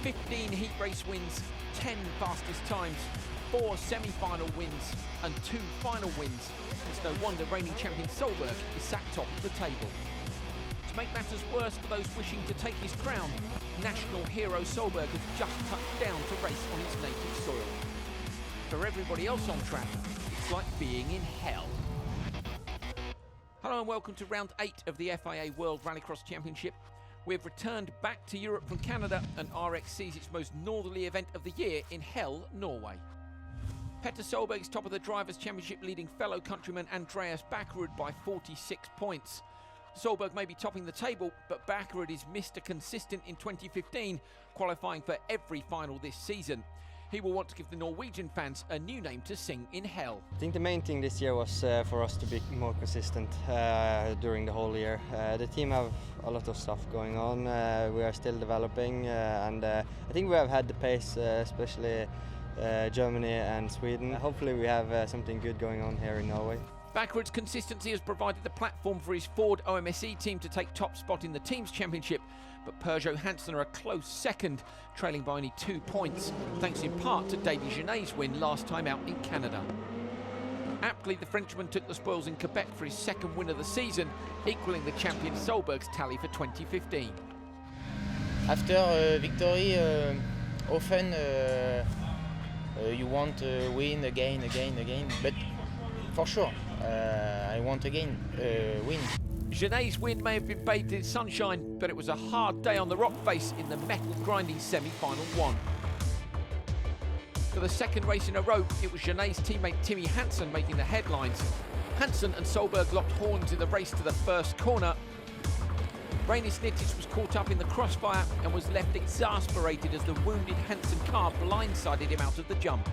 15 heat race wins, 10 fastest times, 4 semi-final wins and 2 final wins. It's no wonder reigning champion Solberg is sat top of the table. To make matters worse for those wishing to take his crown, national hero Solberg has just touched down to race on his native soil. For everybody else on track, it's like being in hell. Hello and welcome to round 8 of the FIA World Rallycross Championship. We've returned back to Europe from Canada and RX sees its most northerly event of the year in Hell, Norway. Petter Solberg is top of the Drivers' Championship, leading fellow countryman Andreas Backerud by 46 points. Solberg may be topping the table, but Backerud is Mr. Consistent in 2015, qualifying for every final this season. He will want to give the Norwegian fans a new name to sing in Hell. I think the main thing this year was for us to be more consistent during the whole year. The team have a lot of stuff going on. We are still developing and I think we have had the pace, especially Germany and Sweden. Hopefully we have something good going on here in Norway. Backerud's consistency has provided the platform for his Ford OMSE team to take top spot in the Teams Championship, but Peugeot Hansen are a close second, trailing by only 2 points, thanks in part to Davy Genet's win last time out in Canada. Aptly, the Frenchman took the spoils in Quebec for his second win of the season, equalling the champion Solberg's tally for 2015. After victory, often you want to win again, but for sure, I want again win. Genet's win may have been bathed in sunshine, but it was a hard day on the rock face in the metal-grinding semi-final one. For the second race in a row, it was Genet's teammate Timmy Hansen making the headlines. Hansen and Solberg locked horns in the race to the first corner. Reini Snitich was caught up in the crossfire and was left exasperated as the wounded Hansen car blindsided him out of the jump.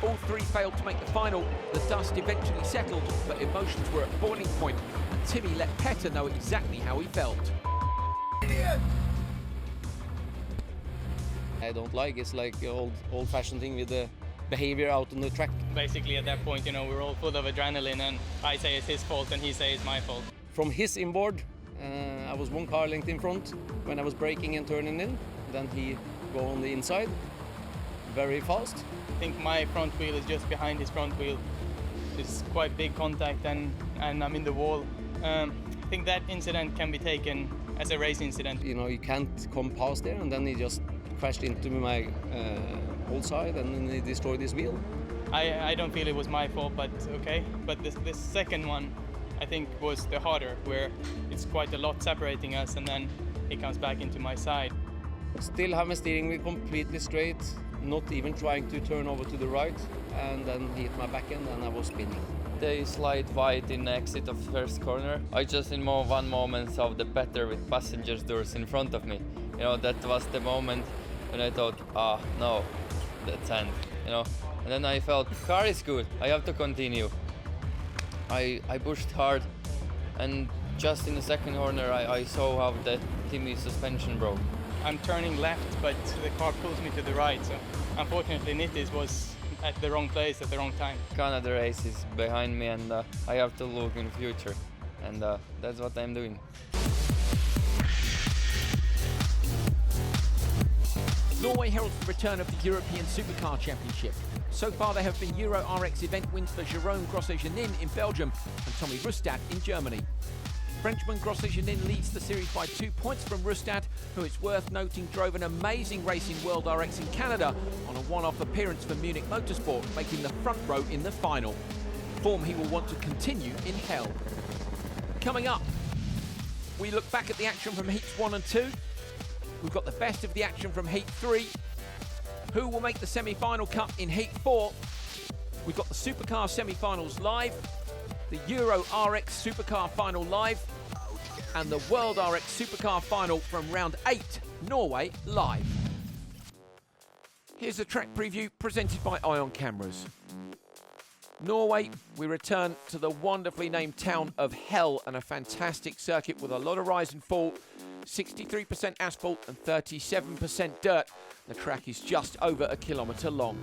All three failed to make the final. The dust eventually settled, but emotions were at boiling point, and Timmy let Petter know exactly how he felt. I don't like it's like old-fashioned thing with the behavior out on the track. Basically at that point, we're all full of adrenaline and I say it's his fault and he says it's my fault. From his inboard, I was 1 car length in front when I was braking and turning in. Then he go on the inside, very fast. I think my front wheel is just behind his front wheel. It's quite big contact and I'm in the wall. I think that incident can be taken as a race incident. You can't come past there, and then he just crashed into my whole side and then he destroyed his wheel. I don't feel it was my fault, but okay. But this second one I think was the harder, where it's quite a lot separating us and then he comes back into my side. Still have my steering wheel completely straight, not even trying to turn over to the right, and then hit my back end and I was spinning. They slide wide in exit of first corner. I just in one moment saw the Petter with passengers doors in front of me. That was the moment when I thought, no, that's end. And then I felt car is good. I have to continue. I pushed hard, and just in the second corner I saw how the Timmy suspension broke. I'm turning left, but the car pulls me to the right, so unfortunately Nittis was at the wrong place at the wrong time. Canada race is behind me and I have to look in the future, and that's what I'm doing. Norway heralds the return of the European Supercar Championship. So far there have been Euro RX event wins for Jérôme Grosset-Janin in Belgium and Tommy Rustad in Germany. Frenchman Grosset-Janin leads the series by 2 points from Rustad, who, it's worth noting, drove an amazing race in World RX in Canada on a one-off appearance for Munich Motorsport, making the front row in the final. Form he will want to continue in Hell. Coming up, we look back at the action from Heats 1 and 2. We've got the best of the action from Heat 3. Who will make the semi-final cut in Heat 4? We've got the Supercar semi-finals live, the Euro RX Supercar final live, and the World RX Supercar final from round 8, Norway, live. Here's a track preview presented by Ion Cameras. Norway, we return to the wonderfully named town of Hell and a fantastic circuit with a lot of rise and fall, 63% asphalt and 37% dirt. The track is just over 1 kilometre long.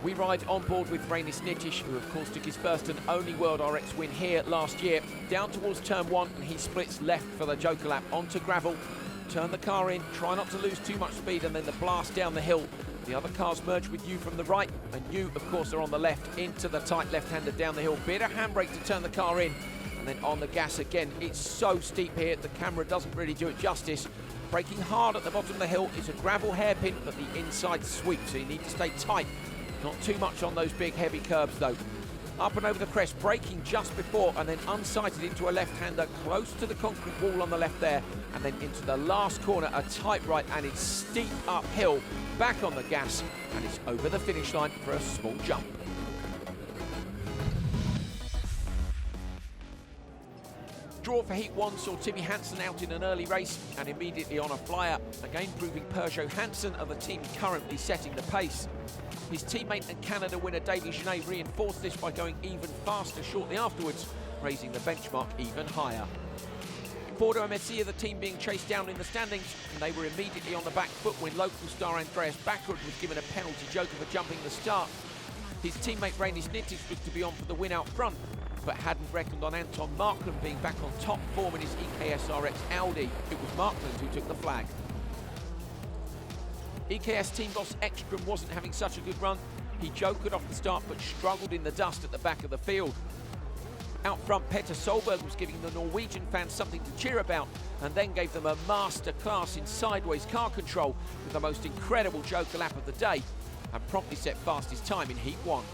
We ride on board with Reinis Nitish, who of course took his first and only World RX win here last year. Down towards turn 1, and he splits left for the Joker lap onto gravel. Turn the car in, try not to lose too much speed, and then the blast down the hill. The other cars merge with you from the right, and you of course are on the left into the tight left-hander down the hill. Bit of handbrake to turn the car in, and then on the gas again. It's so steep here, the camera doesn't really do it justice. Braking hard at the bottom of the hill. It's a gravel hairpin, but the inside sweep, so you need to stay tight. Not too much on those big heavy curbs though. Up and over the crest, braking just before, and then unsighted into a left-hander close to the concrete wall on the left there, and then into the last corner, a tight right, and it's steep uphill, back on the gas, and it's over the finish line for a small jump. Draw for Heat 1 saw Timmy Hansen out in an early race and immediately on a flyer, again proving Peugeot Hansen are the team currently setting the pace. His teammate and Canada winner Davy Genet reinforced this by going even faster shortly afterwards, raising the benchmark even higher. Bordeaux MSC are the team being chased down in the standings, and they were immediately on the back foot when local star Andreas Backrud was given a penalty joker for jumping the start. His teammate Reinis Nitish looked to be on for the win out front, but hadn't reckoned on Anton Markland being back on top form in his EKS RX Audi. It was Markland who took the flag. EKS team boss Ekstrom wasn't having such a good run. He jokered off the start but struggled in the dust at the back of the field. Out front, Petter Solberg was giving the Norwegian fans something to cheer about, and then gave them a master class in sideways car control with the most incredible joker lap of the day, and promptly set fastest time in Heat 1.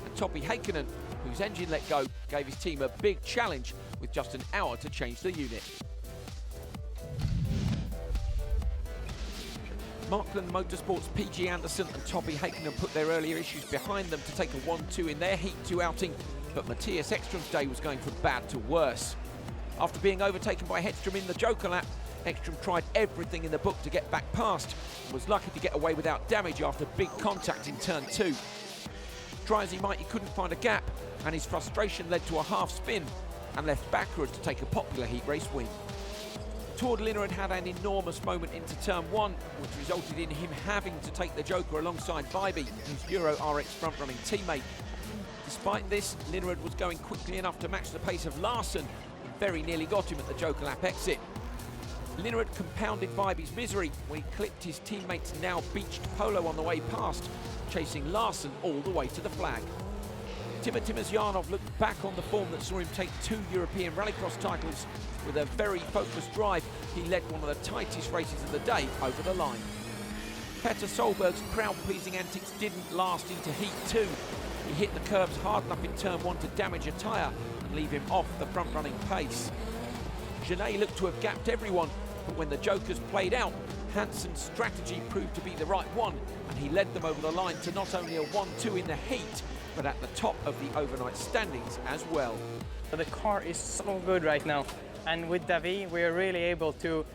And Topi Heikkinen, whose engine let go, gave his team a big challenge with just an hour to change the unit. Markland Motorsports' PG Anderson and Topi Heikkinen put their earlier issues behind them to take a 1-2 in their Heat 2 outing, but Matthias Ekstrom's day was going from bad to worse. After being overtaken by Hedstrom in the joker lap, Ekstrom tried everything in the book to get back past and was lucky to get away without damage after big contact in turn 2. Try as he might, he couldn't find a gap, and his frustration led to a half spin and left Backrud to take a popular heat race win. Tord Linnerud had an enormous moment into turn 1, which resulted in him having to take the joker alongside Vibey, his Euro RX front-running teammate. Despite this, Linnerud was going quickly enough to match the pace of Larsen and very nearly got him at the joker lap exit. Linnerud compounded Vibey's misery when he clipped his teammate's now beached Polo on the way past, chasing Larsen all the way to the flag. Timur Timosyanov looked back on the form that saw him take 2 European Rallycross titles. With a very focused drive, he led one of the tightest races of the day over the line. Petter Solberg's crowd-pleasing antics didn't last into Heat 2. He hit the curbs hard enough in turn 1 to damage a tyre and leave him off the front-running pace. Genet looked to have gapped everyone, but when the jokers played out, Hansen's strategy proved to be the right one, and he led them over the line to not only a 1-2 in the heat, but at the top of the overnight standings as well. The car is so good right now, and with David we are really able to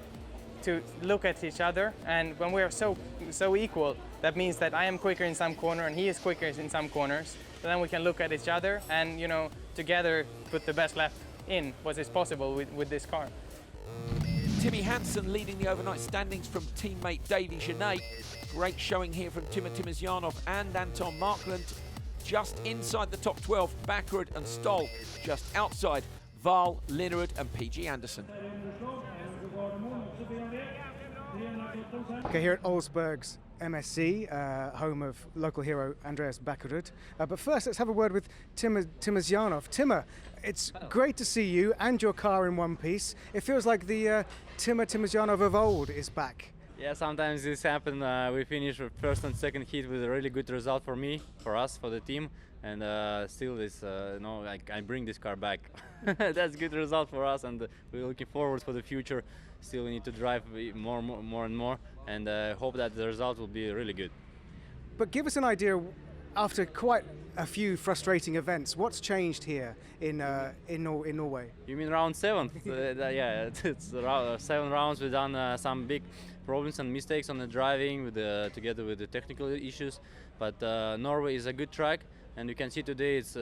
look at each other, and when we are so equal, that means that I am quicker in some corner and he is quicker in some corners. So then we can look at each other and, you know, together put the best lap in what is possible with this car. Timmy Hansen leading the overnight standings from teammate Davy Genet. Great showing here from Timur Timosyanov and Anton Markland. Just inside the top 12, Backrud and Stoll. Just outside, Val, Linnerud and PG Anderson. Okay, here at Olsberg's MSC, home of local hero Andreas Backrud. But first, let's have a word with Timur Timosyanov. Timur, it's great to see you and your car in one piece. It feels like the Timur Timosyanov of old is back. Yeah, sometimes this happens. We finish first and second heat with a really good result for me, for us, for the team, and still this, I bring this car back. That's a good result for us, and we're looking forward for the future. Still, we need to drive more and more, and hope that the result will be really good. But give us an idea, after quite a few frustrating events, what's changed here in Norway? You mean round 7? Yeah, it's 7 rounds. We've done some big problems and mistakes on the driving together with the technical issues, but Norway is a good track, and you can see today it's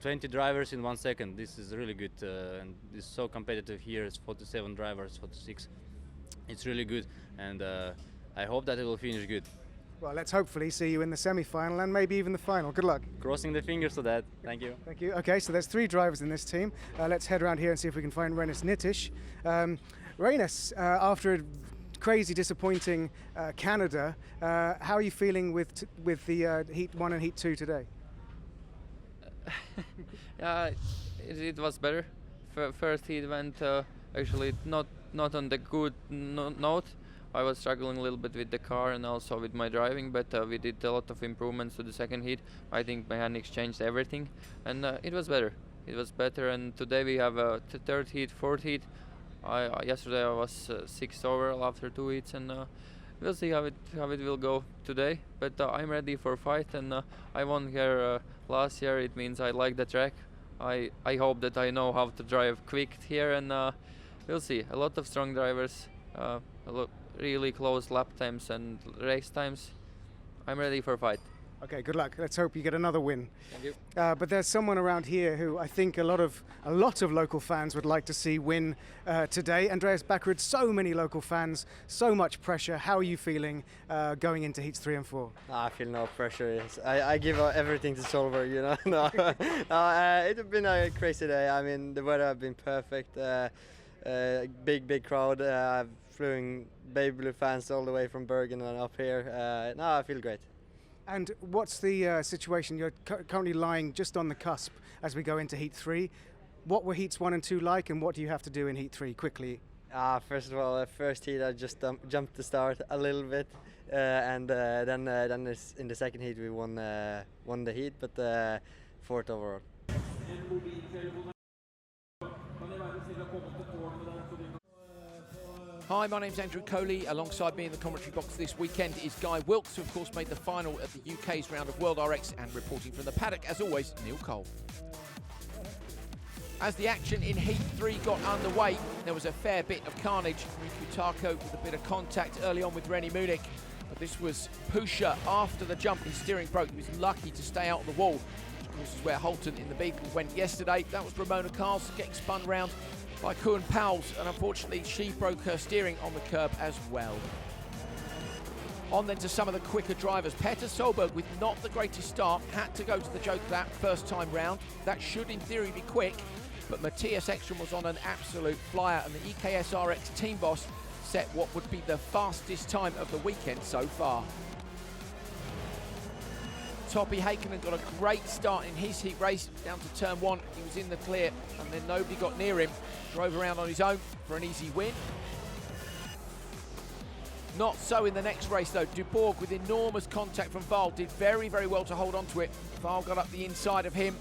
20 drivers in 1 second. This is really good, and it's so competitive here. It's 47 drivers, 46. It's really good, and I hope that it will finish good. Well, let's hopefully see you in the semi-final and maybe even the final. Good luck. Crossing the fingers to that. Thank you. Thank you. Okay, so there's 3 drivers in this team. Let's head around here and see if we can find Renis Nitish. Renis, after a crazy disappointing Canada, how are you feeling with the Heat 1 and Heat 2 today? Yeah, it was better. First heat went actually not on the good note. I was struggling a little bit with the car and also with my driving, but we did a lot of improvements to the second heat. I think mechanics changed everything, and it was better. It was better, and today we have a third heat, fourth heat. Yesterday I was 6th overall after 2 heats, and we'll see how it will go today. But I'm ready for fight, and I won here last year. It means I like the track. I hope that I know how to drive quick here, and we'll see. A lot of strong drivers, really close lap times and race times. I'm ready for fight. Okay, good luck. Let's hope you get another win. Thank you. But there's someone around here who I think a lot of local fans would like to see win today. Andreas Backerud, so many local fans, so much pressure. How are you feeling going into heats 3 and 4? I feel no pressure. I give everything to Solberg, you know. No, it's been a crazy day. I mean, the weather has been perfect. Big crowd. I've flew baby blue fans all the way from Bergen and up here. No, I feel great. And what's the situation? You're currently lying just on the cusp as we go into Heat 3. What were Heats 1 and 2 like, and what do you have to do in Heat 3 quickly? First of all, first heat I just jumped the start a little bit, and then in the second heat we won the heat, but 4th overall. Hi, my name's Andrew Coley. Alongside me in the commentary box this weekend is Guy Wilkes, who of course made the final at the UK's round of World RX, and reporting from the paddock, as always, Neil Cole. As the action in Heat 3 got underway, there was a fair bit of carnage. Kutako with a bit of contact early on with Rennie Munich, but this was Pusha after the jump. His steering broke. He was lucky to stay out of the wall, which of course is where Holton in the Beetle went yesterday. That was Ramona Carlson getting spun round by Kuhn Powles, and unfortunately she broke her steering on the curb as well. On then to some of the quicker drivers. Petter Solberg, with not the greatest start, had to go to the joke that first time round. That should in theory be quick, but Matthias Ekström was on an absolute flyer, and the EKS RX team boss set what would be the fastest time of the weekend so far. Topi Heikkinen got a great start in his heat race down to turn 1. He was in the clear, and then nobody got near him. Drove around on his own for an easy win. Not so in the next race though. Dubourg, with enormous contact from Wahl, did very well to hold on to it. Wahl got up the inside of him.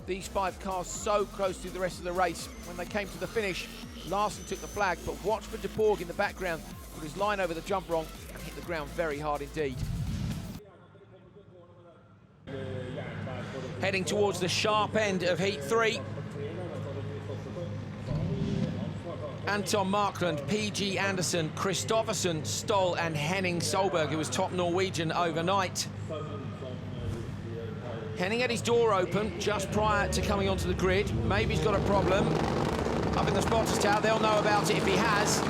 These 5 cars so close to the rest of the race. When they came to the finish, Larsen took the flag, but watch for Dubourg in the background. Put his line over the jump wrong and hit the ground very hard indeed. Heading towards the sharp end of Heat 3. Anton Markland, PG Andersen, Kristoffersen, Stoll and Henning Solberg, who was top Norwegian overnight. Henning had his door open just prior to coming onto the grid. Maybe he's got a problem. Up in the spotters tower, they'll know about it if he has.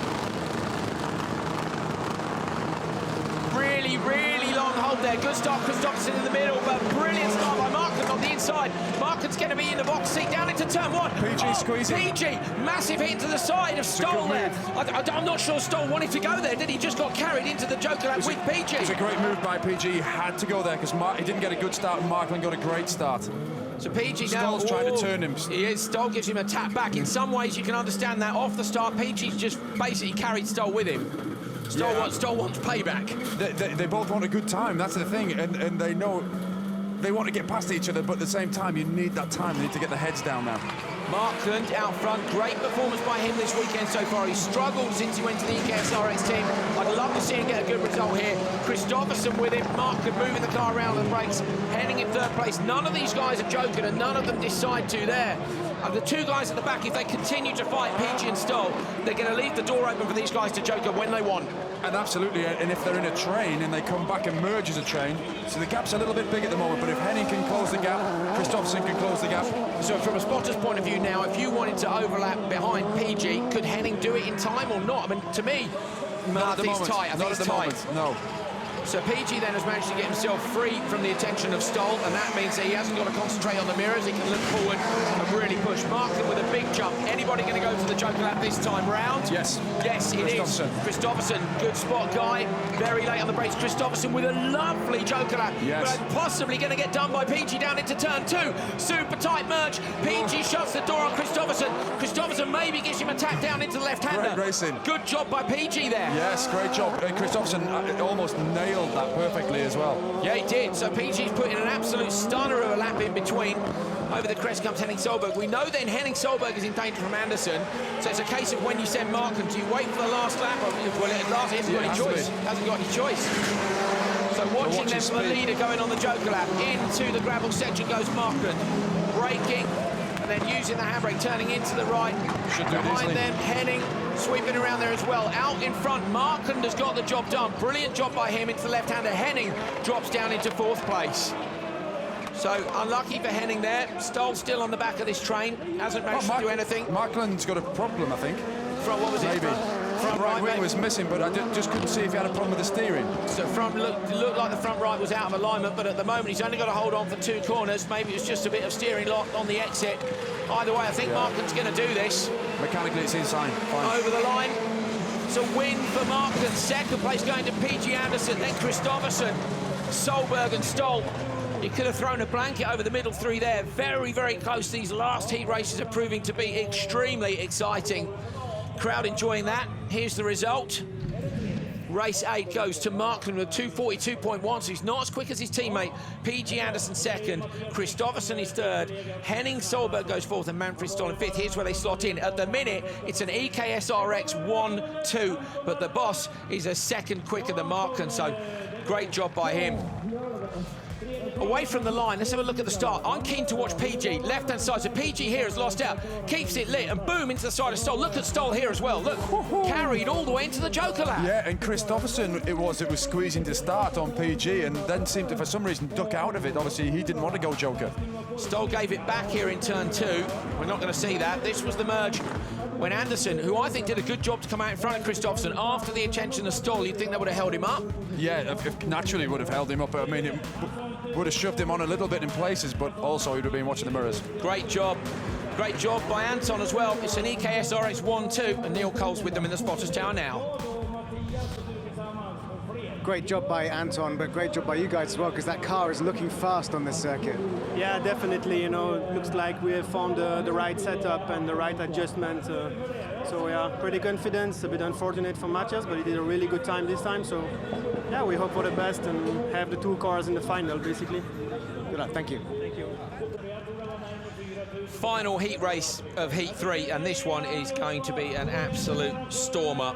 Really long hold there. Good start, Kristoffersen in the middle, but brilliant start by Markland on the inside. Markland's going to be in the box seat down into turn 1. PG squeezing. PG, massive hit to the side of Stoll there. I'm not sure Stoll wanted to go there, did he? Just got carried into the Joker lap with PG. It was a great move by PG. He had to go there because he didn't get a good start and Markland got a great start. So PG now... Stoll's trying to turn him. He is. Stoll gives him a tap back. In some ways you can understand that. Off the start, PG's just basically carried Stoll with him. Stoll wants payback. They both want a good time, that's the thing, and they know they want to get past each other, but at the same time you need that time, they need to get their heads down now. Markland out front, great performance by him this weekend so far. He struggled since he went to the EKS RX team. I'd love to see him get a good result here. Kristoffersen with him, Markland moving the car around the brakes, heading in 3rd place. None of these guys are joking, and none of them decide to there. And the 2 guys at the back, if they continue to fight PG and Stoll, they're going to leave the door open for these guys to joker when they want. And absolutely, and if they're in a train and they come back and merge as a train, so the gap's a little bit big at the moment, but if Henning can close the gap, Kristoffersen can close the gap. So from a spotter's point of view now, if you wanted to overlap behind PG, could Henning do it in time or not? I mean, to me, Not at the moment. I think it's tight. No. So PG then has managed to get himself free from the attention of Stoll, and that means that he hasn't got to concentrate on the mirrors. He can look forward and really push. Marklin with a big jump. Anybody going to go to the Joker lap this time round? Yes. Yes, it is. Christopherson, good spot guy. Very late on the brakes. Christopherson with a lovely Joker lap. Yes. But possibly going to get done by PG down into turn 2. Super tight merge. PG shuts the door on Christopherson. Christopherson maybe gives him a tap down into the left-hander. Great racing. Good job by PG there. Yes, great job. Christopherson almost nailed that perfectly as well. Yeah, he did. So PG's put in an absolute stunner of a lap in between. Over the crest comes Henning Solberg. We know then Henning Solberg is in danger from Anderson. So it's a case of when you send Marklin, do you wait for the last lap? Well, at last, he hasn't got any choice. Hasn't got any choice. So watching them from the leader going on the Joker lap. Into the gravel section goes Marklin. Braking and then using the handbrake, turning into the right. Behind them, Henning sweeping around there as well. Out in front, Marklin has got the job done. Brilliant job by him into the left-hander. Henning drops down into 4th place. So unlucky for Henning there. Stoll still on the back of this train. Hasn't managed to do anything. Marklin's got a problem, I think. Front, what was maybe. it? Front right wing maybe. was missing, but I just couldn't see if he had a problem with the steering. So front looked like the front right was out of alignment, but at the moment he's only got to hold on for 2 corners. Maybe it's just a bit of steering lock on the exit. Either way, I think Marklin's going to do this. Mechanically, it's inside. Fine. Over the line. It's a win for Marklin. 2nd place going to PG Anderson, then Christopherson, Solberg and Stoll. You could have thrown a blanket over the middle 3 there. Very, very close. These last heat races are proving to be extremely exciting. Crowd enjoying that. Here's the result. Race 8 goes to Marklin with 2:42.1, so he's not as quick as his teammate. PG Anderson 2nd, Christopherson is 3rd, Henning Solberg goes 4th, and Manfred Stoll in 5th. Here's where they slot in. At the minute, it's an EKS RX 1-2, but the boss is a 2nd quicker than Marklin, so great job by him. Away from the line, let's have a look at the start. I'm keen to watch PG, left-hand side. So PG here has lost out, keeps it lit, and boom, into the side of Stoll. Look at Stoll here as well. Look, carried all the way into the Joker lap. Yeah, and Christopherson, it was squeezing to start on PG, and then seemed to, for some reason, duck out of it. Obviously, he didn't want to go Joker. Stoll gave it back here in turn 2. We're not going to see that. This was the merge when Anderson, who I think did a good job to come out in front of Christopherson after the attention of Stoll. You'd think that would have held him up? Yeah, naturally would have held him up. I mean, it would have shoved him on a little bit in places, but also he would have been watching the mirrors. Great job. Great job by Anton as well. It's an EKS RX 1-2, and Neil Cole's with them in the spotters tower now. Great job by Anton, but great job by you guys as well, because that car is looking fast on this circuit. Yeah, definitely. You know, it looks like we have found the right setup and the right adjustment. So yeah, pretty confident. A bit unfortunate for Matthias, but he did a really good time this time. So yeah, we hope for the best and have the 2 cars in the final, basically. Good luck. Thank you. Thank you. Final heat race of Heat 3, and this one is going to be an absolute stormer.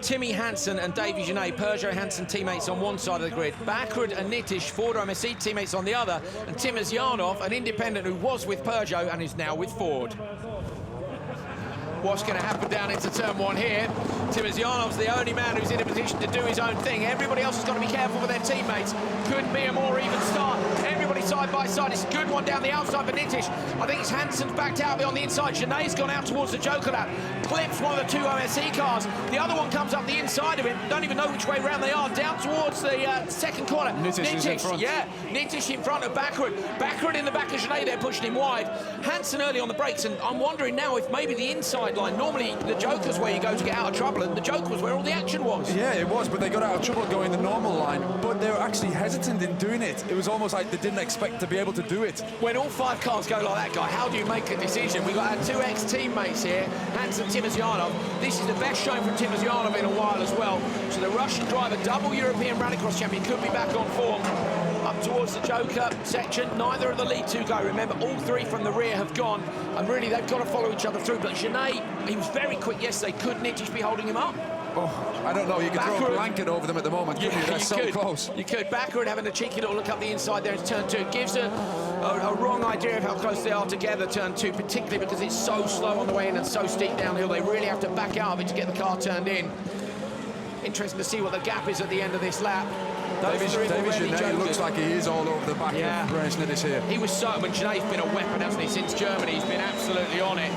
Timmy Hansen and Davy Genet, Peugeot Hansen teammates on one side of the grid. Bakrud and Nitish, Ford MSC teammates on the other. And Timos Yarnov, an independent who was with Peugeot and is now with Ford. What's going to happen down into turn 1 here? Timos Yarnov's the only man who's in a position to do his own thing. Everybody else has got to be careful with their teammates. Couldn't be a more even start. Everybody side by side. It's a good one down the outside for Nitish. I think it's Hansen's backed out a bit on the inside. Genet's gone out towards the Joker lap. Clips one of the 2 OSC cars. The other one comes up the inside of him. Don't even know which way round they are. Down towards the 2nd corner. Nitish is in front. Yeah, Nitish in front of Bakrud. Bakrud in the back of Genet there, pushing him wide. Hansen early on the brakes, and I'm wondering now if maybe the inside line. Normally the Joker's where you go to get out of trouble, and the Joker was where all the action was. Yeah, it was, but they got out of trouble going the normal line, but they were actually hesitant in doing it. It was almost like they didn't expect to be able to do it. When all 5 cars go like that, guy, how do you make a decision? We've got our 2 ex-teammates here, Hansen, Timos Yarnov. This is the best showing from Timos Yarnov in a while as well. So the Russian driver, double European Rallycross champion, could be back on form. Up towards the Joker section, neither of the lead 2 go. Remember, all 3 from the rear have gone, and really they've got to follow each other through. But Genet, he was very quick yesterday. Could Nitish be holding him up? Oh, I don't know. You could throw a blanket over them at the moment, couldn't you? They're so close. You could. Bakrud having a cheeky little look up the inside there in turn 2. It gives a wrong idea of how close they are together, turn 2, particularly because it's so slow on the way in and so steep downhill. They really have to back out of it to get the car turned in. Interesting to see what the gap is at the end of this lap. David Genet looks like he is all over the back of Branish Nitish here. He was so, when Genet's been a weapon, hasn't he, since Germany? He's been absolutely on it.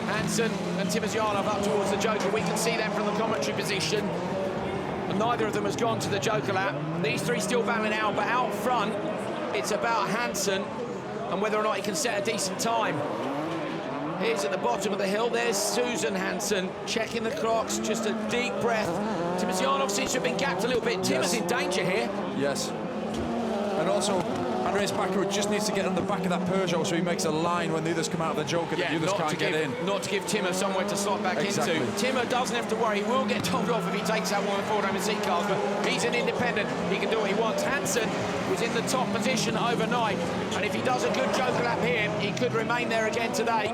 Hansen and Timos Yarnov up towards the Joker. We can see them from the commentary position. And Neither of them has gone to the Joker lap. These three still battling out, but out front, it's about Hansen and whether or not he can set a decent time. Here's at the bottom of the hill, there's Susan Hansen checking the clocks, just a deep breath. Timosyanov seems to have been gapped a little bit. Tim is in danger here. Yes. And also, Andreas Backerud just needs to get on the back of that Peugeot so he makes a line when the others come out of the Joker that the others can't get in. Not to give Timmer somewhere to slot back into. Timmer doesn't have to worry. He will get told off if he takes out one of the Ford MSC cars, but he's an independent. He can do what he wants. Hansen was in the top position overnight, and if he does a good Joker lap here, he could remain there again today.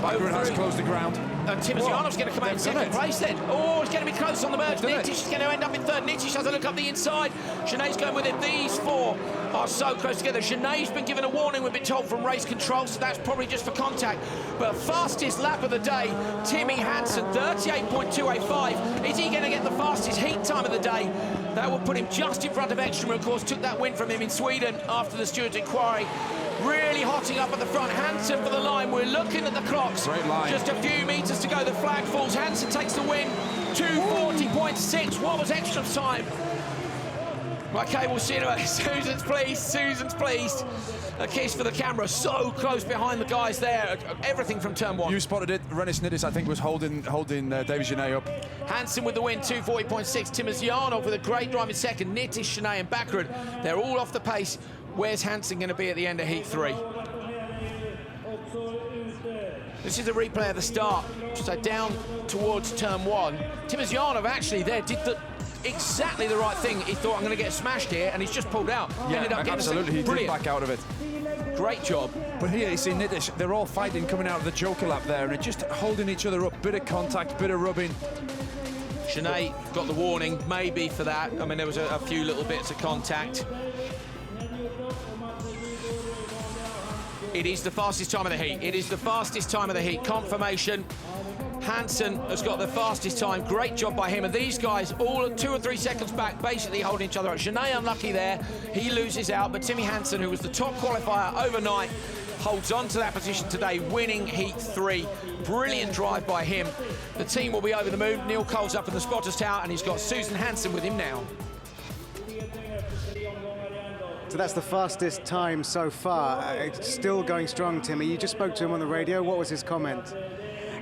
Backerud has closed the ground. And Timosyanov's going to come out in second place then. Oh, it's going to be close on the merge. Nitish is going to end up in third. Nitish has a look up the inside. Genet's going with it. These four are so close together. Genet's been given a warning, we've been told, from race control, so that's probably just for contact. But fastest lap of the day, Timmy Hansen, 38.285. Is he going to get the fastest heat time of the day? That will put him just in front of Ekstrom, who of course took that win from him in Sweden after the stewards' inquiry. Really hotting up at the front. Hansen for the line. We're looking at the clocks. Great line. Just a few metres to go. The flag falls. Hansen takes the win. 2:40.6. What was Ekstrom's time? Okay, we'll see you in a minute. Susan's pleased. Susan's pleased. A kiss for the camera. So close behind the guys there. Everything from turn one. You spotted it. Renis Nidis, I think, was holding David Genet up. Hansen with the win, 2:40.6. Timosyanov with a great drive in second. Nitish, Genet and Backerud. They're all off the pace. Where's Hansen going to be at the end of Heat 3? This is a replay of the start. So down towards turn one. Timosyanov actually there did exactly the right thing. He thought, I'm going to get smashed here, and he's just pulled out. Yeah, ended up getting absolutely. He did back out of it. Great job. But here you see Nitish, they're all fighting coming out of the Joker lap there, and it's just holding each other up. Bit of contact, bit of rubbing. Genet got the warning, maybe for that. I mean, there was a few little bits of contact. It is the fastest time of the heat. It is the fastest time of the heat. Confirmation. Hansen has got the fastest time. Great job by him. And these guys, all 2 or 3 seconds back, basically holding each other up. Genet unlucky there. He loses out. But Timmy Hansen, who was the top qualifier overnight, holds on to that position today, winning Heat 3. Brilliant drive by him. The team will be over the moon. Neil Cole's up in the spotters tower, and he's got Susan Hansen with him now. So that's the fastest time so far. It's still going strong, Timmy. You just spoke to him on the radio. What was his comment?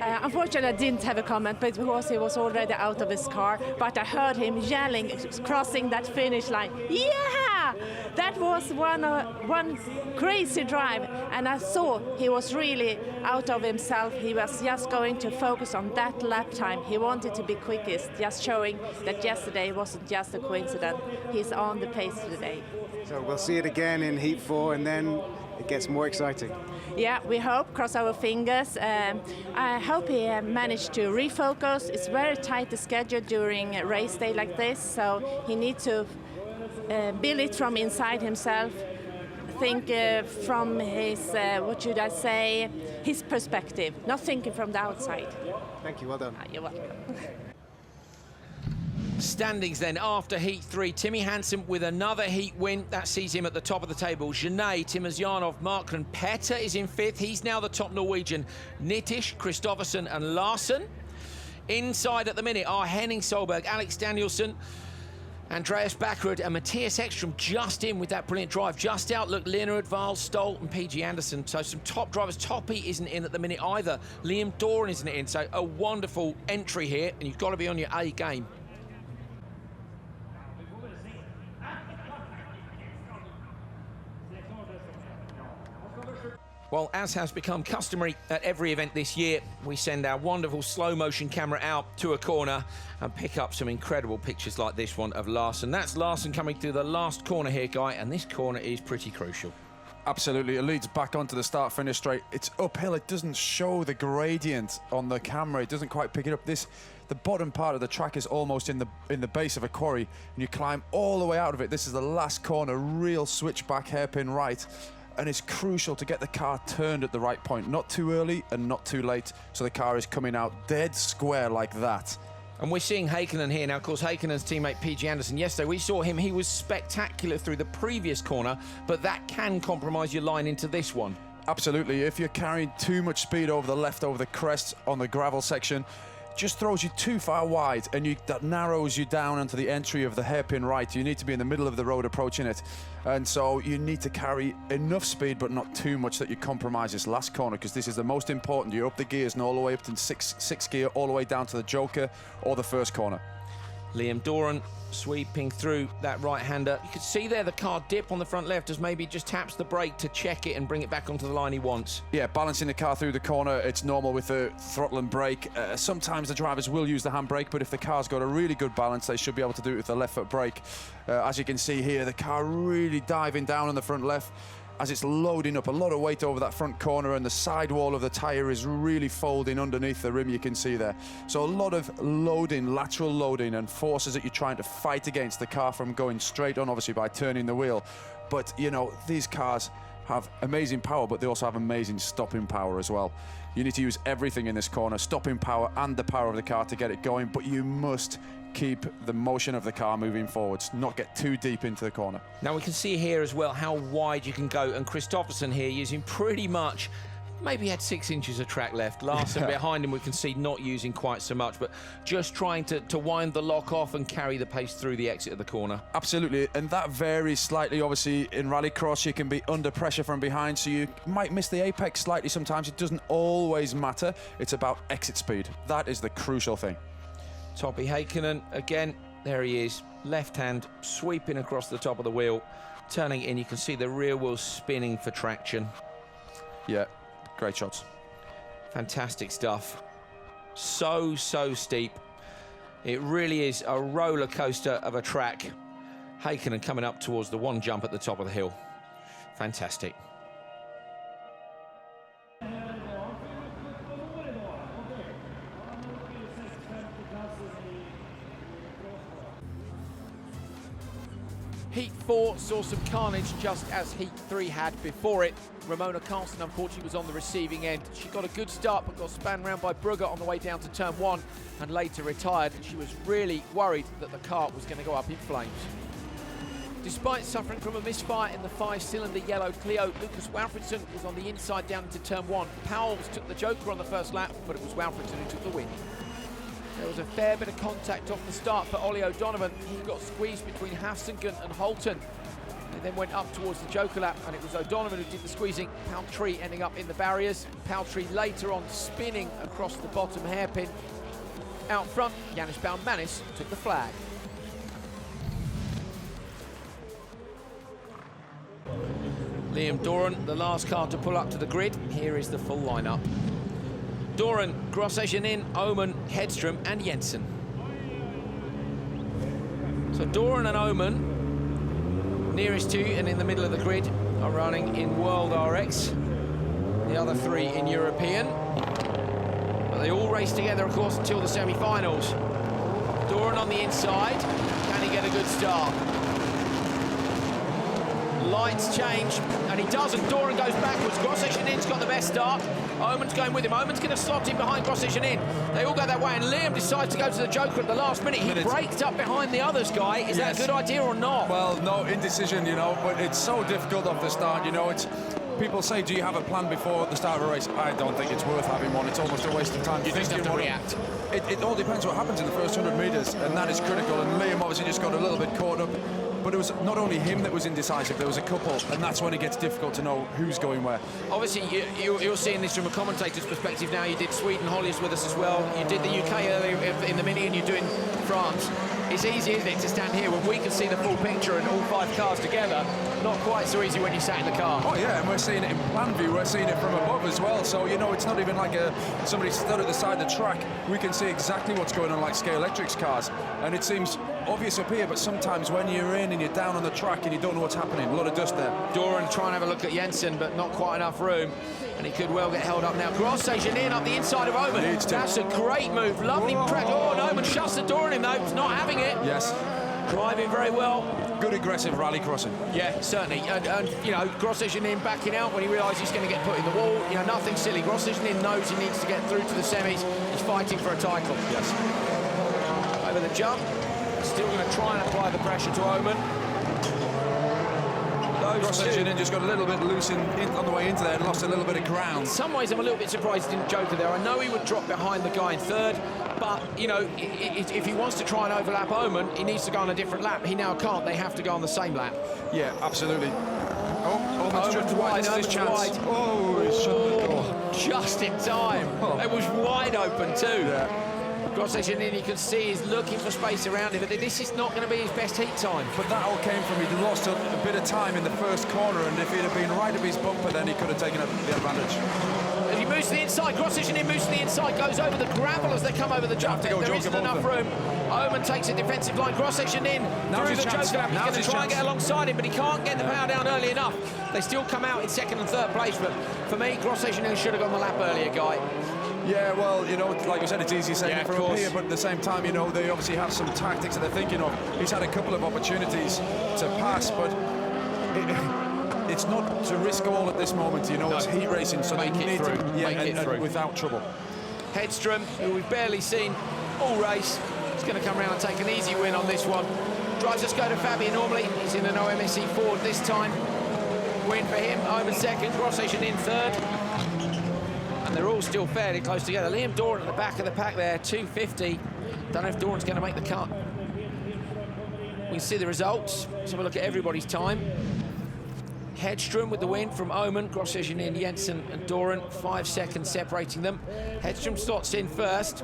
Unfortunately, I didn't have a comment, but because he was already out of his car. But I heard him yelling, crossing that finish line. Yeah! That was one crazy drive, and I saw he was really out of himself. He was just going to focus on that lap time. He wanted to be quickest, just showing that yesterday wasn't just a coincidence. He's on the pace today. So we'll see it again in Heat 4, and then it gets more exciting. Yeah, we hope, cross our fingers. I hope he managed to refocus. It's very tight the schedule during a race day like this, so he needs to build it from inside himself, think from his, what should I say, his perspective, not thinking from the outside. Thank you, well done. You're welcome. Standings then after Heat 3. Timmy Hansen with another Heat win. That sees him at the top of the table. Genet, Timosyanov, Markland. Petter is in 5th. He's now the top Norwegian. Nitish, Kristoffersen and Larsen. Inside at the minute are Henning Solberg, Alex Danielsson, Andreas Backerud and Matthias Ekstrom just in with that brilliant drive. Just out, look, Leonard Wahl, Stolt and PG Anderson. So some top drivers. Toppy isn't in at the minute either. Liam Doran isn't in. So a wonderful entry here, and you've got to be on your A game. Well, as has become customary at every event this year, we send our wonderful slow-motion camera out to a corner and pick up some incredible pictures like this one of Larsen. That's Larsen coming through the last corner here, Guy, and this corner is pretty crucial. Absolutely, it leads back onto the start-finish straight. It's uphill, it doesn't show the gradient on the camera, it doesn't quite pick it up. The bottom part of the track is almost in the base of a quarry, and you climb all the way out of it. This is the last corner, real switchback hairpin right. And it's crucial to get the car turned at the right point, not too early and not too late, so the car is coming out dead square like that. And we're seeing Heikkinen here now. Of course, Heikkinen's teammate PG Anderson, yesterday we saw him, he was spectacular through the previous corner, but that can compromise your line into this one. Absolutely, if you're carrying too much speed over the left, over the crest on the gravel section, just throws you too far wide, and that narrows you down onto the entry of the hairpin right. You need to be in the middle of the road approaching it, and so you need to carry enough speed but not too much that you compromise this last corner, because this is the most important. You're up the gears and all the way up to six gear, all the way down to the joker or the first corner. Liam Doran sweeping through that right-hander. You can see there the car dip on the front left as maybe just taps the brake to check it and bring it back onto the line he wants. Yeah, balancing the car through the corner, it's normal with the throttle and brake. Sometimes the drivers will use the handbrake, but if the car's got a really good balance, they should be able to do it with the left foot brake. As you can see here, the car really diving down on the front left as it's loading up a lot of weight over that front corner, and the sidewall of the tyre is really folding underneath the rim, you can see there. So a lot of loading, lateral loading, and forces that you're trying to fight against the car from going straight on, obviously by turning the wheel. But you know, these cars have amazing power, but they also have amazing stopping power as well. You need to use everything in this corner, stopping power and the power of the car to get it going, but you must keep the motion of the car moving forwards, not get too deep into the corner. Now we can see here as well how wide you can go, and Kristoffersson here using pretty much, maybe he had 6 inches of track left. Larson behind him we can see not using quite so much, but just trying to wind the lock off and carry the pace through the exit of the corner. Absolutely, and that varies slightly. Obviously in rallycross you can be under pressure from behind, so you might miss the apex slightly sometimes. It doesn't always matter. It's about exit speed. That is the crucial thing. Topi Heikkinen, again, there he is, left hand sweeping across the top of the wheel, turning in. You can see the rear wheel spinning for traction. Yeah, great shots. Fantastic stuff. So steep. It really is a roller coaster of a track. Heikkinen coming up towards the one jump at the top of the hill. Fantastic. Heat 4 saw some carnage just as Heat 3 had before it. Ramona Carlson unfortunately was on the receiving end. She got a good start but got spun round by Brugger on the way down to turn 1 and later retired. She was really worried that the car was going to go up in flames. Despite suffering from a misfire in the 5-cylinder yellow Clio, Lucas Walfridsson was on the inside down into turn 1. Powells took the joker on the first lap, but it was Walfridsson who took the win. There was a fair bit of contact off the start for Ollie O'Donovan. He got squeezed between Hafsingen and Holton. They then went up towards the joker lap, and it was O'Donovan who did the squeezing. Paltree ending up in the barriers. Paltree later on spinning across the bottom hairpin. Out front, Janis Baumanis took the flag. Liam Doran, the last car to pull up to the grid. Here is the full lineup. Doran, Grosjean, Oman, Hedstrom and Jensen. So Doran and Oman, nearest to and in the middle of the grid, are running in World RX. The other 3 in European. But they all race together, of course, until the semi-finals. Doran on the inside. Can he get a good start? Lights change, and he doesn't. Doran goes backwards. Grosjean's got the best start. Oman's going with him. Oman's going to slot in behind Grosjean. They all go that way, and Liam decides to go to the joker at the last minute. He braked up behind the others, Guy. Is that a good idea or not? Well, no, indecision, you know, but it's so difficult off the start, you know. It's people say, do you have a plan before the start of a race? I don't think it's worth having one. It's almost a waste of time. You just have to react. It all depends what happens in the first 100 metres, and that is critical. And Liam obviously just got a little bit caught up. But it was not only him that was indecisive, there was a couple, and that's when it gets difficult to know who's going where. Obviously, you're seeing this from a commentator's perspective now. You did Sweden, Holly's with us as well. You did the UK earlier in the Mini, and you're doing France. It's easy, isn't it, to stand here when we can see the full picture and all 5 cars together. Not quite so easy when you sat in the car. Oh yeah, and we're seeing it in plan view, we're seeing it from above as well. So, you know, it's not even like somebody stood at the side of the track. We can see exactly what's going on like Scale Electric's cars. And it seems obvious up here, but sometimes when you're in and you're down on the track and you don't know what's happening, a lot of dust there. Doran trying to have a look at Jensen, but not quite enough room. And he could well get held up now. Grosjean in up the inside of Oman. That's a great move. Lovely track. Oh, no, Oman shuts the door on him, though. He's not having it. Yes. Driving very well. Good aggressive rally crossing. Yeah, certainly. And you know, Grosjean backing out when he realises he's going to get put in the wall. You know, nothing silly. Grosjean knows he needs to get through to the semis. He's fighting for a title. Yes. Over the jump. Still going to try and apply the pressure to Oman. Grosjean just got a little bit loose on the way into there and lost a little bit of ground. In some ways, I'm a little bit surprised he didn't joker there. I know he would drop behind the guy in third, but, you know, if he wants to try and overlap Oman, he needs to go on a different lap. He now can't. They have to go on the same lap. Yeah, absolutely. Oh, Oman's just wide. his chance. Oh, he shouldn't. Just in time. It was wide open too. Yeah. Grosjean, you can see, he's looking for space around him, but this is not going to be his best heat time. But that all came from he lost a bit of time in the first corner, and if he'd have been right of his bumper, then he could have taken the advantage. As he moves to the inside, Grosjean moves to the inside, goes over the gravel as they come over the jump. There isn't enough room. Oman takes a defensive line. Grosjean through the joker lap. He's going to try and get alongside him, but he can't get the power down early enough. They still come out in second and third place, but for me, Grosjean should have gone the lap earlier, Guy. Yeah, well, you know, like you said, it's easy saying it from up here, but at the same time, you know, they obviously have some tactics that they're thinking of. He's had a couple of opportunities to pass, but it's not to risk all at this moment, you know. No. It's heat racing, so make they need through. to and without trouble. Hedstrom, who we've barely seen all race, is going to come around and take an easy win on this one. Drives us go to Fabio normally. He's in an OMSE Ford this time. Win for him. Oman second, Grosjean in third. And they're all still fairly close together. Liam Doran at the back of the pack there, 250. Don't know if Doran's going to make the cut. We can see the results. Let's have a look at everybody's time. Hedstrom with the win from Oman, Grosjean, Jensen and Doran, 5 seconds separating them. Hedstrom slots in first.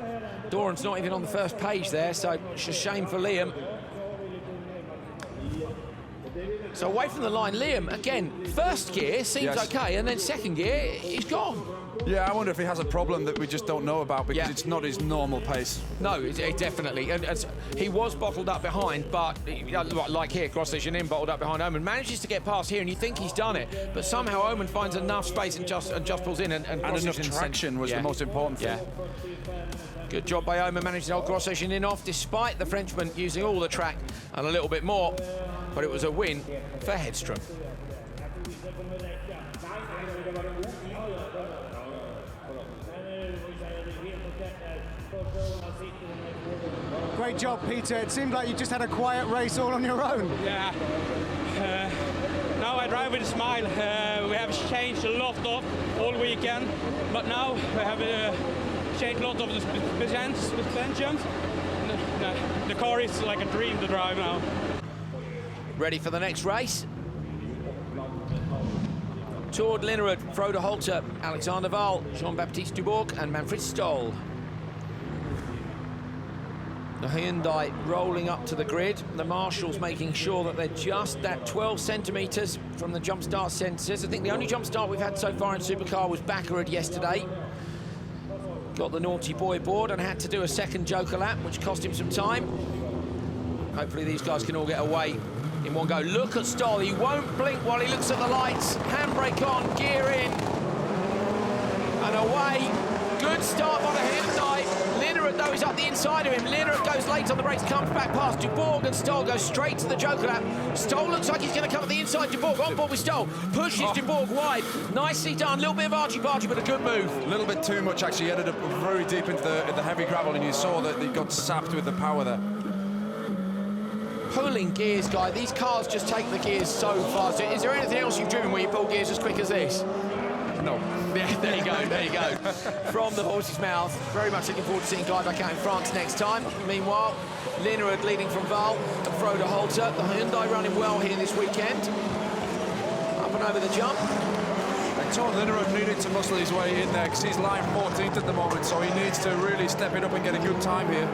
Doran's not even on the first page there, so it's a shame for Liam. So away from the line, Liam, again, first gear seems okay, and then second gear, he's gone. Yeah, I wonder if he has a problem that we just don't know about, because it's not his normal pace. No, it definitely. And he was bottled up behind, but like here, Grosjean bottled up behind Oman, manages to get past here, and you think he's done it, but somehow Oman finds enough space and just pulls in, and enough traction was the most important thing. Good job by Oman, managed to hold Grosjean off, despite the Frenchman using all the track and a little bit more, but it was a win for Hedstrom. Great job, Peter. It seemed like you just had a quiet race all on your own. Yeah. Now I drive with a smile. We have changed a lot of all weekend, but now we have changed a lot of the suspensions. The car is like a dream to drive now. Ready for the next race? Tord Linnerud, Frode Holter, Alexander Wahl, Jean-Baptiste Dubourg and Manfred Stoll. The Hyundai rolling up to the grid. The marshals making sure that they're just that 12 centimetres from the jump start sensors. I think the only jump start we've had so far in supercar was Backerud yesterday. Got the naughty boy board and had to do a second joker lap, which cost him some time. Hopefully these guys can all get away in one go. Look at Stoll, he won't blink while he looks at the lights. Handbrake on, gear in, and away. Good start by the Hyundai. Linnerud, though, is up the inside of him. Linnerud goes late on the brakes, comes back past Dubourg, and Stoll goes straight to the joker lap. Stoll looks like he's going to come at the inside. Dubourg on board with Stoll, pushes Dubourg wide. Nicely done, a little bit of argy-bargy, but a good move. A little bit too much, actually. He ended up very deep into the heavy gravel, and you saw that he got sapped with the power there. Pulling gears, Guy. These cars just take the gears so fast. Is there anything else you've driven where you pull gears as quick as this? No. Yeah, there you go, there you go. From the horse's mouth. Very much looking forward to seeing Guy back out in France next time. Meanwhile, Linnerud leading from Wahl and Frode Holter. The Hyundai running well here this weekend. Up and over the jump. And Tord Linnerud needed to muscle his way in there because he's line 14th at the moment, so he needs to really step it up and get a good time here.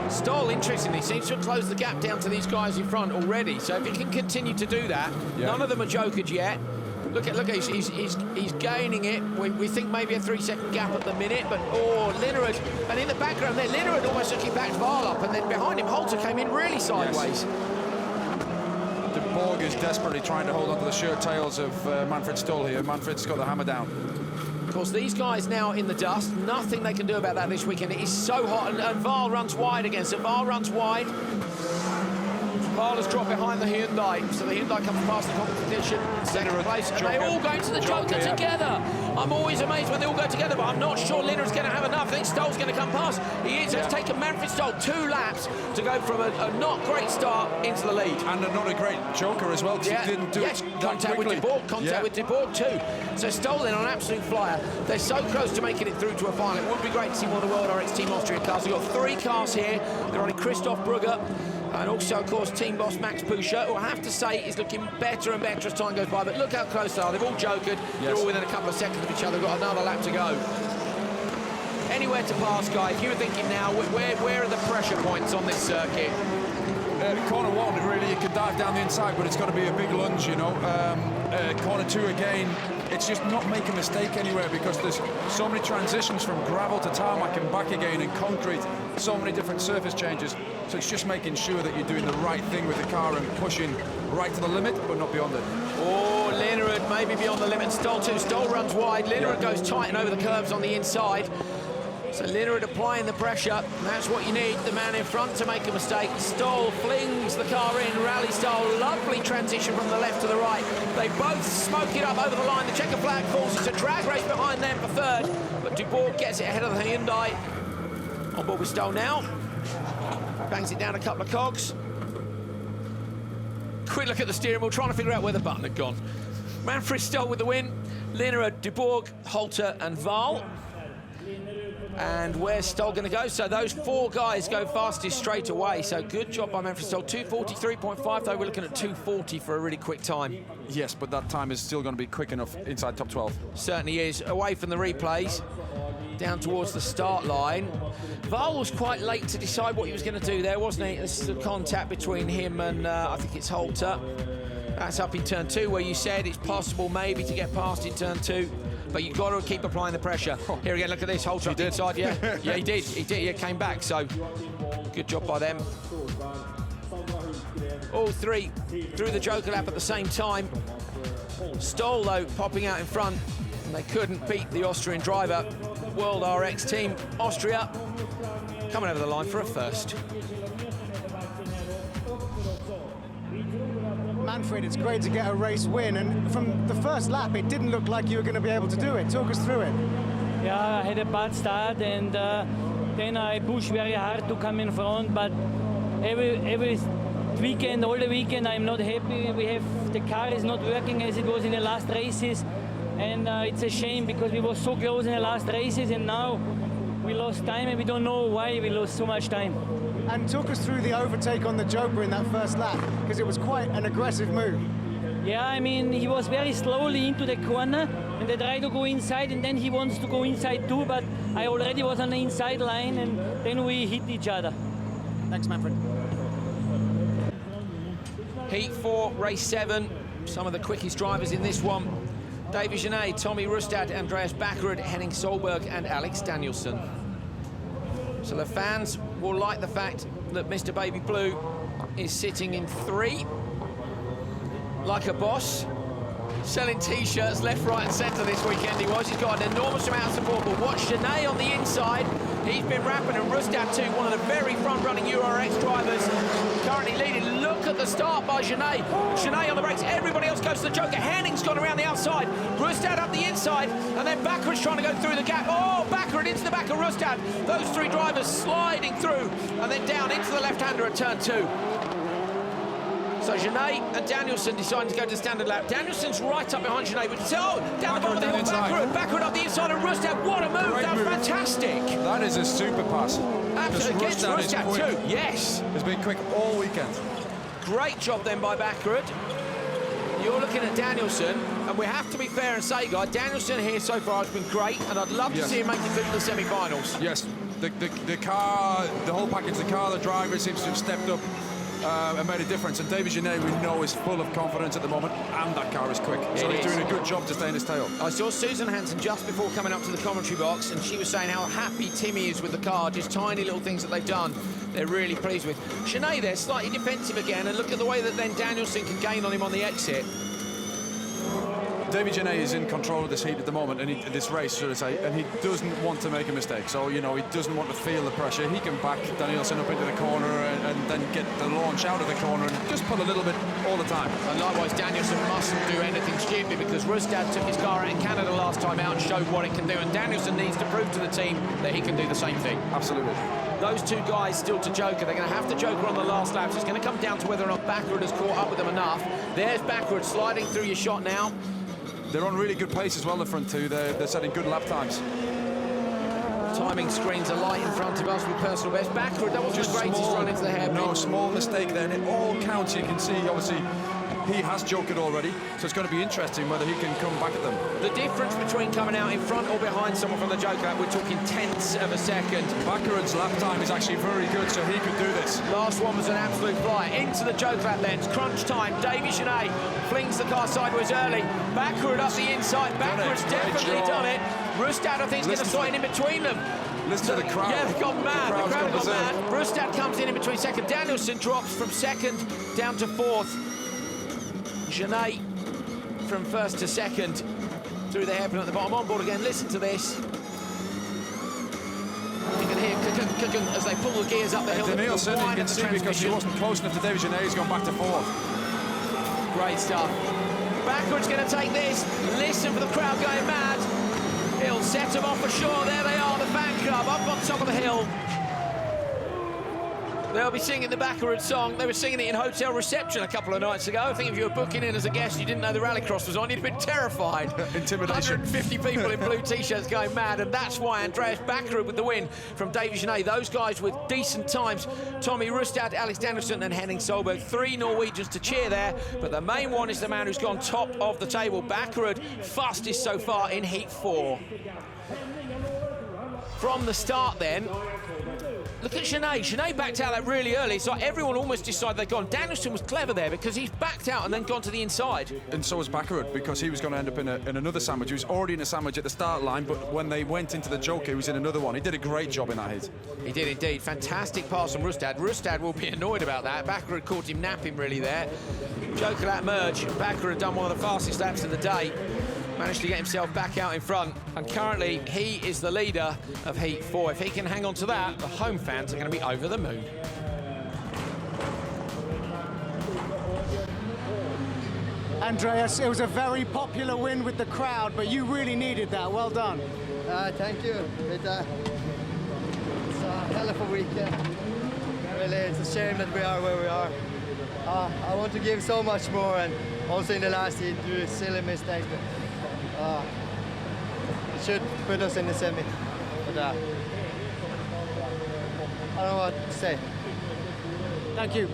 Stoll, interestingly, seems to have closed the gap down to these guys in front already, so if he can continue to do that, none of them are jokered yet. Look at he's gaining it. We think maybe a 3-second gap at the minute, but Linnerud, and in the background there, Linnerud almost looking back Wahl up, and then behind him Holter came in really sideways. Dubourg is desperately trying to hold on to the shirt tails of Manfred Stoll here. Manfred's got the hammer down. Of course, these guys now in the dust, nothing they can do about that this weekend. It is so hot, and Wahl runs wide again, so Wahl runs wide. Val has dropped behind the Hyundai, so the Hyundai comes past the competition, second place, and they all go into the Joker together. I'm always amazed when they all go together, but I'm not sure Lindred's going to have enough. I think Stoll's going to come past. He is. It's taken Manfred Stoll 2 laps to go from a not great start into the lead. And not a great Joker as well, because he didn't do it contact with De Boer, with De Boer too. So Stoll in on an absolute flyer. They're so close to making it through to a final. It would be great to see one of the World RX Team Austria cars. We've got 3 cars here. They're running Christoph Brugger, and also, of course, team boss Max Puscher, who I have to say is looking better and better as time goes by. But look how close they are. They've all jokered. They're all within a couple of seconds of each other. They've got another lap to go. Anywhere to pass, Guy. If you were thinking now, where are the pressure points on this circuit? Corner 1, really, you can dive down the inside, but it's got to be a big lunge, you know. Corner 2 again, it's just not make a mistake anywhere, because there's so many transitions from gravel to tarmac and back again, and concrete, so many different surface changes. So it's just making sure that you're doing the right thing with the car and pushing right to the limit, but not beyond it. Oh, Lindred maybe beyond the limit. Stoll too. Stoll runs wide. Lindred goes tight and over the curves on the inside. So Lindred applying the pressure, and that's what you need, the man in front to make a mistake. Stoll flings the car in, rally style, lovely transition from the left to the right. They both smoke it up over the line. The checker flag falls. It's a drag race behind them for third, but De Boer gets it ahead of the Hyundai. On board with Stoll now. Bangs it down a couple of cogs. Quick look at the steering wheel, trying to figure out where the button had gone. Manfred Stoll with the win. Lindred, De Boer, Holter and Val. And where's Stoll going to go? So those 4 guys go fastest straight away. So good job by Manfred Stoll. 2:43.5, though. We're looking at 2:40 for a really quick time. Yes, but that time is still going to be quick enough inside top 12. Certainly is. Away from the replays, down towards the start line. Val was quite late to decide what he was going to do there, wasn't he? This is the contact between him and I think it's Holter. That's up in turn 2, where you said it's possible maybe to get past in turn 2. But you've got to keep applying the pressure. Here again, look at this, Holter up inside, yeah, he did, he came back, so good job by them. All 3 through the Joker lap at the same time. Stoll, though, popping out in front, and they couldn't beat the Austrian driver. World RX Team Austria coming over the line for a first. Manfred, it's great to get a race win, and from the first lap it didn't look like you were going to be able to do it. Talk us through it. Yeah, I had a bad start, and then I pushed very hard to come in front, but every weekend, all the weekend, I'm not happy. The car is not working as it was in the last races, and it's a shame because we were so close in the last races, and now we lost time, and we don't know why we lost so much time. And talk us through the overtake on the Joker in that first lap, because it was quite an aggressive move. Yeah, I mean, he was very slowly into the corner, and they tried to go inside, and then he wants to go inside too, but I already was on the inside line, and then we hit each other. Thanks, Manfred. Heat 4, race 7. Some of the quickest drivers in this one. David Genet, Tommy Rustad, Andreas Backerud, Henning Solberg and Alex Danielsen. So the fans will like the fact that Mr. Baby Blue is sitting in 3, like a boss, selling T-shirts left, right and centre this weekend he was. He's got an enormous amount of support, but watch Genet on the inside. He's been rapping, and Rustad too, one of the very front-running EuroRX drivers, currently leading. Look at the start by Genet. Genet on the brakes, everybody else goes to the Joker. Henning's gone around the outside, Rustad up the inside, and then Backerud's trying to go through the gap. Oh, Backerud into the back of Rustad. Those 3 drivers sliding through, and then down into the left-hander at turn 2. So Genet and Danielsen deciding to go to the standard lap. Danielsen's right up behind Genet, but down the bottom of the hill, Backerud up the inside, and Rustad, what a move, that was fantastic. That is a super pass. Absolutely, against Rustad too, yes. It's been quick all weekend. Great job then by Backerud. You're looking at Danielsen, and we have to be fair and say, guys, Danielsen here so far has been great, and I'd love to see him make it through to the semi-finals. Yes, the car, the whole package, the car, the driver seems to have stepped up and made a difference. And David Genet, we know, is full of confidence at the moment, and that car is quick. So he's doing a good job to stay in his tail. I saw Susan Hansen just before coming up to the commentary box, and she was saying how happy Timmy is with the car, just tiny little things that they've done. They're really pleased with. Genet there, slightly defensive again, and look at the way that then Danielsen can gain on him on the exit. David Genet is in control of this heat at the moment, and this race, should I say, and he doesn't want to make a mistake. So, you know, he doesn't want to feel the pressure. He can back Danielson up into the corner and then get the launch out of the corner and just pull a little bit all the time. And likewise, Danielson mustn't do anything stupid, because Rustad took his car out in Canada last time out and showed what it can do, and Danielson needs to prove to the team that he can do the same thing. Absolutely. Those two guys still to Joker. They're going to have to Joker on the last lap. So it's going to come down to whether or not Backerud has caught up with them enough. There's Backerud sliding through your shot now. They're on really good pace as well, the front two. They're setting good lap times. Timing screens are light in front of us with personal best. Backerud, that wasn't the greatest run into the hairpin. No, small mistake there, and it all counts. You can see, obviously, he has Jokered already, so it's going to be interesting whether he can come back at them. The difference between coming out in front or behind someone from the Joker, we're talking tenths of a second. Backerud's lap time is actually very good, so he could do this. Last one was an absolute flyer. Into the Joker lens, crunch time. David Genet flings the car sideways early. Backerud up the inside. Backerud's definitely done it. Rustad, I think, is going to slide in between them. Listen to the crowd. Yeah, they've gone mad. The crowd gone got mad. Rustad comes in between second. Danielson drops from second down to fourth. Genet from first to second through the hairpin at the bottom. On board again, listen to this. You can hear as they pull the gears up the hill. Danielson, you can see, because she wasn't close enough to David Genet, he's gone back to fourth. Great stuff. Backerud's going to take this. Listen for the crowd going mad. He'll set them off for sure. There they are, the fan club up on top of the hill. They'll be singing the Backerud song. They were singing it in hotel reception a couple of nights ago. I think if you were booking in as a guest, you didn't know the Rallycross was on, you'd have been terrified. Intimidation. 150 people in blue T-shirts going mad, and that's why Andreas Backerud with the win from David Genet. Those guys with decent times. Tommy Rustad, Alex Danielson and Henning Solberg. 3 Norwegians to cheer there, but the main one is the man who's gone top of the table. Backerud, fastest so far in Heat 4. From the start then, look at Genet. Genet backed out that really early. It's like everyone almost decided they'd gone. Danielson was clever there because he's backed out and then gone to the inside. And so was Backerud, because he was going to end up in another sandwich. He was already in a sandwich at the start line, but when they went into the Joker, he was in another one. He did a great job in that hit. He did indeed. Fantastic pass from Rustad. Rustad will be annoyed about that. Backerud caught him napping really there. Joker that merge. Backerud done one of the fastest laps of the day. Managed to get himself back out in front, and currently he is the leader of Heat 4. If he can hang on to that, the home fans are going to be over the moon. Andreas, it was a very popular win with the crowd, but you really needed that. Well done. Thank you. It's a hell of a weekend. Really, it's a shame that we are where we are. I want to give so much more, and also in the last heat, do silly mistakes. But, it should put us in the semi, but I don't know what to say. Thank you.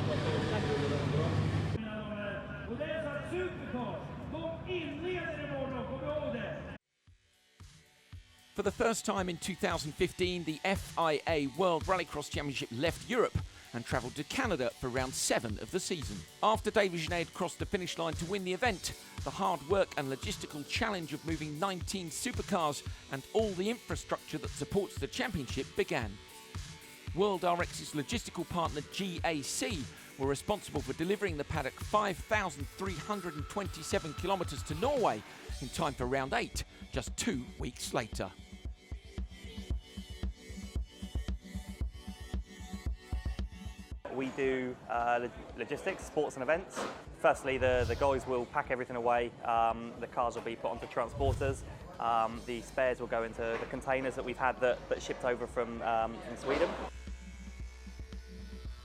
For the first time in 2015, the FIA World Rallycross Championship left Europe and travelled to Canada for round 7 of the season. After David Genet had crossed the finish line to win the event, the hard work and logistical challenge of moving 19 supercars and all the infrastructure that supports the championship began. World RX's logistical partner GAC were responsible for delivering the paddock 5,327 kilometres to Norway in time for round 8, just 2 weeks later. We do logistics, sports and events. Firstly, the guys will pack everything away. The cars will be put onto transporters. The spares will go into the containers that we've had that shipped over from Sweden.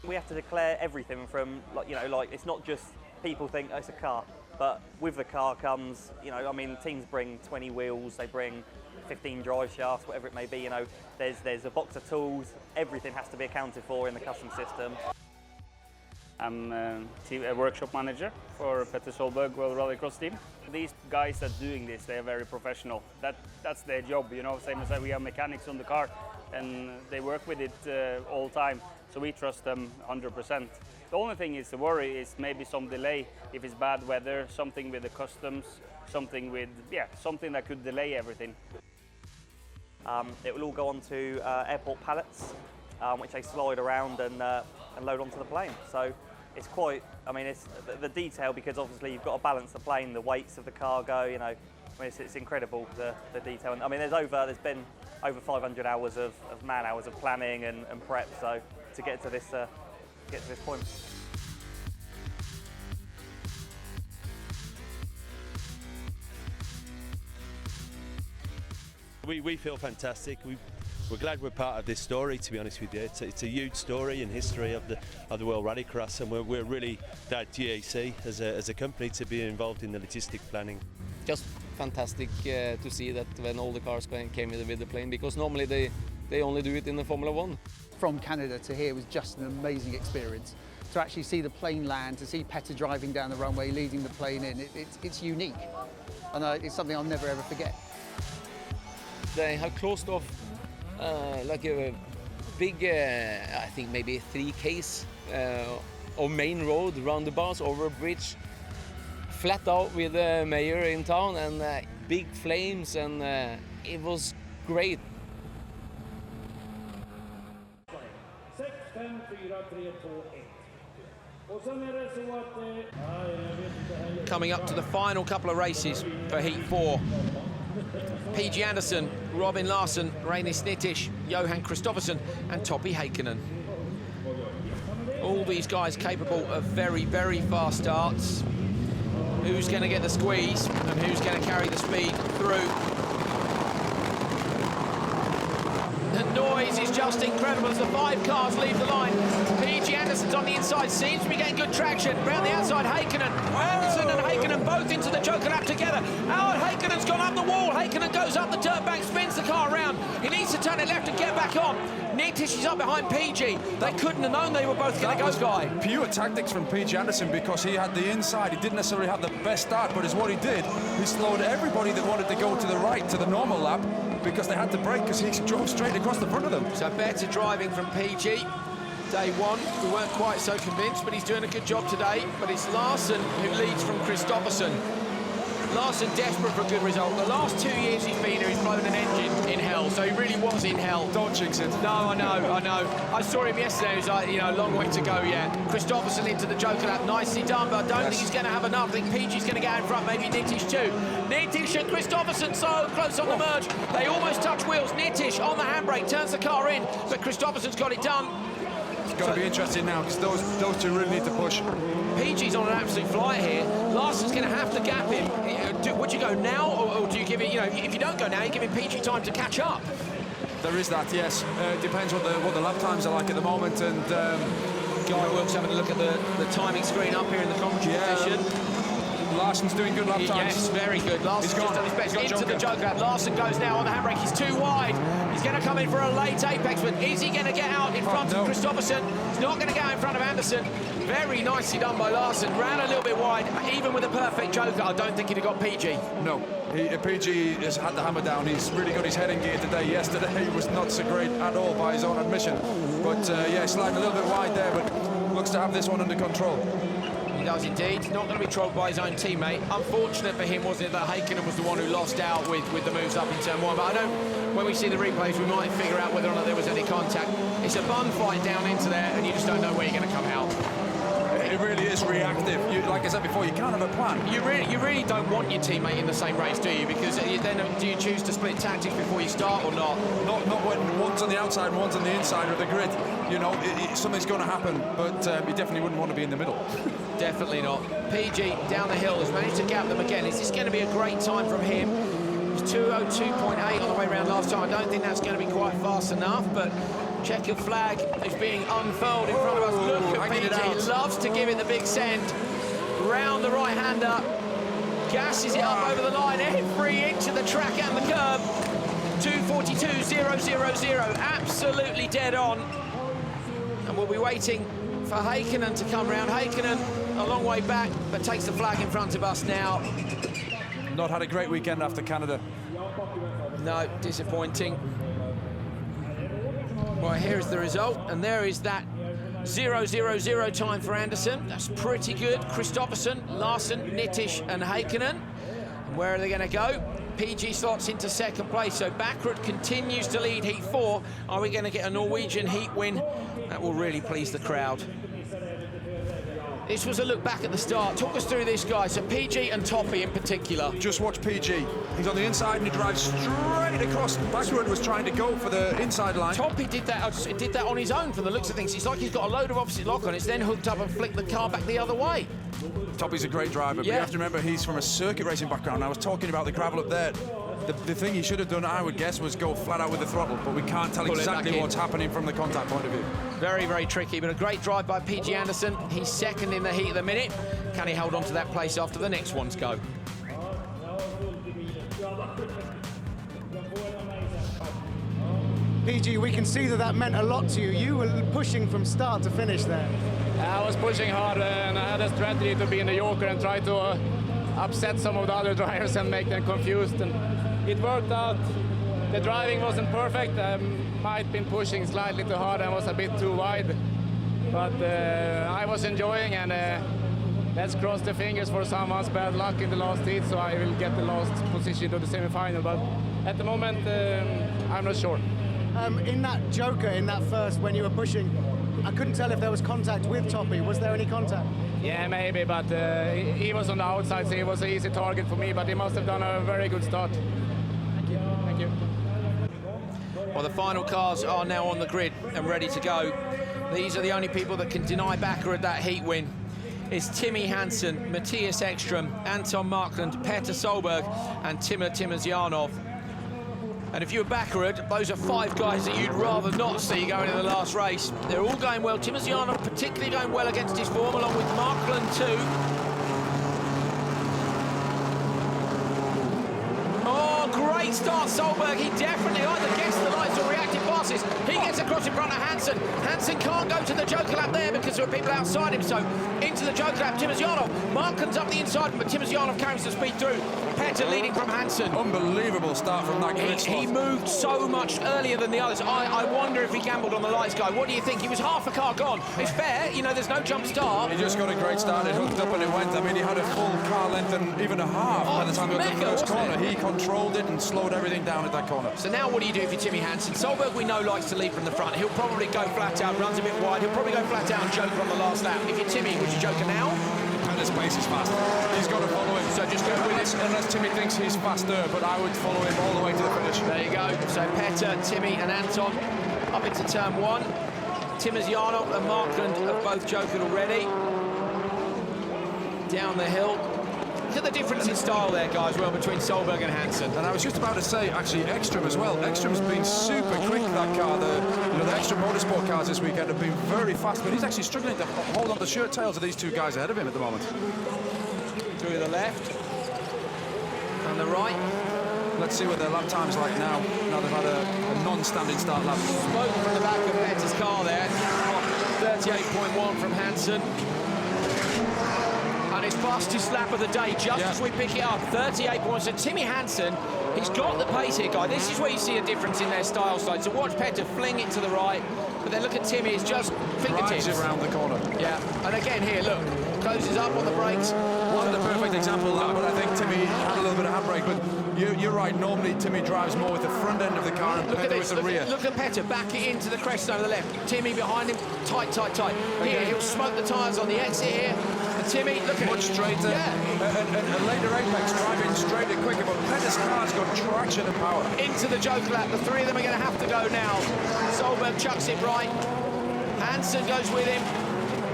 We have to declare everything from, like it's not just people think, oh, it's a car, but with the car comes, teams bring 20 wheels, they bring 15 drive shafts, whatever it may be, there's a box of tools, everything has to be accounted for in the custom system. I'm a workshop manager for Petter Solberg World Rallycross team. These guys that are doing this, they are very professional. That's their job, same as we have mechanics on the car, and they work with it all the time, so we trust them 100%. The only thing is the worry is maybe some delay, if it's bad weather, something with the customs, something that could delay everything. It will all go onto airport pallets, which they slide around and load onto the plane. So it's quite, I mean, it's the detail, because obviously you've got to balance the plane, the weights of the cargo, you know. I mean, it's incredible, the detail. And I mean, there's been over 500 hours of man hours of planning and prep, so to get to this point. We feel fantastic. We're glad we're part of this story, to be honest with you. It's a huge story in history of the World Rallycross, and we're really glad GAC as a company to be involved in the logistic planning. Just fantastic to see that when all the cars came with the plane, because normally they only do it in the Formula One. From Canada to here was just an amazing experience. To actually see the plane land, to see Petter driving down the runway, leading the plane in, it's unique. And it's something I'll never ever forget. They have closed off like a big, I think maybe 3 Ks of main road, roundabouts, over a bridge, flat out with the mayor in town, and big flames, and it was great. Coming up to the final couple of races for Heat 4. PG Anderson, Robin Larsson, Reini Snittish, Johan Kristoffersson and Topi Heikkinen. All these guys capable of very, very fast starts. Who's going to get the squeeze and who's going to carry the speed through? The noise is just incredible as the 5 cars leave the line. PG Anderson's on the inside, seems to be getting good traction. Round the outside, Heikkinen. Anderson and Heikkinen both into the Joker lap together. Howard Heikkinen's gone up the wall. Heikkinen goes up the dirt bank, spins the car around. He needs to turn it left and get back on. Nitish is up behind PG. They couldn't have known they were both going to go, Guy. Pure tactics from PG Anderson, because he had the inside. He didn't necessarily have the best start, but is what he did. He slowed everybody that wanted to go to the right to the normal lap, because they had to brake, because he drove straight across the front of them. So better driving from PG. Day one, we weren't quite so convinced, but he's doing a good job today. But it's Larsson who leads from Kristoffersson. Larsson desperate for a good result. The last 2 years he's been here, he's blown an engine in hell, so he really was in hell. Don't jinx it. No, I know. I saw him yesterday, he was like, you know, a long way to go yet. Kristoffersson into the Joker lap, nicely done, but I don't think he's going to have enough. I think PG's going to get out in front, maybe Nitish too. Nitish and Kristoffersson so close on the merge. They almost touch wheels. Nitish on the handbrake, turns the car in, but Kristoffersson's got it done. It's got to be interesting now, because those two really need to push. PG's on an absolute flyer here. Larsson's going to have to gap him. Would you go now, or do you give it, you know, if you don't go now, you're giving PG time to catch up? There is that, yes. Depends what the lap times are like at the moment. And Guy Wilkes having a look at the timing screen up here in the commentary position. Larsson's doing good lap times. Yes, very good. Larsson's just done his best into the Joker lap. Larsson goes now on the handbrake. He's too wide. He's going to come in for a late apex, but is he going to get out in front of Kristoffersson? He's not going to get out in front of Anderson. Very nicely done by Larsson. Ran a little bit wide. Even with a perfect Joker, I don't think he'd have got PG. No, PG has had the hammer down. He's really got his head in gear today. Yesterday he was not so great at all, by his own admission. But yeah, sliding a little bit wide there, but looks to have this one under control. He does indeed. Not going to be trolled by his own teammate. Unfortunate for him, wasn't it, that Heikkinen was the one who lost out with the moves up in turn 1. But I know when we see the replays, we might figure out whether or not there was any contact. It's a bun fight down into there, and you just don't know where you're going to come out. It really is reactive. Like I said before, you can't have a plan. You really don't want your teammate in the same race, do you? Because then do you choose to split tactics before you start or not? Not when one's on the outside and one's on the inside of the grid. You know, something's going to happen, but you definitely wouldn't want to be in the middle. Definitely not. PG down the hill has managed to gap them again. Is this going to be a great time from him? It was 2:02.8 on the way around last time. I don't think that's going to be quite fast enough, but checkered flag is being unfurled in front of us. Look at PG. He loves to give it the big send. Round the right-hander. Gasses it up over the line. Every inch of the track and the curb. 2:42.000. Absolutely dead on. And we'll be waiting for Heikkinen to come round. Heikkinen a long way back, but takes the flag in front of us now. Not had a great weekend after Canada. No, disappointing. Well, here's the result, and there is that 0:00 time for Anderson. That's pretty good. Kristoffersson, Larsson, Nitish and Heikkinen. And where are they going to go? PG slots into second place, so Backrud continues to lead Heat 4. Are we going to get a Norwegian Heat win? That will really please the crowd. This was a look back at the start. Talk us through this, guy. So PG and Toppy in particular. Just watch PG. He's on the inside and he drives straight across. Backward was trying to go for the inside line. Toppy did that on his own from the looks of things. It's like he's got a load of opposite lock on. It's then hooked up and flicked the car back the other way. Toppy's a great driver, but you have to remember he's from a circuit racing background. I was talking about the gravel up there. The thing he should have done, I would guess, was go flat out with the throttle, but we can't tell exactly what's happening from the contact point of view. Very, very tricky, but a great drive by PG Anderson. He's second in the heat at the minute. Can he hold on to that place after the next ones go? PG, we can see that meant a lot to you. You were pushing from start to finish there. I was pushing hard and I had a strategy to be in the Joker and try to upset some of the other drivers and make them confused. And it worked out. The driving wasn't perfect. I might have been pushing slightly too hard and was a bit too wide. But I was enjoying, and let's cross the fingers for someone's bad luck in the last heat, so I will get the last position to the semi-final. But at the moment, I'm not sure. In that Joker, in that first, when you were pushing, I couldn't tell if there was contact with Toppy. Was there any contact? Yeah, maybe, but he was on the outside, so he was an easy target for me, but he must have done a very good start. Thank you. Thank you. Well, the final cars are now on the grid and ready to go. These are the only people that can deny Backerud that heat win. It's Timmy Hansen, Matthias Ekström, Anton Markland, Petter Solberg and Timozyanov. And if you're Backerud, those are 5 guys that you'd rather not see going in the last race. They're all going well. Timozyanov particularly going well against his form, along with Markland too. Oh, great start, Solberg. He definitely either gets the lights or reactive passes. He gets across in front of Hansen. Hansen can't go to the Joker lap there because there are people outside him, so into the Joker lap, Timozyanov. Markland's up the inside, but Timozyanov carries the speed through. Petter leading from Hansen. Unbelievable start from that grid slot. He moved so much earlier than the others. I wonder if he gambled on the lights, guy. What do you think? He was half a car gone. It's fair, you know, there's no jump start. He just got a great start. It hooked up and it went. I mean, he had a full car length and even a half by the time he got to the first corner. He controlled it and slowed everything down at that corner. So now what do you do if you're Timmy Hansen? Solberg, we know, likes to lead from the front. He'll probably go flat out, runs a bit wide. He'll probably go flat out and Joker on the last lap. If you're Timmy, would you Joker now? Petter's pace is fast. He's got to follow him. So just go with it. Unless Timmy thinks he's faster, but I would follow him all the way to the finish. There you go. So Petter, Timmy and Anton up into turn 1. Timozyanov and Markland have both jokered already. Down the hill. Look at the difference in style there, guys, well, between Solberg and Hansen. And I was just about to say, actually, Ekström as well. Ekström's been super quick, that car. The Ekström Motorsport cars this weekend have been very fast, but he's actually struggling to hold on the shirt tails of these 2 guys ahead of him at the moment. Through the left and the right. Let's see what their lap time's like now. Now they've had a non-standing start lap. Smoke from the back of Petter's car there. 38.1 from Hansen. And his fastest lap of the day, just as we pick it up, 38 points. So Timmy Hansen, he's got the pace here, guy. This is where you see a difference in their style side. So watch Petter fling it to the right, but then look at Timmy, it's just fingertips. Drives it around the corner. Yeah, and again here, look, closes up on the brakes. Wasn't a perfect example of that, but I think Timmy had a little bit of handbrake. But you're right, normally Timmy drives more with the front end of the car and Petter with the rear. Look at Petter, back it into the crest zone on the left. Timmy behind him, tight, tight, tight. Here, he'll smoke the tyres on the exit here. And Timmy, look at much straighter. Yeah. And later apex driving straighter, quicker, but Petter's car's got traction and power. Into the Joker lap. The 3 of them are going to have to go now. Solberg chucks it right. Hansen goes with him.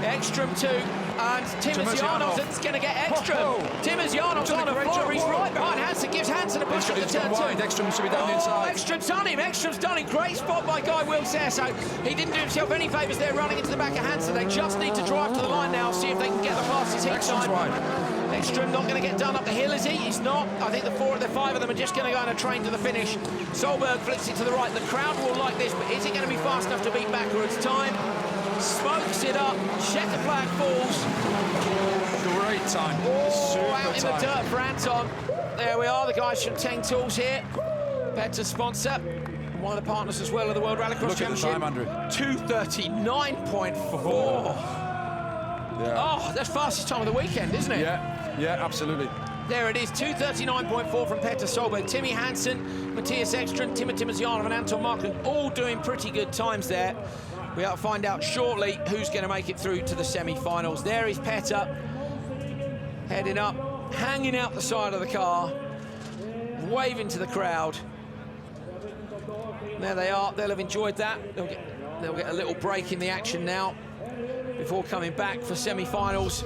Ekström too. And Timozyanov's going to get Ekström. Timozyanov's on the floor. He's right behind Hansen. Gives Hansen a push at the turn 2. Ekström should be down the inside. Ekström's done him. Ekström's done it. Great spot by Guy Wilkes there. So he didn't do himself any favours there running into the back of Hansen. They just need to drive to the line now, see if they can get the fastest heat time. Ekström not going to get done up the hill, is he? He's not. I think the 5 of them are just going to go on a train to the finish. Solberg flicks it to the right. The crowd will like this, but is he going to be fast enough to beat Backerud's time? Smokes it up. Checker flag falls. Great time. Oh, out in the dirt for Anton. There we are, the guys from Teng Tools here. Petter sponsor. One of the partners as well of the World Rallycross Championship. Look at the time, Andrew. 2:39.4. Yeah. Oh, that's fastest time of the weekend, isn't it? Yeah, absolutely. There it is, 2:39.4 from Petter Solberg. Timmy Hansen, Matthias Ekström, Timo Timozianov and Anton Markland all doing pretty good times there. We'll find out shortly who's going to make it through to the semi-finals. There is Petter, heading up, hanging out the side of the car, waving to the crowd. There they are, they'll have enjoyed that. They'll get a little break in the action now before coming back for semi-finals.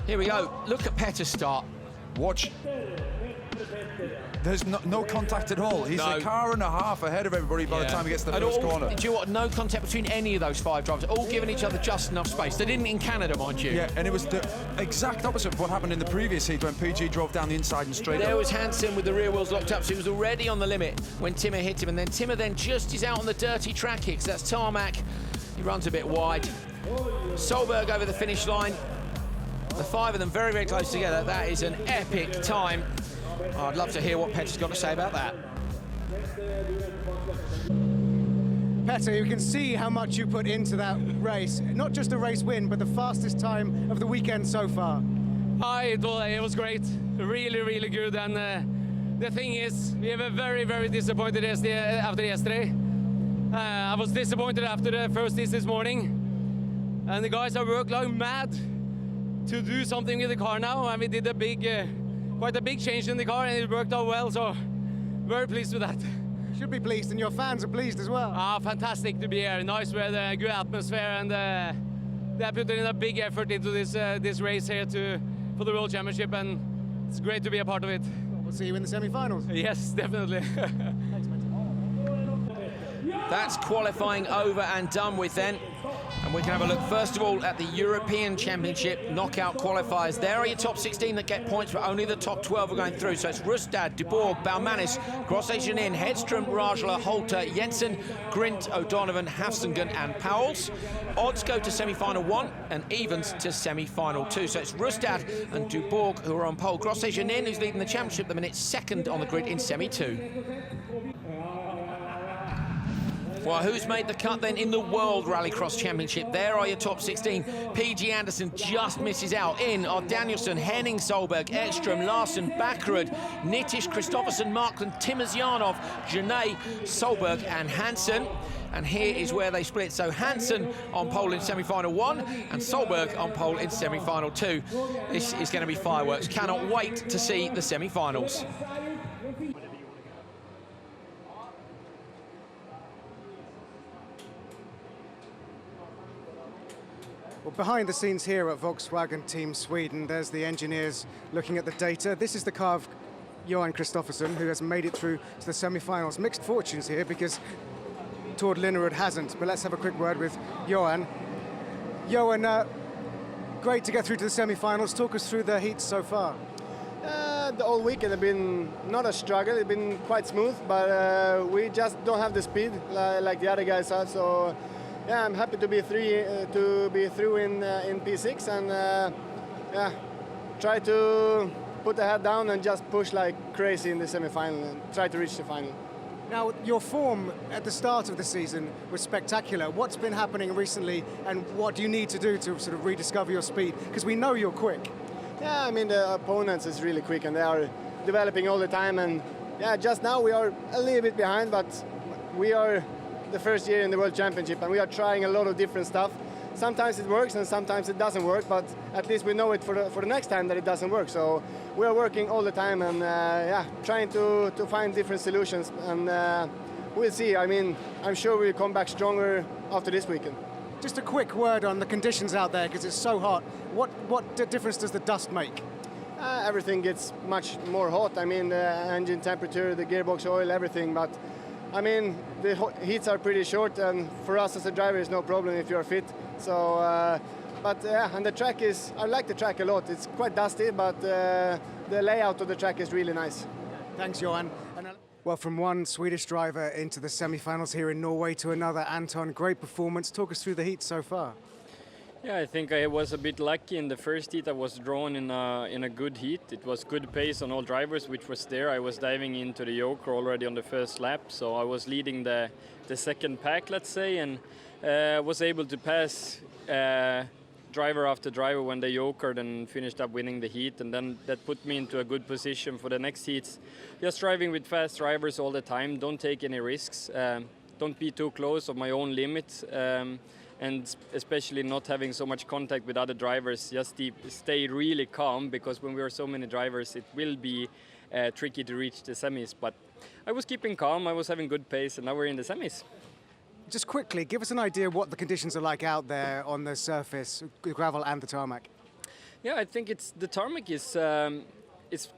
Here we go, look at Petter's start. Watch. There's no contact at all. He's a car and a half ahead of everybody by the time he gets to the first corner. Do you know what? No contact between any of those 5 drivers, all giving each other just enough space. They didn't in Canada, mind you. Yeah, and it was the exact opposite of what happened in the previous heat when PG drove down the inside and straight up. There was Hansen with the rear wheels locked up, so he was already on the limit when Timo hit him, and then Timo then just is out on the dirty track here, 'cause that's tarmac. He runs a bit wide. Solberg over the finish line. The 5 of them very, very close together. That is an epic time. Oh, I'd love to hear what Petter's got to say about that. Petter, you can see how much you put into that race. Not just a race win, but the fastest time of the weekend so far. It was great. Really, really good. And the thing is, we were very, very disappointed after yesterday. I was disappointed after the first race this morning. And the guys have worked like mad to do something with the car now, and we did quite a big change in the car, and it worked out well, so very pleased with that. Should be pleased, and your fans are pleased as well. Fantastic to be here, nice weather, good atmosphere, and they put in a big effort into this race here for the World Championship, and it's great to be a part of it. We'll see you in the semi-finals. Yes, definitely. That's qualifying over and done with then. And we can have a look, first of all, at the European Championship knockout qualifiers. There are your top 16 that get points, but only the top 12 are going through. So it's Rustad, Dubourg, Baumanis, Grosjean, Hedström, Rajala, Holter, Jensen, Grint, O'Donovan, Hafstingen and Powells. Odds go to semi-final 1 and evens to semi-final 2. So it's Rustad and Dubourg who are on pole. Grosjean, who's leading the championship at the minute, second on the grid in semi-2. Well, who's made the cut then in the World Rallycross Championship? There are your top 16. PG Anderson just misses out. In are Danielson, Henning, Solberg, Ekström, Larsen, Backerud, Nitish, Kristoffersen, Markland, Timozianov, Genet, Solberg and Hansen. And here is where they split. So Hansen on pole in semi-final 1 and Solberg on pole in semi-final 2. This is going to be fireworks. Cannot wait to see the semi-finals. Well, behind the scenes here at Volkswagen Team Sweden, there's the engineers looking at the data. This is the car of Johan Kristoffersen, who has made it through to the semi-finals. Mixed fortunes here because Tord Linnerud hasn't, but let's have a quick word with Johan. Johan, great to get through to the semi-finals. Talk us through the heats so far. The whole weekend have been not a struggle, it's been quite smooth, but we just don't have the speed like the other guys have, so yeah, I'm happy to be through in P6 and yeah, try to put the head down and just push like crazy in the semi-final and try to reach the final. Now, your form at the start of the season was spectacular. What's been happening recently and what do you need to do to sort of rediscover your speed? Because we know you're quick. Yeah, I mean, the opponents is really quick and they are developing all the time, and yeah, just now we are a little bit behind, but we are the first year in the World Championship and we are trying a lot of different stuff. Sometimes it works and sometimes it doesn't work, but at least we know it for the next time that it doesn't work. So we are working all the time and yeah, trying to find different solutions, and we'll see. I mean, I'm sure we'll come back stronger after this weekend. Just a quick word on the conditions out there, because it's so hot. What difference does the dust make? Everything gets much more hot. I mean, the engine temperature, the gearbox oil, everything. But I mean, the heats are pretty short, and for us as a driver, it's no problem if you're fit. So, but yeah, and the track is, I like the track a lot. It's quite dusty, but the layout of the track is really nice. Thanks, Johan. Well, from one Swedish driver into the semi-finals here in Norway to another, Anton, great performance. Talk us through the heat so far. Yeah, I think I was a bit lucky in the first heat. I was drawn in a good heat. It was good pace on all drivers, which was there. I was diving into the yoker already on the first lap, so I was leading the second pack, let's say, and was able to pass driver after driver when they jokered and finished up winning the heat, and then that put me into a good position for the next heats. Just driving with fast drivers all the time, don't take any risks, don't be too close of my own limits, and especially not having so much contact with other drivers. Just stay really calm, because when we are so many drivers, it will be tricky to reach the semis. But I was keeping calm, I was having good pace, and now we're in the semis. Just quickly, give us an idea what the conditions are like out there on the surface, the gravel and the tarmac. Yeah, I think the tarmac is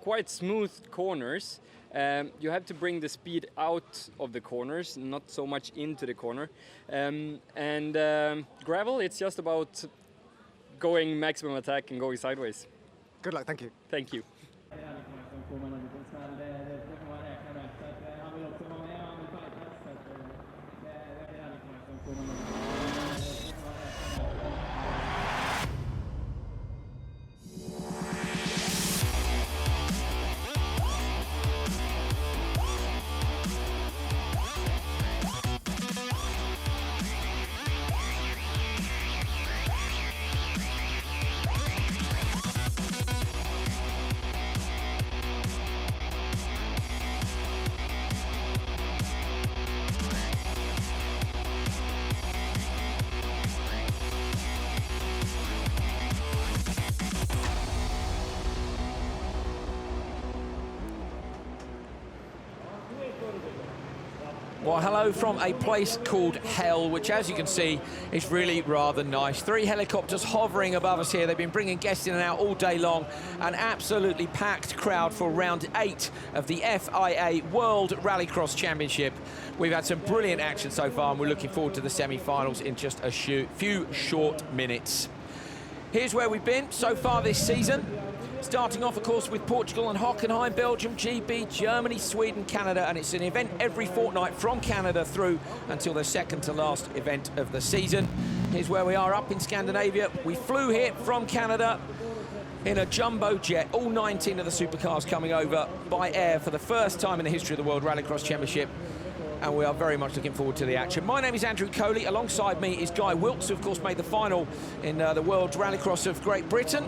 quite smooth corners. You have to bring the speed out of the corners, not so much into the corner. Gravel, it's just about going maximum attack and going sideways. Good luck, thank you. Thank you. Well, hello from a place called Hell, which, as you can see, is really rather nice. 3 helicopters hovering above us here. They've been bringing guests in and out all day long. An absolutely packed crowd for round 8 of the FIA World Rallycross Championship. We've had some brilliant action so far, and we're looking forward to the semi-finals in just a few short minutes. Here's where we've been so far this season. Starting off, of course, with Portugal and Hockenheim, Belgium, GB, Germany, Sweden, Canada, and it's an event every fortnight from Canada through until the second to last event of the season. Here's where we are up in Scandinavia. We flew here from Canada in a jumbo jet, all 19 of the supercars coming over by air for the first time in the history of the World Rallycross Championship, and we are very much looking forward to the action. My name is Andrew Coley. Alongside me is Guy Wilkes, who of course made the final in the World Rallycross of Great Britain.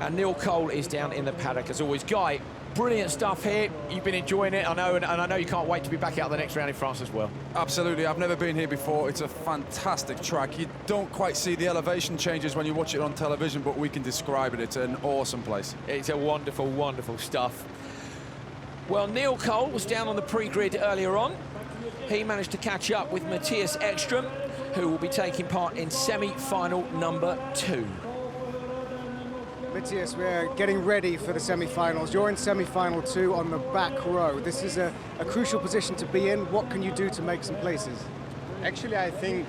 And Neil Cole is down in the paddock as always. Guy, brilliant stuff here. You've been enjoying it, I know, and I know you can't wait to be back out the next round in France as well. Absolutely, I've never been here before. It's a fantastic track. You don't quite see the elevation changes when you watch it on television, but we can describe it. It's an awesome place. It's a wonderful, wonderful stuff. Well, Neil Cole was down on the pre-grid earlier on. He managed to catch up with Matthias Ekström, who will be taking part in semi-final number 2. Matthias, we're getting ready for the semi-finals. You're in semi-final 2 on the back row. This is a crucial position to be in. What can you do to make some places? Actually, I think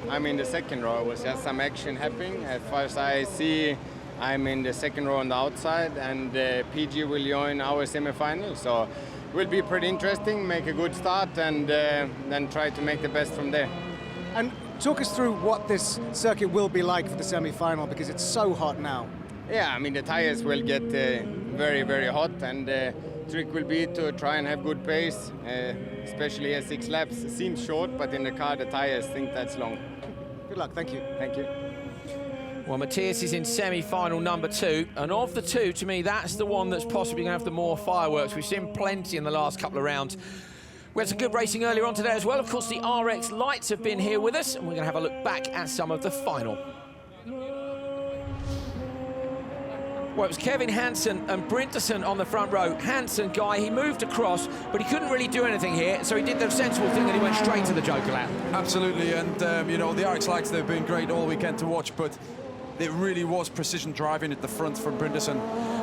I'm in the second row. It was just some action happening. As far as I see, I'm in the second row on the outside, and PG will join our semi-final. So it will be pretty interesting, make a good start, and then try to make the best from there. And talk us through what this circuit will be like for the semi-final, because it's so hot now. Yeah, I mean, the tires will get very, very hot, and the trick will be to try and have good pace, especially at 6 laps. It seems short, but in the car, the tires think that's long. Good luck, thank you. Thank you. Well, Matthias is in semi-final number 2, and of the 2, to me, that's the one that's possibly going to have the more fireworks. We've seen plenty in the last couple of rounds. We had some good racing earlier on today as well. Of course, the RX Lights have been here with us, and we're going to have a look back at some of the final. Well, it was Kevin Hansen and Brinterson on the front row. Hansen, Guy, he moved across, but he couldn't really do anything here, so he did the sensible thing and he went straight to the Joker lap. Absolutely, and you know, the RX Lights, they've been great all weekend to watch, but it really was precision driving at the front from Brinderson.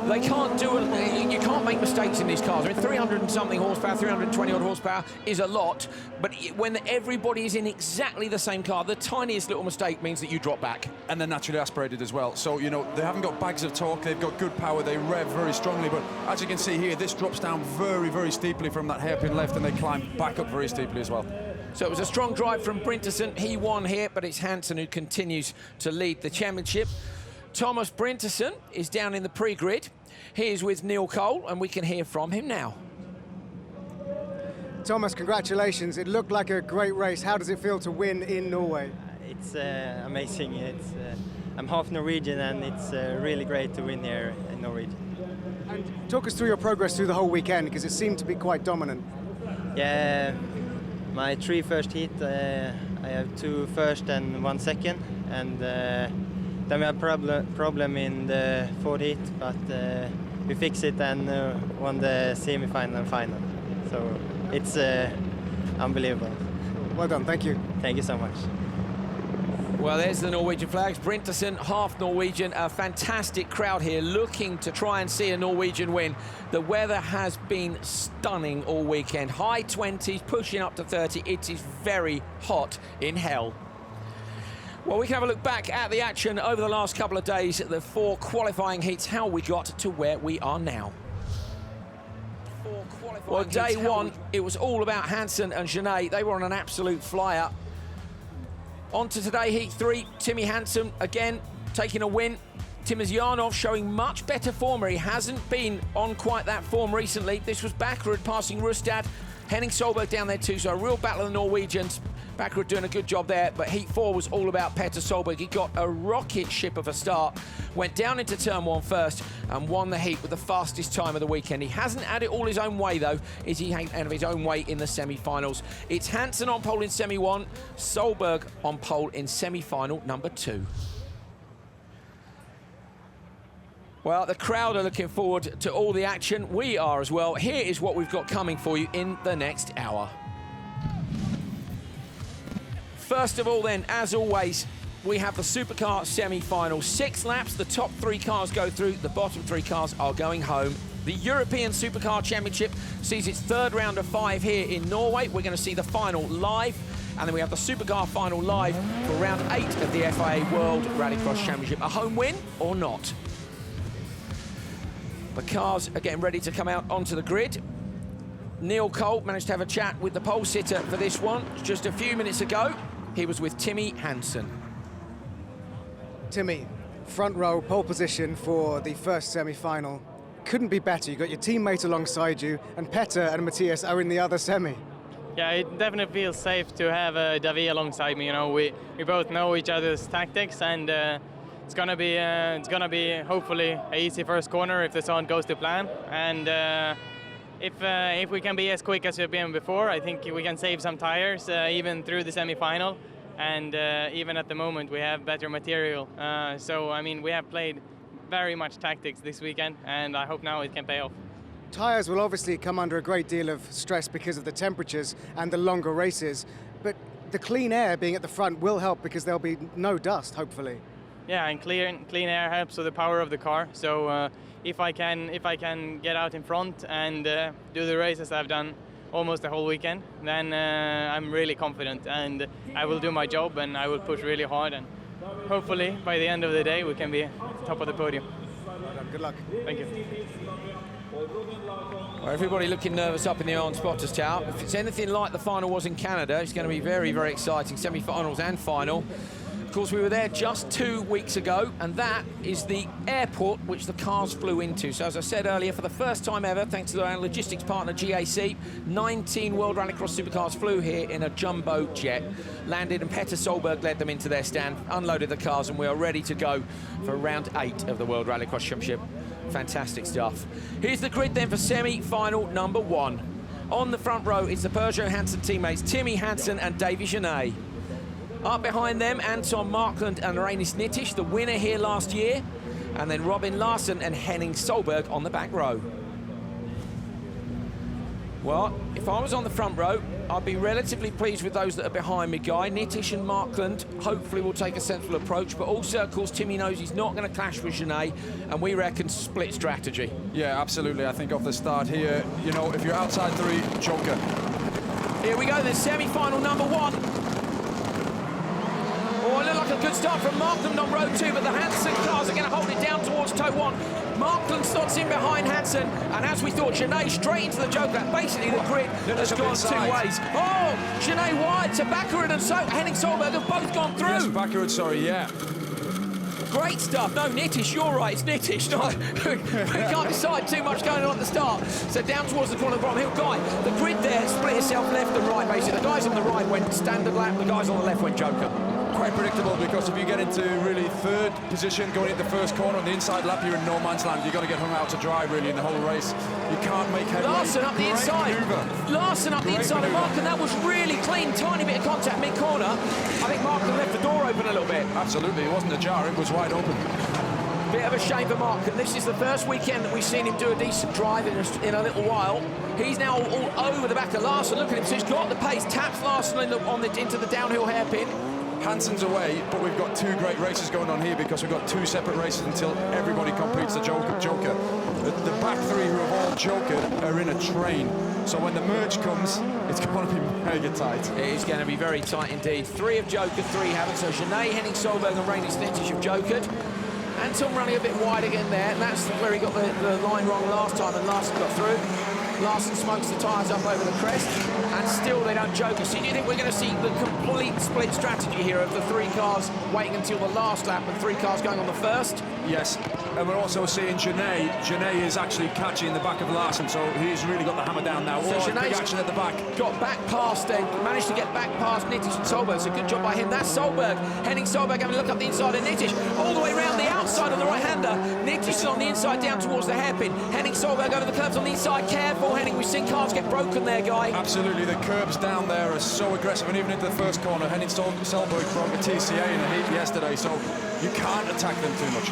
They can't do it, you can't make mistakes in these cars. I mean, 300 and something horsepower, 320 odd horsepower is a lot, but when everybody is in exactly the same car, the tiniest little mistake means that you drop back. And they're naturally aspirated as well. So, you know, they haven't got bags of torque, they've got good power, they rev very strongly, but as you can see here, this drops down very, very steeply from that hairpin left, and they climb back up very steeply as well. So it was a strong drive from Brinterson. He won here, but it's Hansen who continues to lead the championship. Thomas Brinterson is down in the pre-grid. He is with Neil Cole, and we can hear from him now. Thomas, congratulations. It looked like a great race. How does it feel to win in Norway? It's amazing. I'm half Norwegian, and it's really great to win here in Norway. And talk us through your progress through the whole weekend, because it seemed to be quite dominant. Yeah, my 3 first heat, I have 2 first and 1 second, and then we had problem in the 4th heat, but we fixed it and won the semi-final and final. So it's unbelievable. Well done, thank you. Thank you so much. Well, there's the Norwegian flags. Brinterson, half Norwegian. A fantastic crowd here looking to try and see a Norwegian win. The weather has been stunning all weekend. High 20s, pushing up to 30. It is very hot in hell. Well, we can have a look back at the action over the last couple of days, the 4 qualifying heats, how we got to where we are now. Well, day 1, it was all about Hansen and Genet. They were on an absolute flyer. On to today, heat 3, Timmy Hansen again taking a win. Timosyanov showing much better form. He hasn't been on quite that form recently. This was Bakkerud passing Rustad. Henning Solberg down there too, so a real battle of the Norwegians. Bakkerud doing a good job there, but heat 4 was all about Petter Solberg. He got a rocket ship of a start, went down into turn 1 first and won the heat with the fastest time of the weekend. He hasn't had it all his own way though, is he out of his own way in the semi-finals. It's Hansen on pole in semi-1, Solberg on pole in semi-final number 2. Well, the crowd are looking forward to all the action. We are as well. Here is what we've got coming for you in the next hour. First of all then, as always, we have the supercar semi-final. 6 laps, the top 3 cars go through, the bottom 3 cars are going home. The European Supercar Championship sees its 3rd round of 5 here in Norway. We're going to see the final live, and then we have the supercar final live for round 8 of the FIA World Rallycross Championship. A home win or not? The cars are getting ready to come out onto the grid. Neil Cole managed to have a chat with the pole sitter for this one just a few minutes ago. He was with Timmy Hansen. Timmy, front row, pole position for the first semi-final. Couldn't be better. You've got your teammate alongside you, and Petter and Matthias are in the other semi. Yeah, it definitely feels safe to have Davi alongside me. You know, we both know each other's tactics, and it's gonna be hopefully an easy first corner if the sun goes to plan. And if we can be as quick as we've been before, I think we can save some tires even through the semi-final. And even at the moment, we have better material. So I mean, we have played very much tactics this weekend, and I hope now it can pay off. Tyres will obviously come under a great deal of stress because of the temperatures and the longer races, but the clean air being at the front will help because there'll be no dust, hopefully. Yeah, and clean air helps with the power of the car. So if I can get out in front and do the races I've done almost the whole weekend, then I'm really confident, and I will do my job and I will push really hard, and hopefully by the end of the day we can be top of the podium. Good luck. Thank you. Well, everybody looking nervous up in the Iron Spotters Tower. If it's anything like the final was in Canada, it's going to be very, very exciting, semi-finals and final. Of course, we were there just 2 weeks ago, and that is the airport which the cars flew into. So as I said earlier, for the first time ever, thanks to our logistics partner GAC, 19 World Rallycross supercars flew here in a jumbo jet, landed, and Petter Solberg led them into their stand, unloaded the cars, and we are ready to go for round 8 of the World Rallycross Championship. Fantastic stuff. Here's the grid then for semi-final number 1. On the front row, it's the Peugeot Hansen teammates, Timmy Hansen and Davy Genet. Up behind them, Anton Markland and Reinis Nittisch, the winner here last year. And then Robin Larsen and Henning Solberg on the back row. Well, if I was on the front row, I'd be relatively pleased with those that are behind me, Guy. Nittisch and Markland hopefully will take a sensible approach, but also, of course, Timmy knows he's not going to clash with Genet, and we reckon split strategy. Yeah, absolutely. I think off the start here, you know, if you're outside 3, Joker. Here we go, then semi-final number 1. Oh, it looked like a good start from Markland on row 2, but the Hansen cars are going to hold it down towards toe 1. Markland slots in behind Hansen, and as we thought, Genet straight into the Joker. Basically, the grid has gone 2 ways. Oh, Genet wide to Bakkerud and Henning Solberg have both gone through. Yes, Bakkerud, sorry, yeah. Great stuff. No, Nittisch, you're right, it's Nittisch. No, we can't decide too much going on at the start. So down towards the corner of the bottom hill. Guy, the grid there split itself left and right, basically. The guys on the right went standard lap, the guys on the left went Joker. Quite because if you get into really third position, going into the first corner on the inside lap, you're in no man's land. You've got to get hung out to dry, really, in the whole race. You can't make headway. Larson up the inside. Larson up the inside of Mark, and that was really clean. Tiny bit of contact mid-corner. I think Mark left the door open a little bit. Absolutely, it wasn't ajar, it was wide open. Bit of a shame for Mark, and this is the first weekend that we've seen him do a decent drive in a little while. He's now all over the back of Larson. Look at him, so he's got the pace, taps Larson into the downhill hairpin. Hansen's away, but we've got two great races going on here because we've got two separate races until everybody completes the Joker. The back three who have all jokered are in a train. So when the merge comes, it's going to be mega tight. It is going to be very tight indeed. 3 have jokered, 3 haven't. So Genet, Henning Solberg and Reini Snittish have jokered. Anton running a bit wide again there, and that's where he got the line wrong last time, and Larson got through. Larson smokes the tyres up over the crest, and still they don't joker. So do you think we're going to see the complete split strategy here of the 3 cars waiting until the last lap and 3 cars going on the first? Yes, and we're also seeing Genet. Genet is actually catching the back of Larson, so he's really got the hammer down now. So big action at the back. Got back past then, managed to get back past Nittish and Solberg, so good job by him. That's Solberg. Henning Solberg having a look up the inside of Nittish, all the way around the outside of the right-hander. Nittish is on the inside down towards the hairpin. Henning Solberg over the curbs on the inside. Careful, Henning. We've seen cars get broken there, Guy. Absolutely, the curbs down there are so aggressive, and even into the first corner, Henning Solberg broke a TCA in a heat yesterday, so you can't attack them too much.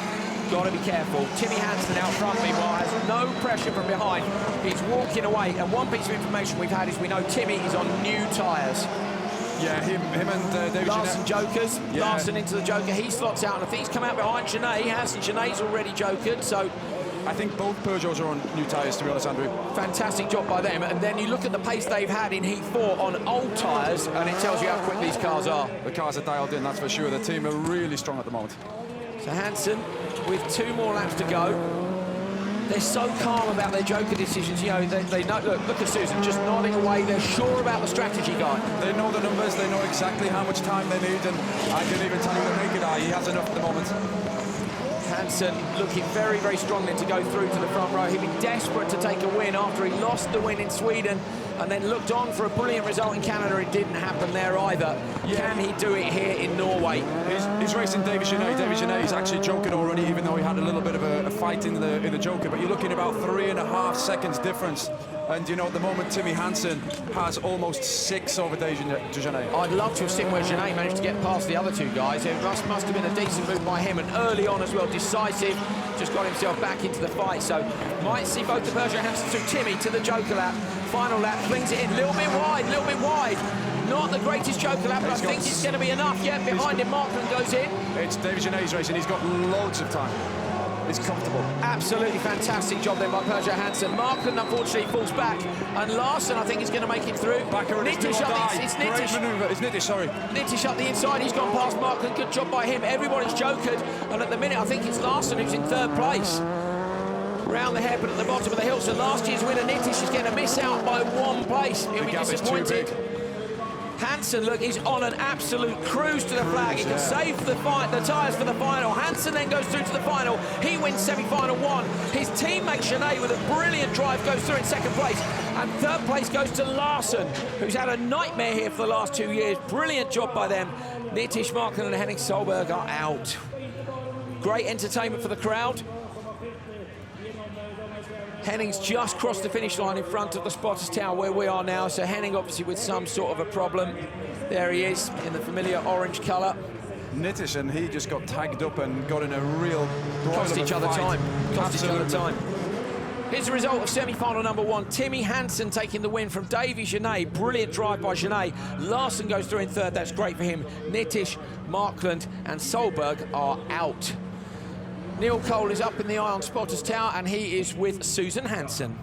Got to be careful. Timmy Hansen out front, meanwhile, has no pressure from behind. He's walking away, and one piece of information we've had is we know Timmy is on new tyres. Yeah, him and David Larson jokers. Yeah. Larson into the joker. He slots out, and I think he's come out behind Genet. He hasn't. Genet's already jokered, so... I think both Peugeots are on new tyres, to be honest, Andrew. Fantastic job by them. And then you look at the pace they've had in Heat 4 on old tyres, and it tells you how quick these cars are. The cars are dialed in, that's for sure. The team are really strong at the moment. So Hansen, with 2 more laps to go, they're so calm about their joker decisions. You know, they know. Look at Susan, just nodding away. They're sure about the strategy, Guy. They know the numbers. They know exactly how much time they need, and I can even tell you the naked eye, he has enough at the moment. Hansen looking very, very strongly to go through to the front row. He'd be desperate to take a win after he lost the win in Sweden and then looked on for a brilliant result in Canada. It didn't happen there either. Yeah. Can he do it here in Norway? He's racing David Genet. David Genet is actually joking already, even though he had a little bit of a fight in the joker. But you're looking about 3.5 seconds difference. And, you know, at the moment, Timmy Hansen has almost 6 over David Genet. I'd love to have seen where Genet managed to get past the other 2 guys. It must have been a decent move by him, and early on as well, decisive. Just got himself back into the fight. So might see both the Peugeot Hansen to Timmy to the joker lap. Final lap, flings it in, little bit wide. Not the greatest joker lap, but I think it's going to be enough. Yeah, behind him, Markland goes in. It's David Genet's racing. He's got loads of time. It's comfortable. Absolutely fantastic job then by Peugeot Hansen. Markland unfortunately falls back, and Larson I think is going to make it through. Nittish up the, it's Nittish. Great manoeuvre. It's Nittish, sorry. Nittish up the inside. He's gone past Markland. Good job by him. Everybody's jokered, and at the minute I think it's Larson who's in 3rd place. Round the hairpin at the bottom of the hill. So last year's winner Nittish is going to miss out by 1 place. He'll be disappointed. Hansen, look, he's on an absolute cruise to the flag. He can save the tyres for the final. Hansen then goes through to the final. He wins semi-final 1. His teammate Genet with a brilliant drive goes through in 2nd place. And 3rd place goes to Larson, who's had a nightmare here for the last 2 years. Brilliant job by them. Nittish, Markland and Henning Solberg are out. Great entertainment for the crowd. Henning's just crossed the finish line in front of the spotters tower where we are now, so Henning obviously with some sort of a problem. There he is in the familiar orange colour. Nittish, and he just got tagged up and got in a real Cost each other time. Absolutely. Here's the result of semi-final number 1. Timmy Hansen taking the win from Davy Genet. Brilliant drive by Genet. Larson goes through in 3rd. That's great for him. Nittish, Markland and Solberg are out. Neil Cole is up in the eye on Spotters Tower, and he is with Susan Hansen.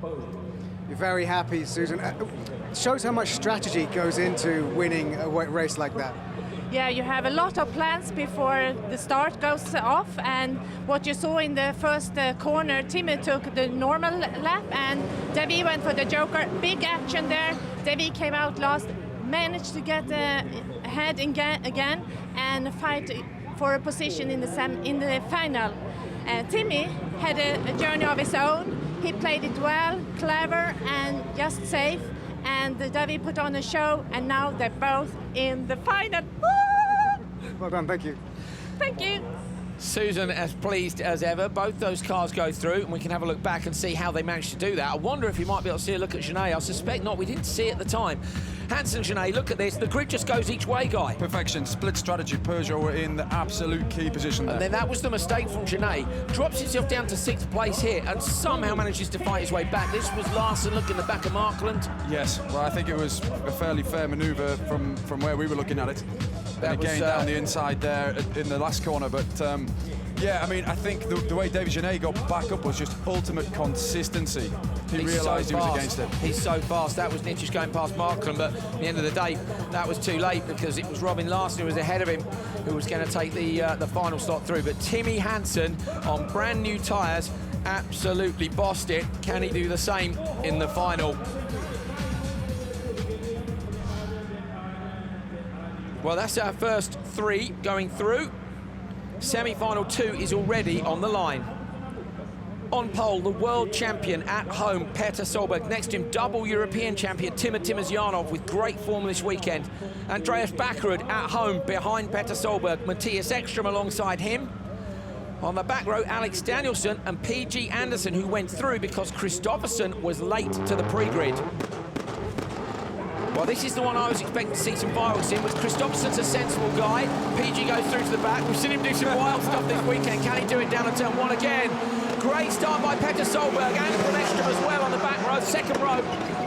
You're very happy, Susan. Shows how much strategy goes into winning a race like that. Yeah, you have a lot of plans before the start goes off, and what you saw in the first corner, Timmy took the normal lap and David went for the joker. Big action there. David came out last, managed to get ahead again and fight for a position in the final. Timmy had a journey of his own. He played it well, clever and just safe, and David put on a show, and now they're both in the final. Well done, thank you. Thank you. Susan as pleased as ever. Both those cars go through, and we can have a look back and see how they managed to do that. I wonder if you might be able to see a look at Genet. I suspect not. We didn't see it at the time. Hansen, Genet, look at this. The grid just goes each way, Guy. Perfection. Split strategy. Peugeot were in the absolute key position there. And then that was the mistake from Genet. Drops himself down to 6th place here and somehow manages to fight his way back. This was Larson looking the back of Markland. Yes, well, I think it was a fairly fair manoeuvre from where we were looking at it. And again, down the inside there in the last corner. But yeah, I mean, I think the way David Genet got back up was just ultimate consistency. He realised he was against it. He's so fast. That was Nitsch going past Markland, but at the end of the day, that was too late because it was Robin Larson who was ahead of him who was going to take the final slot through. But Timmy Hansen on brand new tyres absolutely bossed it. Can he do the same in the final? Well, that's our first 3 going through. Semi-final 2 is already on the line. On pole, the world champion at home, Petter Solberg. Next to him, double European champion, Timur Timosyanov, with great form this weekend. Andreas Backerud at home behind Petter Solberg. Matthias Ekström alongside him. On the back row, Alex Danielsson and PG Anderson, who went through because Kristoffersson was late to the pre-grid. Well, this is the one I was expecting to see some fireworks in, with Kristoffersson's a sensible guy. PG goes through to the back. We've seen him do some wild stuff this weekend. Can he do it down at turn 1 again? Great start by Petter Solberg and from Ekström as well on the back row, second row.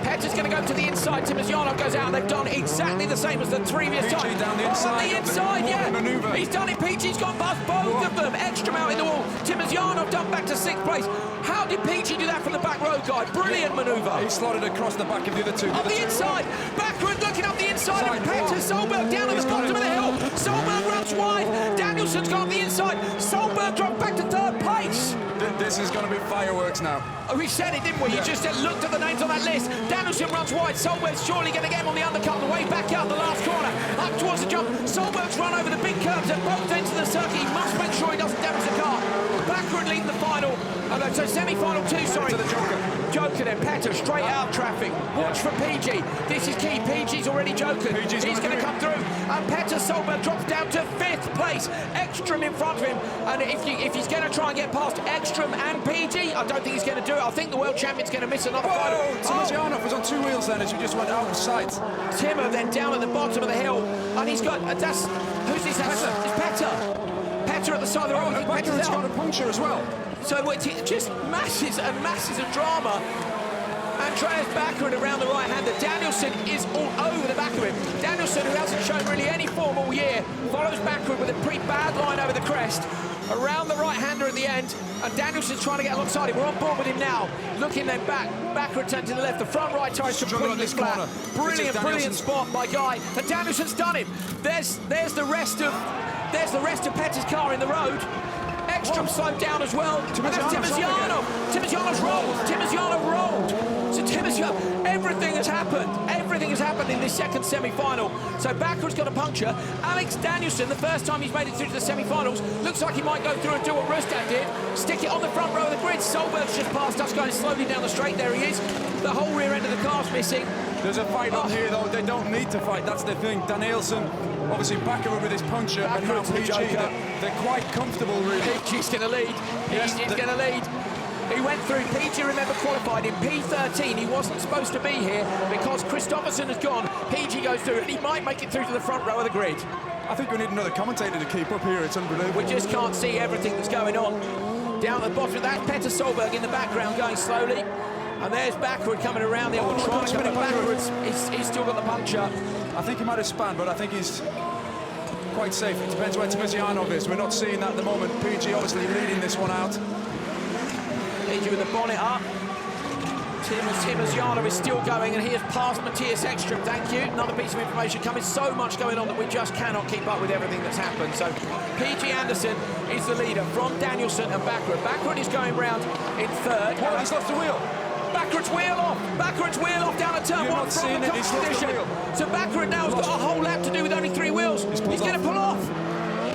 Petter's going to go to the inside. Timosyanov goes out, and they've done exactly the same as the previous PG time. down the inside. On the inside, yeah. Manoeuvre. He's done it. PG's gone past both of them. Ekström out in the wall. Timosyanov done back to 6th place. How did PG do that from the back row, Guy? Brilliant manoeuvre. He slotted across the back of the other two. On the inside, backward looking up the inside, and Petter Solberg down at the bottom of the hill. Solberg runs wide. Danielsson's gone up the inside. Solberg dropped back to 3rd place. This is going to be fireworks now. Oh, we said it, didn't we? Yeah. You just looked at the names on that list. Danielsson runs wide. Solberg's surely going to get him on the undercut, the way back out the last corner. Up towards the jump. Solberg's run over the big curves at both ends of the circuit. He must make sure he doesn't damage the car. Backward leading the final. So semi-final 2, sorry. To the Joker. Joker then. Petter straight out of traffic. Watch for PG. This is key. PG's already jokered. He's going to come through. And Petter Solberg drops down to 5th place. Ekström in front of him. And if he's going to try and get past Ekström and PG, I don't think he's going to do it. I think the world champion's going to miss another final. Timosyanov was on 2 wheels then as he just went out of sight. Timur then down at the bottom of the hill. And he's got... who's this? It's Petter. Petter at the side of the road. Becker's got a puncture as well. So it's just masses and masses of drama. Andreas Backerud around the right-hander. Danielsson is all over the back of him. Danielsson, who hasn't shown really any form all year, follows Backerud with a pretty bad line over the crest. Around the right-hander at the end, and Danielsson's trying to get alongside him. We're on board with him now. Looking then back. Backerud turned to the left. The front right tyre is completely flat. Brilliant spot by Guy. And Danielsson's done him. There's the rest of Petter's car in the road. Ekström slowed down as well. Timosyanov's rolled. Timosyanov rolled. So Timosyanov, everything has happened. Everything has happened in this second semi-final. So Backerud's got a puncture. Alex Danielsson, the first time he's made it through to the semi-finals, looks like he might go through and do what Rustad did. Stick it on the front row of the grid. Solberg's just passed us, going slowly down the straight. There he is. The whole rear end of the car's missing. There's a fight on here, though. They don't need to fight. That's the thing. Danielsson, obviously Backerud with his puncture, and now PG. They're quite comfortable, really. PG's going to lead. He's going to lead. He went through. PG, remember, qualified in P13. He wasn't supposed to be here because Kristoffersson has gone. PG goes through, and he might make it through to the front row of the grid. I think we need another commentator to keep up here. It's unbelievable. We just can't see everything that's going on. Down at the bottom of that, Petter Solberg in the background going slowly. And there's Backerud coming around the old trunk, but Backerud's he's still got the puncture. I think he might have spun, but I think he's quite safe. It depends where Timosyanov is. We're not seeing that at the moment. PG obviously leading this one out. PG with the bonnet up. Timosyanov is still going, and he has passed Matthias Ekström. Thank you. Another piece of information coming. So much going on that we just cannot keep up with everything that's happened. So PG Anderson is the leader from Danielsson and Backerud. Backerud is going round in 3rd. Well, he's lost the wheel. Backerud's wheel off. Backerud's wheel off down at turn 1 from the competition. So Backerud now has got a whole lap to do with only 3 wheels. He's going to pull off.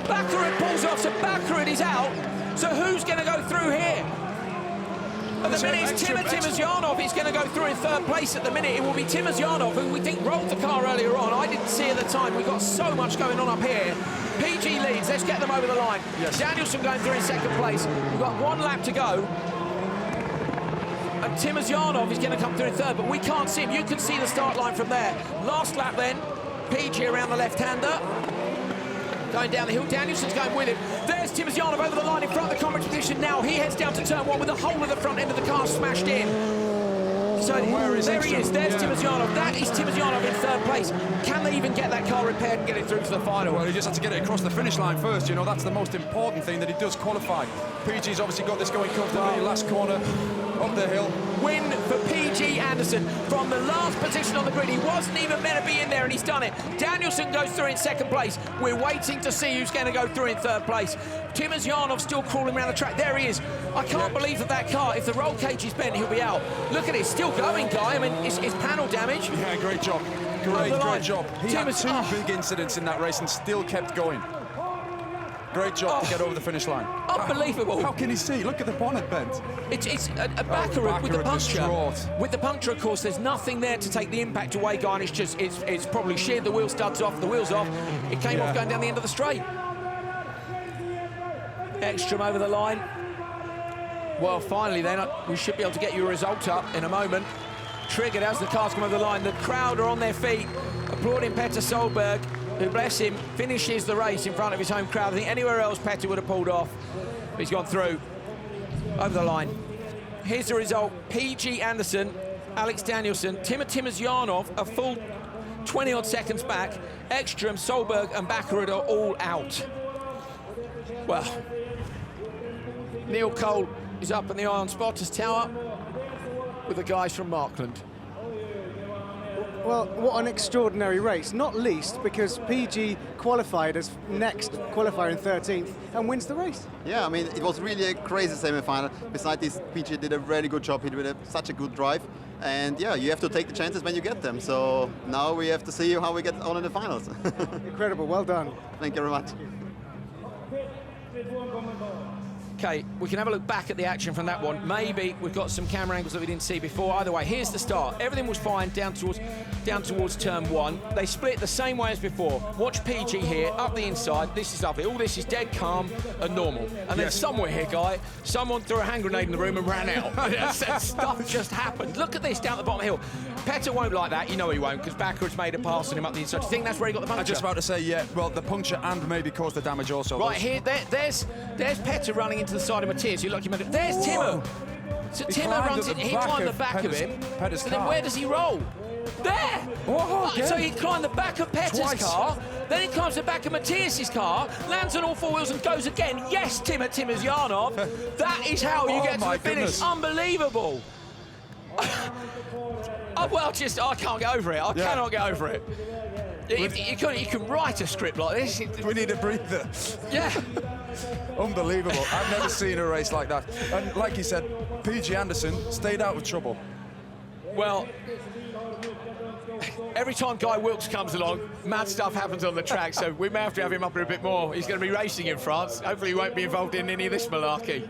Backerud pulls off, so Backerud is out. So who's going to go through here? At the minute, it's Timosyanov. He's going to go through in 3rd place at the minute. It will be Timosyanov, who we think rolled the car earlier on. I didn't see at the time. We've got so much going on up here. PG leads. Let's get them over the line. Yes. Danielson going through in second place. We've got 1 lap to go. And Timozyanov is going to come through in third, but we can't see him. You can see the start line from there. Last lap then, PG around the left-hander. Going down the hill, Danielson's going with him. There's Timozyanov over the line in front of the commentary position now. He heads down to turn 1 with the whole of the front end of the car smashed in. So there he is, there's Timozyanov. That is Timozyanov in third place. Can they even get that car repaired and get it through to the final? Well, he just had to get it across the finish line first. You know, that's the most important thing, that he does qualify. PG's obviously got this going comfortably. Last corner up the hill. Win for PG Anderson from the last position on the grid. He wasn't even meant to be in there, and he's done it. Danielson goes through in second place. We're waiting to see who's going to go through in third place. Timozyanov still crawling around the track. There he is. I can't believe that car, if the roll cage is bent, he'll be out. Look at it, still going, Guy. I mean, it's panel damage. Yeah, great job. Great job. He had 2 big incidents in that race and still kept going. Great job to get over the finish line. Unbelievable. How can he see? Look at the bonnet bent. It's a Baccarat with the puncture. Distraught. With the puncture, of course, there's nothing there to take the impact away, Guy, and it's probably sheared the wheel studs off, the wheels off. It came off going down the end of the straight. Ekstrom over the line. Well, finally then, we should be able to get you a result up in a moment. Triggered as the cars come over the line. The crowd are on their feet, applauding Petter Solberg, who, bless him, finishes the race in front of his home crowd. I think anywhere else Petter would have pulled off, but he's gone through over the line. Here's the result. PG Anderson, Alex Danielson, Timozyanov, a full 20-odd seconds back. Ekstrom, Solberg and Baccarat are all out. Well, Neil Cole is up in the Iron Spotters Tower with the guys from Markland. Well, what an extraordinary race, not least because PG qualified as next qualifier in 13th and wins the race. Yeah, I mean, it was really a crazy semi-final. Besides this, PG did a really good job. He did such a good drive. And yeah, you have to take the chances when you get them. So now we have to see how we get on in the finals. Incredible, well done. Thank you very much. Okay, we can have a look back at the action from that one. Maybe we've got some camera angles that we didn't see before. Either way, here's the start. Everything was fine down towards turn 1. They split the same way as before. Watch PG here, up the inside. This is lovely. All this is dead calm and normal. And then somewhere here, Guy, someone threw a hand grenade in the room and ran out. That stuff just happened. Look at this down the bottom of the hill. Petter won't like that. You know he won't, because Baccarat's made a pass on him up the inside. Do you think that's where he got the puncture? I was just about to say, yeah. Well, the puncture and maybe caused the damage also. Right here, there's Petter running into the side of Matthias. There's Timo. So Timo runs in, he climbed the back of him. Petter's so car. then where does he roll? There! So he climbed the back of Petter's car, then he climbs the back of Matthias's car, lands on all 4 wheels and goes again. Yes, Timozyanov. That is how you get to the finish. Goodness. Unbelievable. I can't get over it. I cannot get over it. You can write a script like this. We need a breather. Yeah. Unbelievable. I've never seen a race like that. And like you said, PG Anderson stayed out of trouble. Well, every time Guy Wilkes comes along, mad stuff happens on the track, so we may have to have him up here a bit more. He's going to be racing in France. Hopefully he won't be involved in any of this malarkey.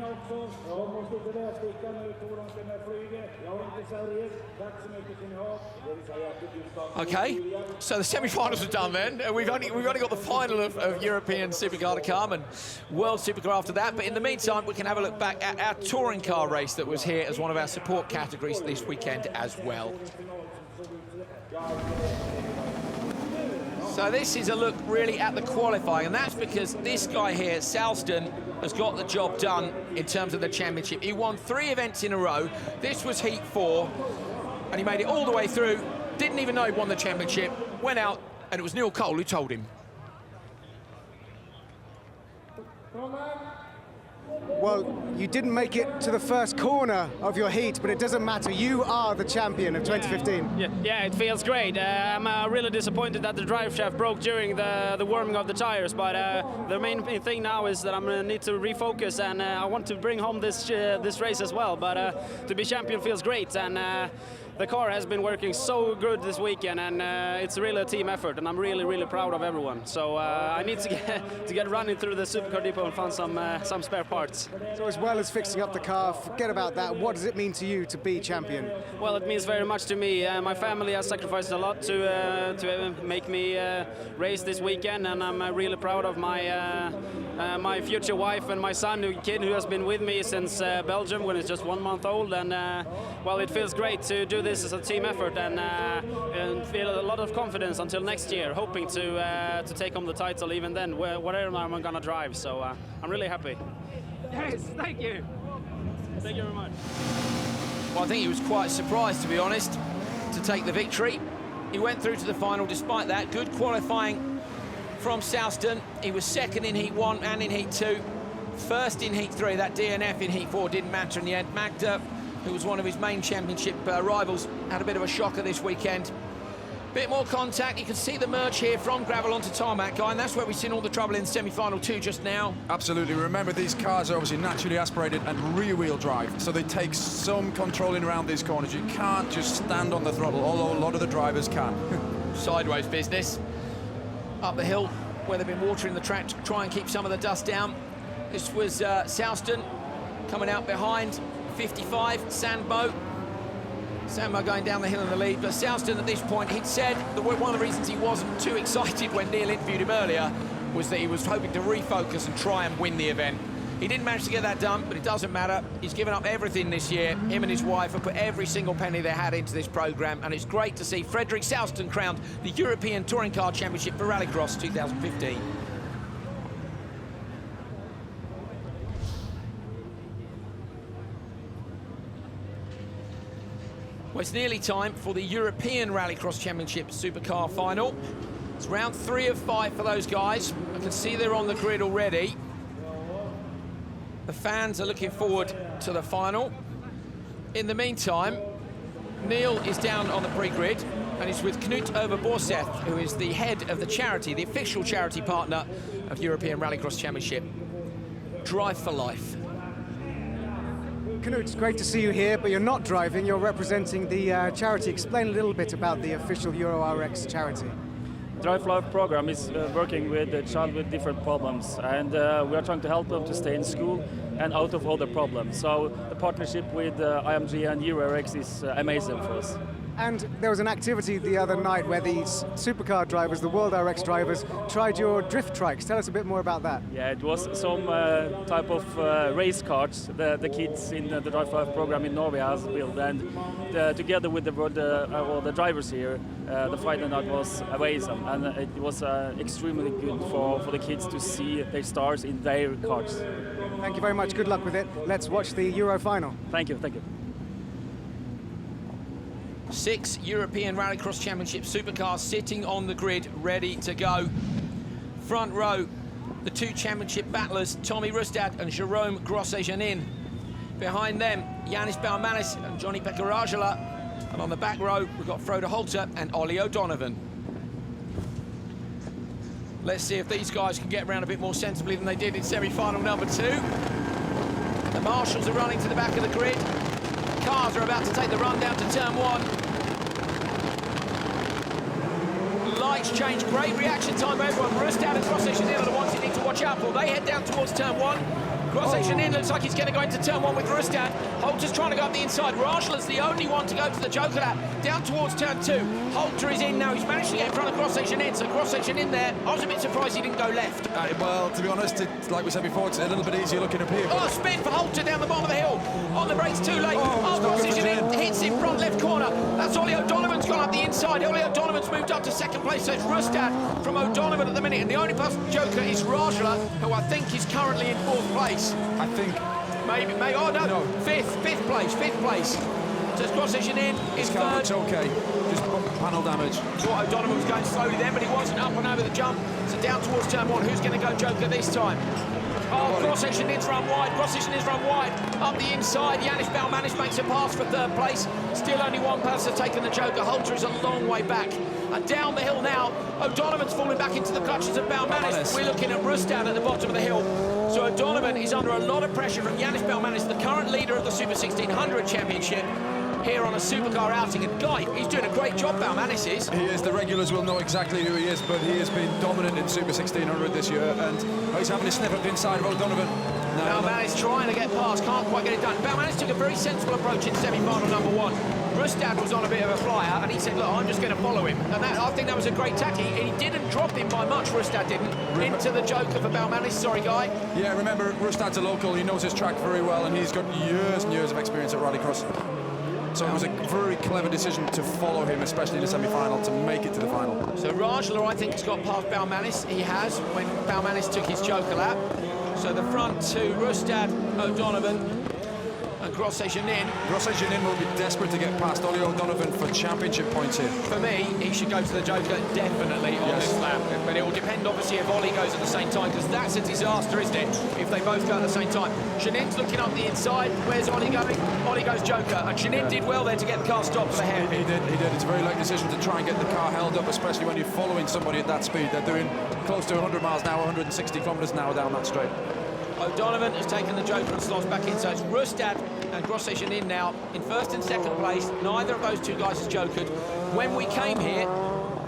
Okay, so the semi-finals are done then. We've only got the final of European Supercar to come and World Supercar after that. But in the meantime, we can have a look back at our touring car race that was here as one of our support categories this weekend as well. So this is a look really at the qualifying, and that's because this guy here, Salston, has got the job done in terms of the championship. He won 3 events in a row. This was Heat 4, and he made it all the way through. Didn't even know he won the championship. Went out, and it was Neil Cole who told him. Well, you didn't make it to the first corner of your heat, but it doesn't matter. You are the champion of 2015. Yeah, it feels great. I'm really disappointed that the drive shaft broke during the warming of the tires, but the main thing now is that I'm going to need to refocus, and I want to bring home this race as well. But to be champion feels great, and the car has been working so good this weekend, and it's really a team effort, and I'm really proud of everyone. So I need to get running through the supercar depot and find some spare parts. So as well as fixing up the car, forget about that. What does it mean to you to be champion? Well, it means very much to me. My family has sacrificed a lot to make me race this weekend, and I'm really proud of my future wife and my son, kid, who has been with me since Belgium when he's just 1 month old. And well, it feels great to do this as a team effort, and feel a lot of confidence until next year, hoping to take home the title even then, whatever I'm gonna drive. So I'm really happy. Yes, thank you. Thank you very much. Well, I think he was quite surprised, to be honest, to take the victory. He went through to the final despite that. Good qualifying from Souston. He was second in Heat 1 and in Heat 2. First in Heat 3. That DNF in Heat 4 didn't matter in the end. Magda, who was one of his main championship rivals, had a bit of a shocker this weekend. Bit more contact. You can see the merge here from gravel onto tarmac, Guy, and that's where we've seen all the trouble in semi-final 2 just now. Absolutely. Remember, these cars are obviously naturally aspirated and rear-wheel drive, so they take some controlling around these corners. You can't just stand on the throttle, although a lot of the drivers can. Sideways business. Up the hill, where they've been watering the track to try and keep some of the dust down. This was Souston coming out behind, 55, Sandmo. Sandmo going down the hill in the lead, but Souston at this point, he'd said that one of the reasons he wasn't too excited when Neil interviewed him earlier was that he was hoping to refocus and try and win the event. He didn't manage to get that done, but it doesn't matter. He's given up everything this year. Him and his wife have put every single penny they had into this programme, and it's great to see Fredrik Souston crowned the European Touring Car Championship for Rallycross 2015. Well, it's nearly time for the European Rallycross Championship Supercar Final. It's round 3 of 5 for those guys. I can see they're on the grid already. The fans are looking forward to the final. In the meantime, Neil is down on the pre-grid and he's with Knut Ove Borseth, who is the head of the charity, the official charity partner of European Rallycross Championship. Drive for Life. Knut, it's great to see you here, but you're not driving, you're representing the charity. Explain a little bit about the official Euro RX charity. Drive for Life program is working with a child with different problems, and we are trying to help them to stay in school and out of all the problems. So the partnership with IMG and Euro RX is amazing for us. And there was an activity the other night where these supercar drivers, the World RX drivers, tried your drift trikes. Tell us a bit more about that. Yeah, it was some type of race carts the kids in the Drive for Life program in Norway has built, and together with the drivers here, the Friday night was amazing, and it was extremely good for the kids to see their stars in their carts. Thank you very much. Good luck with it. Let's watch the Euro final. Thank you. Thank you. 6 European Rallycross Championship supercars sitting on the grid, ready to go. Front row, the 2 championship battlers, Tommy Rustad and Jerome Grosset-Janin. Behind them, Yanis Baumanis and Johnny Pekarajala. And on the back row, we've got Frode Holter and Ollie O'Donovan. Let's see if these guys can get around a bit more sensibly than they did in semi-final number 2. The marshals are running to the back of the grid. Cars are about to take the run down to turn 1. Lights change, great reaction time by everyone. Rustad and Grosset-Janin are the ones you need to watch out for. They head down towards turn 1. Grosset-Janin looks like he's going to go into turn 1 with Rustad. Holter's trying to go up the inside. Rajala's the only one to go to the Joker lap. Down towards turn 2. Holter is in now. He's managed to get in front of Grosset-Janin. So Grosset-Janin there. I was a bit surprised he didn't go left. Well, to be honest, like we said before, it's a little bit easier looking up here. Oh, spin for Holter down the bottom of the hill. On the brakes too late. Grosset-Janin hits him front left corner. That's Ollie O'Donovan's gone up the inside. Ollie O'Donovan's moved up to second place. So it's Rustad from O'Donovan at the minute. And the only person Joker is Rajala, who I think is currently in 4th place. I think maybe, oh no, fifth place. So Grosset-Janin is car 3rd. looks okay, just panel damage. Thought O'Donovan was going slowly then, but he wasn't. Up and over the jump. So down towards turn 1. Who's going to go Joker this time? Oh, Grosset-Janin's run wide. Grosset-Janin's run wide. Up the inside, Yanis Baumanis makes a pass for 3rd place. Still only one person taking the Joker. Holter is a long way back. And down the hill now, O'Donovan's falling back into the clutches of Baumanis. We're looking at Rustad at the bottom of the hill. So O'Donovan is under a lot of pressure from Yanis Baumanis, the current leader of the Super 1600 Championship. here on a supercar outing. And Guy, he's doing a great job, Balmanis is. He is. The regulars will know exactly who he is, but he has been dominant in Super 1600 this year, and he's having a sniff up inside of O'Donovan. Balmanis trying to get past, can't quite get it done. Balmanis took a very sensible approach in semi-final number 1. Rustad was on a bit of a flyer, and he said, look, I'm just going to follow him. And that, I think that was a great tactic. He didn't drop him by much, Rustad didn't. Into the joker for Balmanis, sorry, Guy. Yeah, remember, Rustad's a local, he knows his track very well, and he's got years and years of experience at Rallycross. So it was a very clever decision to follow him, especially in the semi-final, to make it to the final. So Rajla, I think, has got past Balmanis. He has, when Balmanis took his joker lap. So the front two, Rustad, O'Donovan, and Grosset-Janin. Grosset-Janin will be desperate to get past Ollie O'Donovan for championship points here. For me, he should go to the joker definitely on this lap. But it will depend, obviously, if Ollie goes at the same time, because that's a disaster, isn't it, if they both go at the same time. Janin's looking up the inside. Where's Ollie going? Ollie goes joker. And Janin did well there to get the car stopped for hair. He did. It's a very late decision to try and get the car held up, especially when you're following somebody at that speed. They're doing close to 100 miles an hour, 160 kilometres an hour down that straight. O'Donovan has taken the joker and slots back in, so it's Rustad and Grosset-Janin now in first and second place. Neither of those two guys has jokered. When we came here,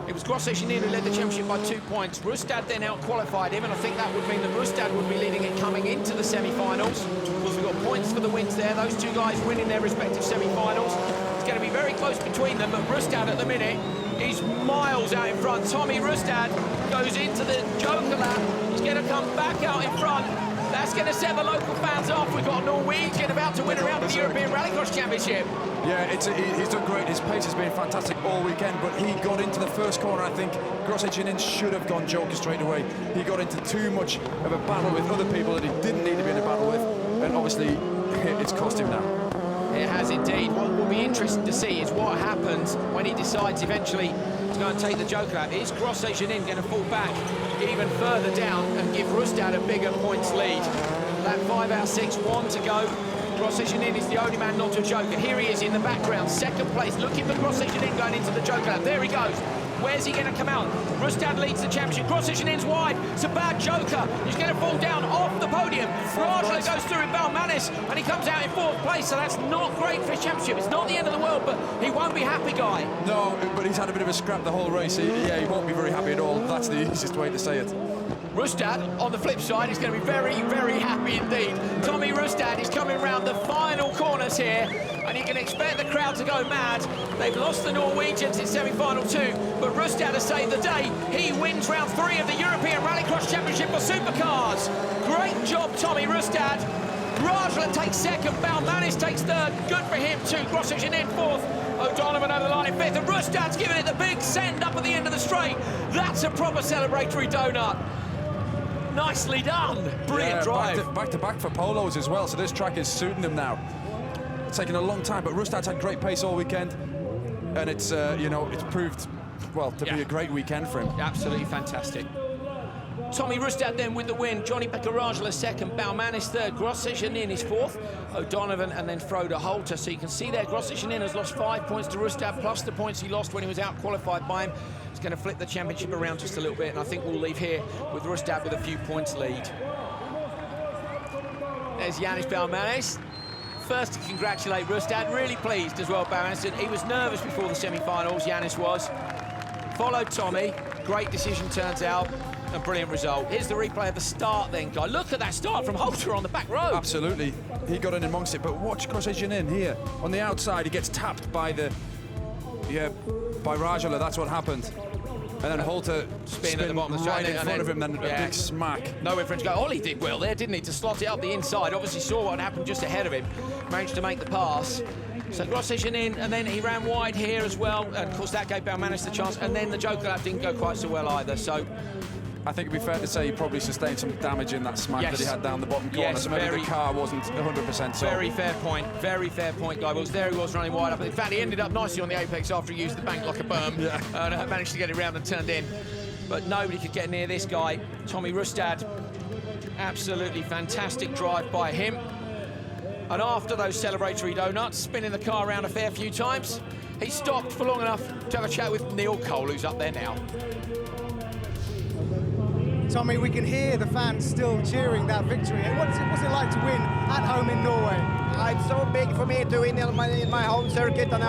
it was Grosset-Janin who led the championship by 2 points. Rustad then out-qualified him, and I think that would mean that Rustad would be leading it coming into the semi-finals, because we've got points for the wins there. Those two guys winning their respective semi-finals. It's going to be very close between them, but Rustad at the minute is miles out in front. Tommy Rustad goes into the joker lap. He's going to come back out in front. That's going to set the local fans off. We've got a Norwegian about to win around the European Rallycross Championship. Yeah, he's done great. His pace has been fantastic all weekend, but he got into the first corner. I think Grosset-Janin should have gone joker straight away. He got into too much of a battle with other people that he didn't need to be in a battle with, and obviously it's cost him now. It has indeed. What will be interesting to see is what happens when he decides eventually to go and take the joker lap. Is Grosset-Janin going to fall back even further down and give Rustad a bigger points lead? Lap 5 out of 6, 1 to go. Grosset-Janin is the only man not to a joker. Here he is in the background, second place, looking for Grosset-Janin going into the joker lap. There he goes. Where's he going to come out? Rustad leads the championship. Grosset-Janin's wide. It's a bad joker. He's going to fall down off the podium. Rajla goes through with Balmanis, and he comes out in 4th place, so that's not great for his championship. It's not the end of the world, but he won't be happy, Guy. No, but he's had a bit of a scrap the whole race. He won't be very happy at all. That's the easiest way to say it. Rustad, on the flip side, is going to be very, very happy indeed. Tommy Rustad is coming round the final corners here, and you can expect the crowd to go mad. They've lost the Norwegians in semi-final 2, but Rustad has saved the day. He wins round 3 of the European Rallycross Championship for supercars. Great job, Tommy Rustad. Rajla takes second, Balmanis takes third. Good for him too. Grosset-Janin 4th. O'Donovan over the line in 5th, and Rustad's giving it the big send up at the end of the straight. That's a proper celebratory donut. Nicely done. Brilliant drive. Back to back for polos as well, so this track is suiting them now. It's taken a long time, but Rustad's had great pace all weekend, and it's it's proved to be a great weekend for him. Absolutely fantastic. Tommy Rustad then with the win. Johnny Rajla second, Balmanis third, Grosset-Janin is 4th, O'Donovan and then Frode Holter. So you can see there Grosset-Janin has lost 5 points to Rustad, plus the points he lost when he was out-qualified by him. It's going to flip the championship around just a little bit, and I think we'll leave here with Rustad with a few points lead. There's Yanis Balmanis. First to congratulate Rustad, really pleased as well, Balmanis. He was nervous before the semi-finals, Yanis was. Followed Tommy, great decision turns out. A brilliant result. Here's the replay of the start then, Guy. Look at that start from Holter on the back row. Absolutely. He got in amongst it, but watch Grosset-Janin here. On the outside, he gets tapped by Rajla. That's what happened. And then Holter spin at the bottom of the straight in front of him, then a big smack. Nowhere for him to go. Ollie did well there, didn't he, to slot it up the inside. Obviously saw what happened just ahead of him. Managed to make the pass. So Grosset-Janin, and then he ran wide here as well. And of course that gave Balmanis the chance. And then the joker lap didn't go quite so well either. So I think it'd be fair to say he probably sustained some damage in that smack that he had down the bottom corner. Yes, so maybe the car wasn't 100% so. Very fair point, Guy. Well, there he was running wide up. In fact, he ended up nicely on the apex after he used the bank like a berm. And managed to get it round and turned in. But nobody could get near this guy. Tommy Rustad, absolutely fantastic drive by him. And after those celebratory donuts, spinning the car around a fair few times, he stopped for long enough to have a chat with Neil Cole, who's up there now. Tommy, we can hear the fans still cheering that victory. What's it like to win at home in Norway? It's so big for me to win in my home circuit and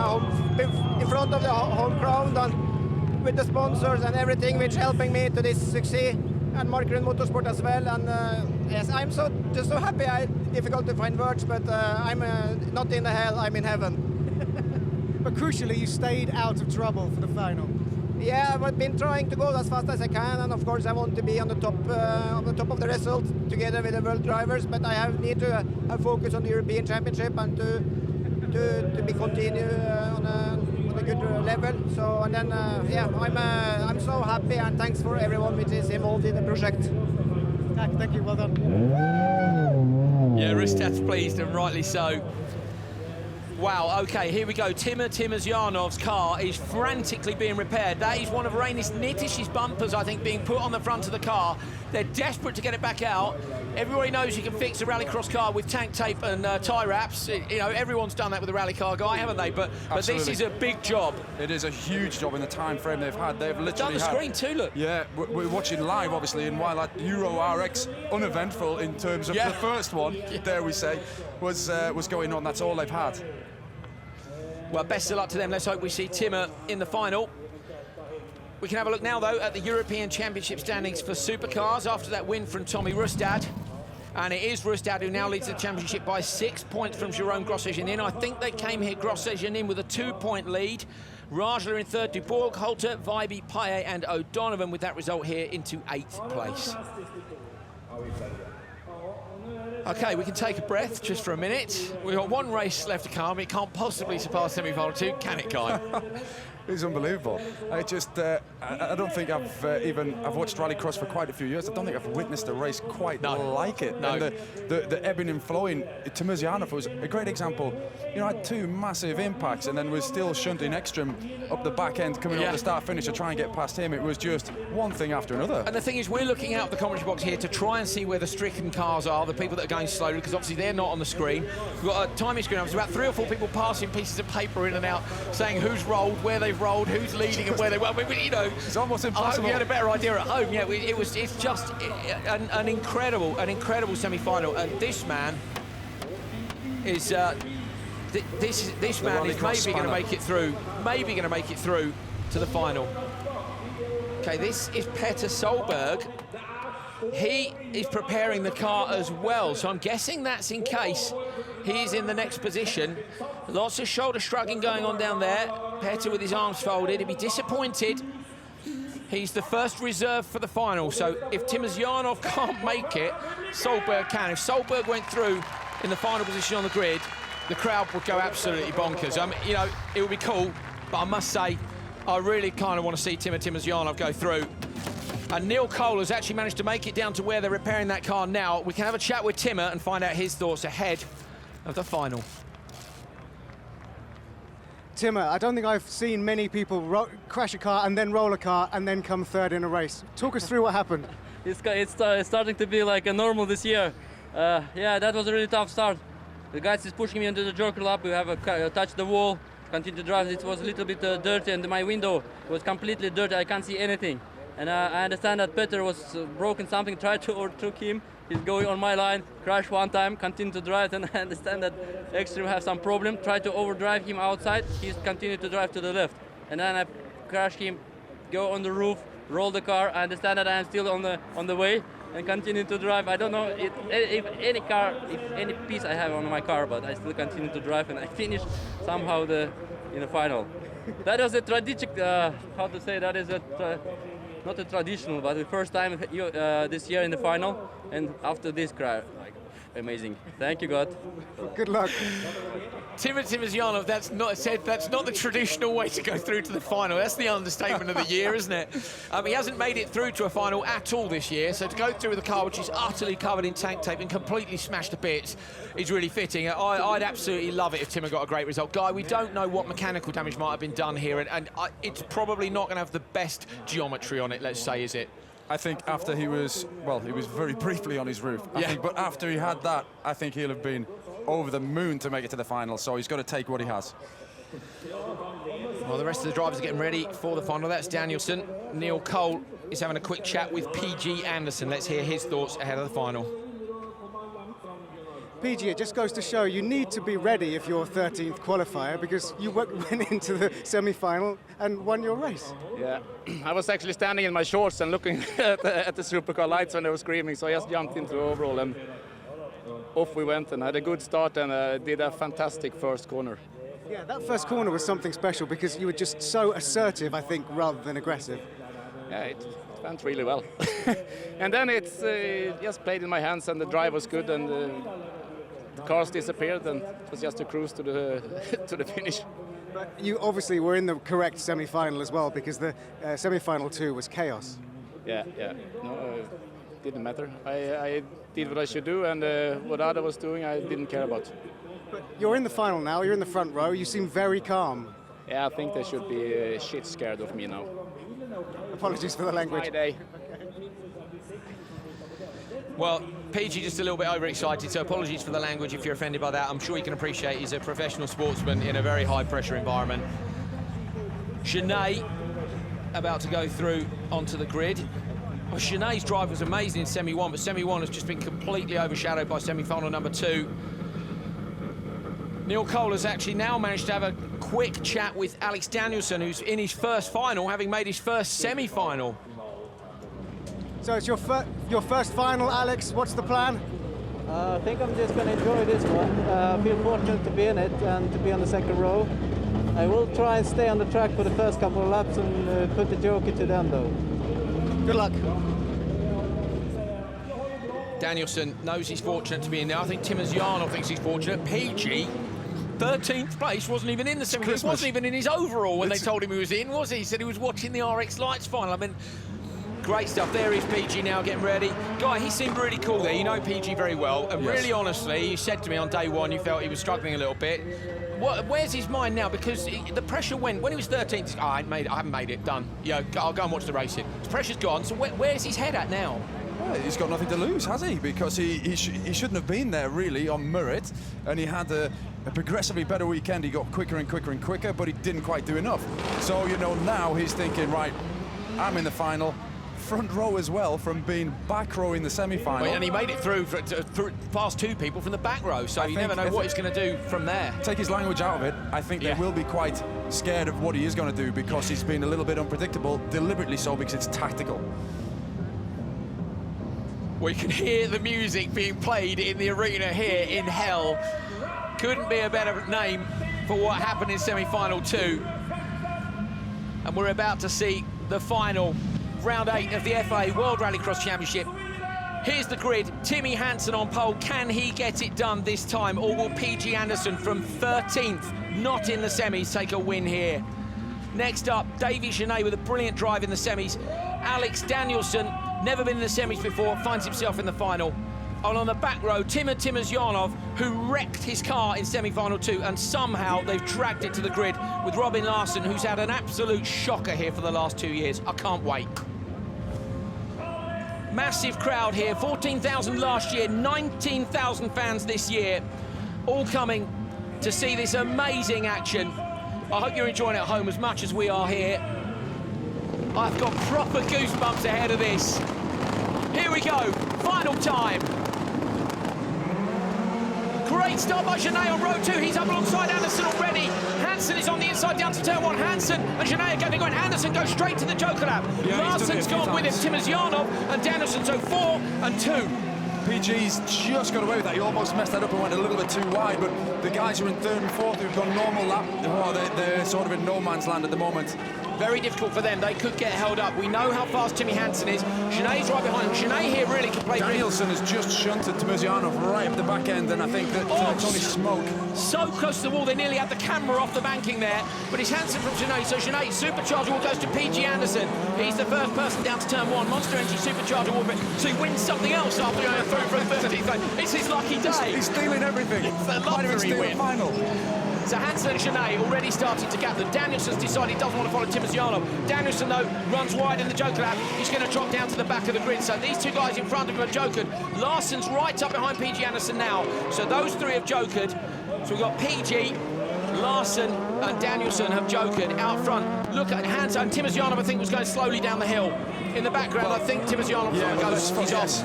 in front of the home crowd and with the sponsors and everything which helping me to this succeed, and Marker and Motorsport as well. And yes, I'm just so happy. Difficult to find words, but I'm not in the hell, I'm in heaven. But crucially, you stayed out of trouble for the final. Yeah, I've been trying to go as fast as I can, and of course I want to be on the top of the result together with the world drivers. But I need to have focus on the European Championship and to be continue on a good level. So and then yeah, I'm so happy, and thanks for everyone which is involved in the project. Thank you, well done. Yeah, Rustad's pleased, and rightly so. Wow, okay, here we go. Timozyanov's car is frantically being repaired. That is one of Reinis Nittish's bumpers, I think, being put on the front of the car. They're desperate to get it back out. Everybody knows you can fix a rallycross car with tank tape and tie wraps. You know, everyone's done that with a rally car guy, haven't they? But this is a big job. It is a huge job in the time frame they've had. They've literally done the screen too, look. Yeah, we're watching live, obviously, and while that Euro RX, uneventful in terms of the first one, dare we say, was going on, that's all they've had. Well, best of luck to them. Let's hope we see Timmer in the final. We can have a look now, though, at the European Championship standings for supercars after that win from Tommy Rustad. And it is Rustad who now leads the championship by 6 points from Jerome Grosjean. I think they came here, Grosjean, with a 2-point lead. Rajla in third, Dubourg, Holter, Vibey, Paye and O'Donovan with that result here into 8th place. Okay, we can take a breath just for a minute. We've got one race left to come. It can't possibly surpass semi-final 2, can it, Guy? It's unbelievable. I don't think I've watched rallycross for quite a few years. I don't think I've witnessed a race quite like it. No. And the ebbing and flowing. Timozyanov was a great example. You know, had 2 massive impacts and then was still shunting Ekstrom up the back end, coming up the start-finish to try and get past him. It was just one thing after another. And the thing is, we're looking out the commentary box here to try and see where the stricken cars are, the people that are going slowly, because obviously they're not on the screen. We've got a timing screen up. There's about 3 or 4 people passing pieces of paper in and out, saying who's rolled, where they've rolled, who's leading and where they were. I mean, you know, it's almost impossible. I hope you had a better idea at home. Yeah, it's just an incredible semi-final, and this man is this man is maybe going to make it through. Maybe going to make it through to the final. Okay, this is Petter Solberg. He is preparing the car as well, so I'm guessing that's in case he's in the next position. Lots of shoulder shrugging going on down there. Petter with his arms folded. He'd be disappointed. He's the first reserve for the final, so if Timozyanov can't make it, Solberg can. If Solberg went through in the final position on the grid, the crowd would go absolutely bonkers. You know, it would be cool, but I must say, I really kind of want to see Timozyanov go through. And Neil Cole has actually managed to make it down to where they're repairing that car now. We can have a chat with Timmer and find out his thoughts ahead of the final. Timmer, I don't think I've seen many people crash a car and then roll a car and then come third in a race. Talk us through what happened. It's starting to be like a normal this year. Yeah, that was a really tough start. The guys is pushing me into the joker lap. We have touched the wall, continue to drive. It was a little bit dirty, and my window was completely dirty. I can't see anything. And I understand that Petter was broken something, tried to overtook him. He's going on my line, crashed one time, continue to drive, and I understand that Extreme have some problem. Tried to overdrive him outside, he's continued to drive to the left. And then I crash him, go on the roof, roll the car. I understand that I'm still on the way and continue to drive. I don't know if any piece I have on my car, but I still continue to drive, and I finished somehow in the final. That was a tragic, how to say, that is not a traditional, but the first time this year in the final, and after this crash, like, amazing. Thank you, God. Good luck. Timozyanov, that's not the traditional way to go through to the final. That's the understatement of the year, isn't it? He hasn't made it through to a final at all this year, so to go through with a car which is utterly covered in tank tape and completely smashed to bits is really fitting. I'd absolutely love it if Timmer got a great result. Guy, we don't know what mechanical damage might have been done here, and it's probably not going to have the best geometry on it, let's say, is it? I think after he was very briefly on his roof. I think, but after he had that, I think he'll have been over the moon to make it to the final, so he's got to take what he has. Well, the rest of the drivers are getting ready for the final. That's Danielson, Neil Cole is having a quick chat with PG Anderson. Let's hear his thoughts ahead of the final. PG, it just goes to show you need to be ready if you're 13th qualifier, because you went into the semi-final and won your race. Yeah, I was actually standing in my shorts and looking at the supercar lights when they were screaming, so I just jumped into the overall and off we went, and had a good start and did a fantastic first corner. Yeah, that first corner was something special because you were just so assertive, I think, rather than aggressive. Yeah, it went really well. And then it's just played in my hands, and the drive was good, and the cars disappeared, and it was just a cruise to the to the finish. But you obviously were in the correct semi-final as well, because the semi-final 2 was chaos. Yeah. No, it didn't matter. I did what I should do, and what Ada was doing, I didn't care about. But you're in the final now. You're in the front row. You seem very calm. Yeah, I think they should be shit scared of me now. Apologies for the language. My day. Well, PG just a little bit overexcited, so apologies for the language if you're offended by that. I'm sure you can appreciate he's a professional sportsman in a very high-pressure environment. Genet about to go through onto the grid. Well, Genet's drive was amazing in Semi-1, but Semi-1 has just been completely overshadowed by semi-final number 2. Neil Cole has actually now managed to have a quick chat with Alex Danielson, who's in his first final, having made his first semi-final. So it's your first final, Alex. What's the plan? I think I'm just going to enjoy this one. I feel fortunate to be in it and to be on the second row. I will try and stay on the track for the first couple of laps and put the joker to them, though. Good luck. Danielson knows he's fortunate to be in there. I think Timosyanov thinks he's fortunate. PG, 13th place, wasn't even in the semi. He wasn't even in his overall when they told him he was in, was he? He said he was watching the RX Lights final. I mean, great stuff. There is PG now getting ready. Guy, he seemed really cool there. You know PG very well. And really honestly, you said to me on day one you felt he was struggling a little bit. Where's his mind now? Because the pressure went, when he was 13th, I haven't made it, done. Yeah, I'll go and watch the race. The pressure's gone, so where's his head at now? Well, he's got nothing to lose, has he? Because he shouldn't have been there, really, on merit. And he had a progressively better weekend. He got quicker and quicker and quicker, but he didn't quite do enough. So, you know, now he's thinking, right, I'm in the final. Front row as well, from being back row in the semi-final. And he made it through past 2 people from the back row, so you never know what he's going to do from there. Take his language out of it, I think they will be quite scared of what he is going to do, because he's been a little bit unpredictable, deliberately so, because it's tactical. We can hear the music being played in the arena here in Hell. Couldn't be a better name for what happened in semi-final 2. And we're about to see the final round 8 of the FIA World Rallycross Championship. Here's the grid. Timmy Hansen on pole. Can he get it done this time, or will PG Anderson from 13th, not in the semis, take a win here? Next up, Davy Genet with a brilliant drive in the semis. Alex Danielson, never been in the semis before, finds himself in the final. And on the back row, Timosyanov, who wrecked his car in semi-final 2, and somehow they've dragged it to the grid with Robin Larsson, who's had an absolute shocker here for the last 2 years. I can't wait. Massive crowd here, 14,000 last year, 19,000 fans this year, all coming to see this amazing action. I hope you're enjoying it at home as much as we are here. I've got proper goosebumps ahead of this. Here we go, final time. Great start by Genet on row 2. He's up alongside Anderson already. Hansen is on the inside down to turn 1. Hansen and Genet are going. Anderson goes straight to the Joker lap. Yeah, Larsson's gone with him. Timosyanov and Danielson, so 4 and 2. PG's just got away with that. He almost messed that up and went a little bit too wide, but the guys who are in 3rd and 4th who've gone normal lap, they're sort of in no man's land at the moment. Very difficult for them. They could get held up. We know how fast Timmy Hansen is. Genet's right behind him. Genet here really can play. Danielson has just shunted Timosyanov right up the back end, and I think that it's only smoke. So close to the wall, they nearly had the camera off the banking there, but it's Hansen from Genet. So Genet, supercharger wall goes to PG Anderson. He's the first person down to turn 1. Monster Energy supercharger wall, so he wins something else after going through from 30th. It's his lucky day. He's stealing everything. It's the lottery win. Final. So Hansen and Genet already starting to gather. Danielson's decided he doesn't want to follow Timosyanov. Danielson, though, runs wide in the Joker lap. He's going to drop down to the back of the grid. So these 2 guys in front of him are jokered. Larsson's right up behind PG Anderson now. So those 3 have jokered. So we've got PG, Larsson and Danielson have jokered out front. Look at Hansen and Timosyanov, I think, was going slowly down the hill. in the background. I think Timosyanov's on the go. He's off.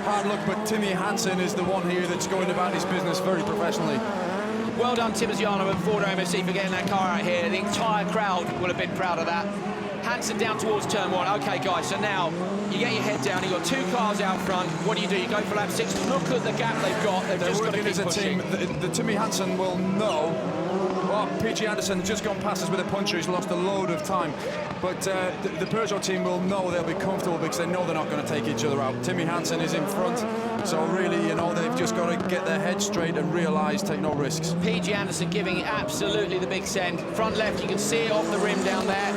Hard luck, but Timmy Hansen is the one here that's going about his business very professionally. Well done, Timosyanov and Ford MSC for getting that car out here. The entire crowd will have been proud of that. Hansen down towards turn 1. Okay, guys, so now you get your head down. You've got 2 cars out front. What do? You go for lap 6. Look at the gap they've got. They've just got to keep pushing. The Timmy Hansen will know. Well, PG Anderson just gone past us with a puncher. He's lost a load of time. But the Peugeot team will know they'll be comfortable because they know they're not going to take each other out. Timmy Hansen is in front. So really, you know, they've just got to get their heads straight and realise, take no risks. PG Anderson giving it absolutely the big send. Front left, you can see it off the rim down there.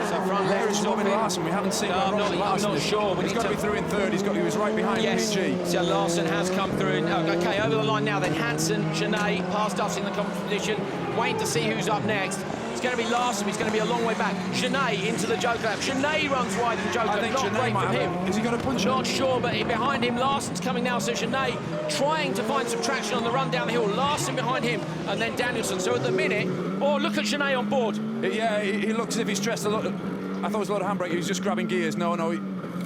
So front left is Robin Larson. We haven't seen I'm not sure. He's got to be through in third. He was right behind PG. So Larson has come through. Okay, over the line now then. Hansen, Genet, past us in the competition. Waiting to see who's up next. It's going to be Larson. He's going to be a long way back. Genet into the joker lap. Genet runs wide in joker. I think not great from him. Is he going to punch him? Not sure, but behind him, Larson's coming now. So Genet trying to find some traction on the run down the hill. Larson behind him, and then Danielson. So at the minute, look at Genet on board. Yeah, he looks as if he's stressed a lot. I thought it was a lot of handbrake. He was just grabbing gears. No,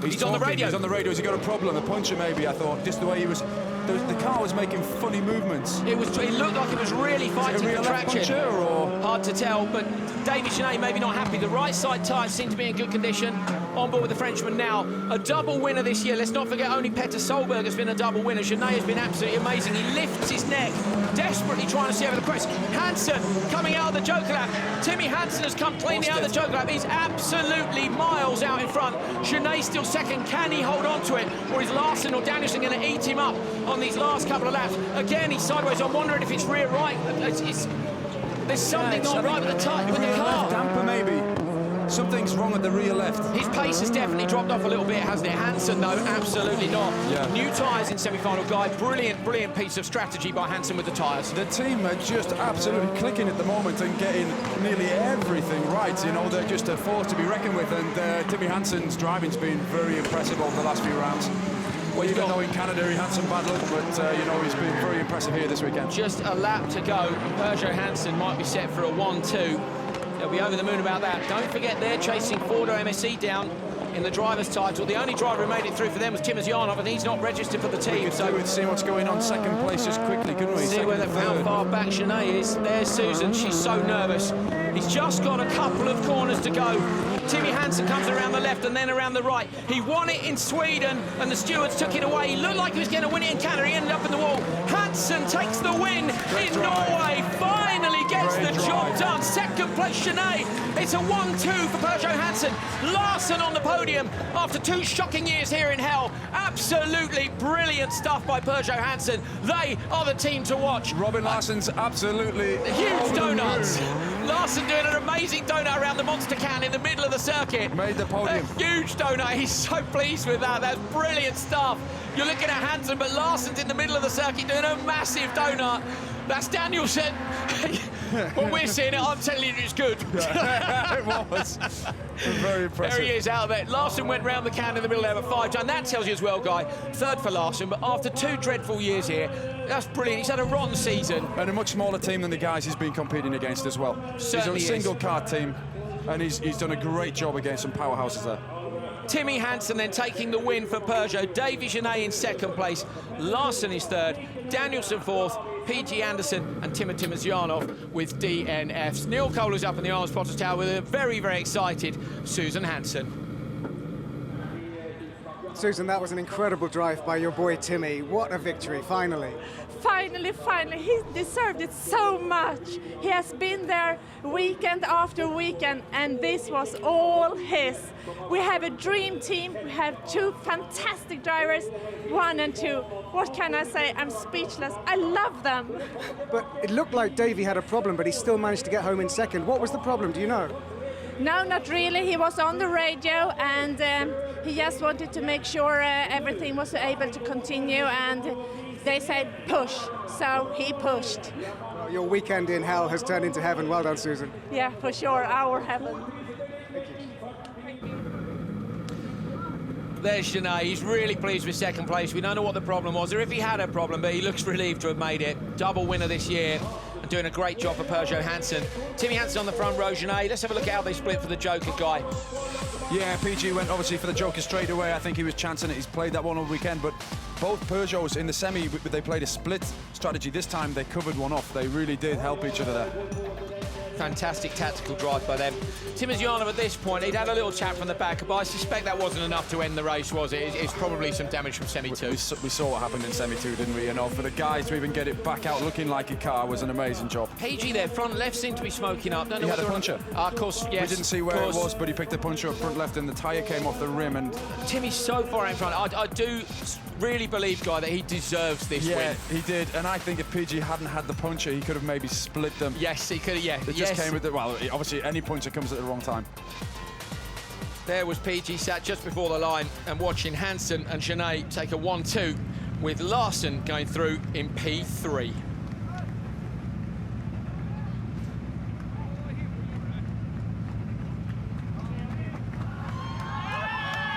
he's on the radio. He's on the radio. Has he got a problem? A puncher maybe, I thought. Just the way he was. The car was making funny movements. It looked like it was really fighting for traction. Or? Hard to tell, but David Genet maybe not happy. The right side tyres seem to be in good condition. On board with the Frenchman now. A double winner this year. Let's not forget only Petter Solberg has been a double winner. Genet has been absolutely amazing. He lifts his neck, desperately trying to see over the crest. Hansen coming out of the joker lap. Timmy Hansen has come cleanly out of the joker lap. He's absolutely miles out in front. Genet still second. Can he hold on to it? Or is Larson or Danielson going to eat him up on these last couple of laps? Again, he's sideways. I'm wondering if it's rear right. There's something not right with the car. Damper maybe. Something's wrong at the rear left. His pace has definitely dropped off a little bit, hasn't it? Hansen, though, absolutely not. Yeah. New tyres in semi-final, Guy. Brilliant piece of strategy by Hansen with the tyres. The team are just absolutely clicking at the moment and getting nearly everything right. You know, they're just a force to be reckoned with, and Timmy Hansen's driving's been very impressive over the last few rounds. Well, even though in Canada he had some bad luck, but you know, he's been very impressive here this weekend. Just a lap to go. Peugeot Hansen might be set for a 1-2. They'll be over the moon about that. Don't forget they're chasing Ford MSC down in the driver's title. The only driver who made it through for them was Timosyanov, and he's not registered for the team. So we'd see what's going on. Second place just quickly, couldn't we? See how far back Genet is. There's Susan. She's so nervous. He's just got a couple of corners to go. Timmy Hansen comes around the left and then around the right. He won it in Sweden and the stewards took it away. He looked like he was going to win it in Canada. He ended up in the wall. Hansen takes the win in Norway. Finally gets the job done. Second place Genet. It's a 1-2 for Peugeot Hansen. Larson on the podium after 2 shocking years here in hell. Absolutely brilliant stuff by Peugeot Hansen. They are the team to watch. Robin Larson's absolutely huge donuts. Larson doing an amazing donut around the monster can in the middle of the circuit. Made the podium. A huge donut. He's so pleased with that. That's brilliant stuff. You're looking at Hansen, but Larson's in the middle of the circuit doing a massive donut. That's Danielson. When we're seeing it, I'm telling you it's good. It was. Very impressive. There he is out there. Larson went round the can in the middle there at 5 times. That tells you as well, Guy. Third for Larson, but after 2 dreadful years here, that's brilliant. He's had a rotten season. And a much smaller team than the guys he's been competing against as well. Certainly he's a single car team, and he's done a great job against some powerhouses there. Timmy Hansen then taking the win for Peugeot. Davy Genet in second place. Larson is third. Danielson fourth. PG Anderson and Timosyanov with DNFs. Neil Kohler's up in the Arms Potters Tower with a very, very excited Susan Hansen. Susan, that was an incredible drive by your boy Timmy. What a victory, finally. Finally, he deserved it so much. He has been there weekend after weekend, and this was all his. We have a dream team. We have 2 fantastic drivers, 1 and 2. What can I say? I'm speechless. I love them. But it looked like Davy had a problem, but he still managed to get home in second. What was the problem? Do you know? No, not really. He was on the radio, and he just wanted to make sure everything was able to continue, and they said push, so he pushed. Well, your weekend in hell has turned into heaven. Well done, Susan. Yeah, for sure, our heaven. There's Genet. He's really pleased with second place. We don't know what the problem was, or if he had a problem, but he looks relieved to have made it. Double winner this year, and doing a great job for Peugeot Hansen. Timmy Hansen on the front row, Genet. Let's have a look at how they split for the Joker, Guy. Yeah, PG went obviously for the Joker straight away. I think he was chancing it. He's played that one all weekend, but both Peugeots in the semi, they played a split strategy. This time they covered one off. They really did help each other there. Fantastic tactical drive by them. Timozyanov at this point, he'd had a little tap from the back, but I suspect that wasn't enough to end the race, was it? It's probably some damage from Semi 2. We saw what happened in Semi 2, didn't we? You know, for the guy to even get it back out looking like a car was an amazing job. PG there, front left seemed to be smoking up. Don't know he had a whether puncher. Of course, yes. We didn't see where it was, but he picked a puncher up front left and the tyre came off the rim. And Timmy's so far in front. I do really believe, Guy, that he deserves this win. Yeah, he did. And I think if PG hadn't had the puncher, he could have maybe split them. Yes, he could have, yeah. It just came with the, well, obviously any puncher comes at the wrong time. There was PG sat just before the line and watching Hansen and Genet take a 1-2 with Larson going through in P3.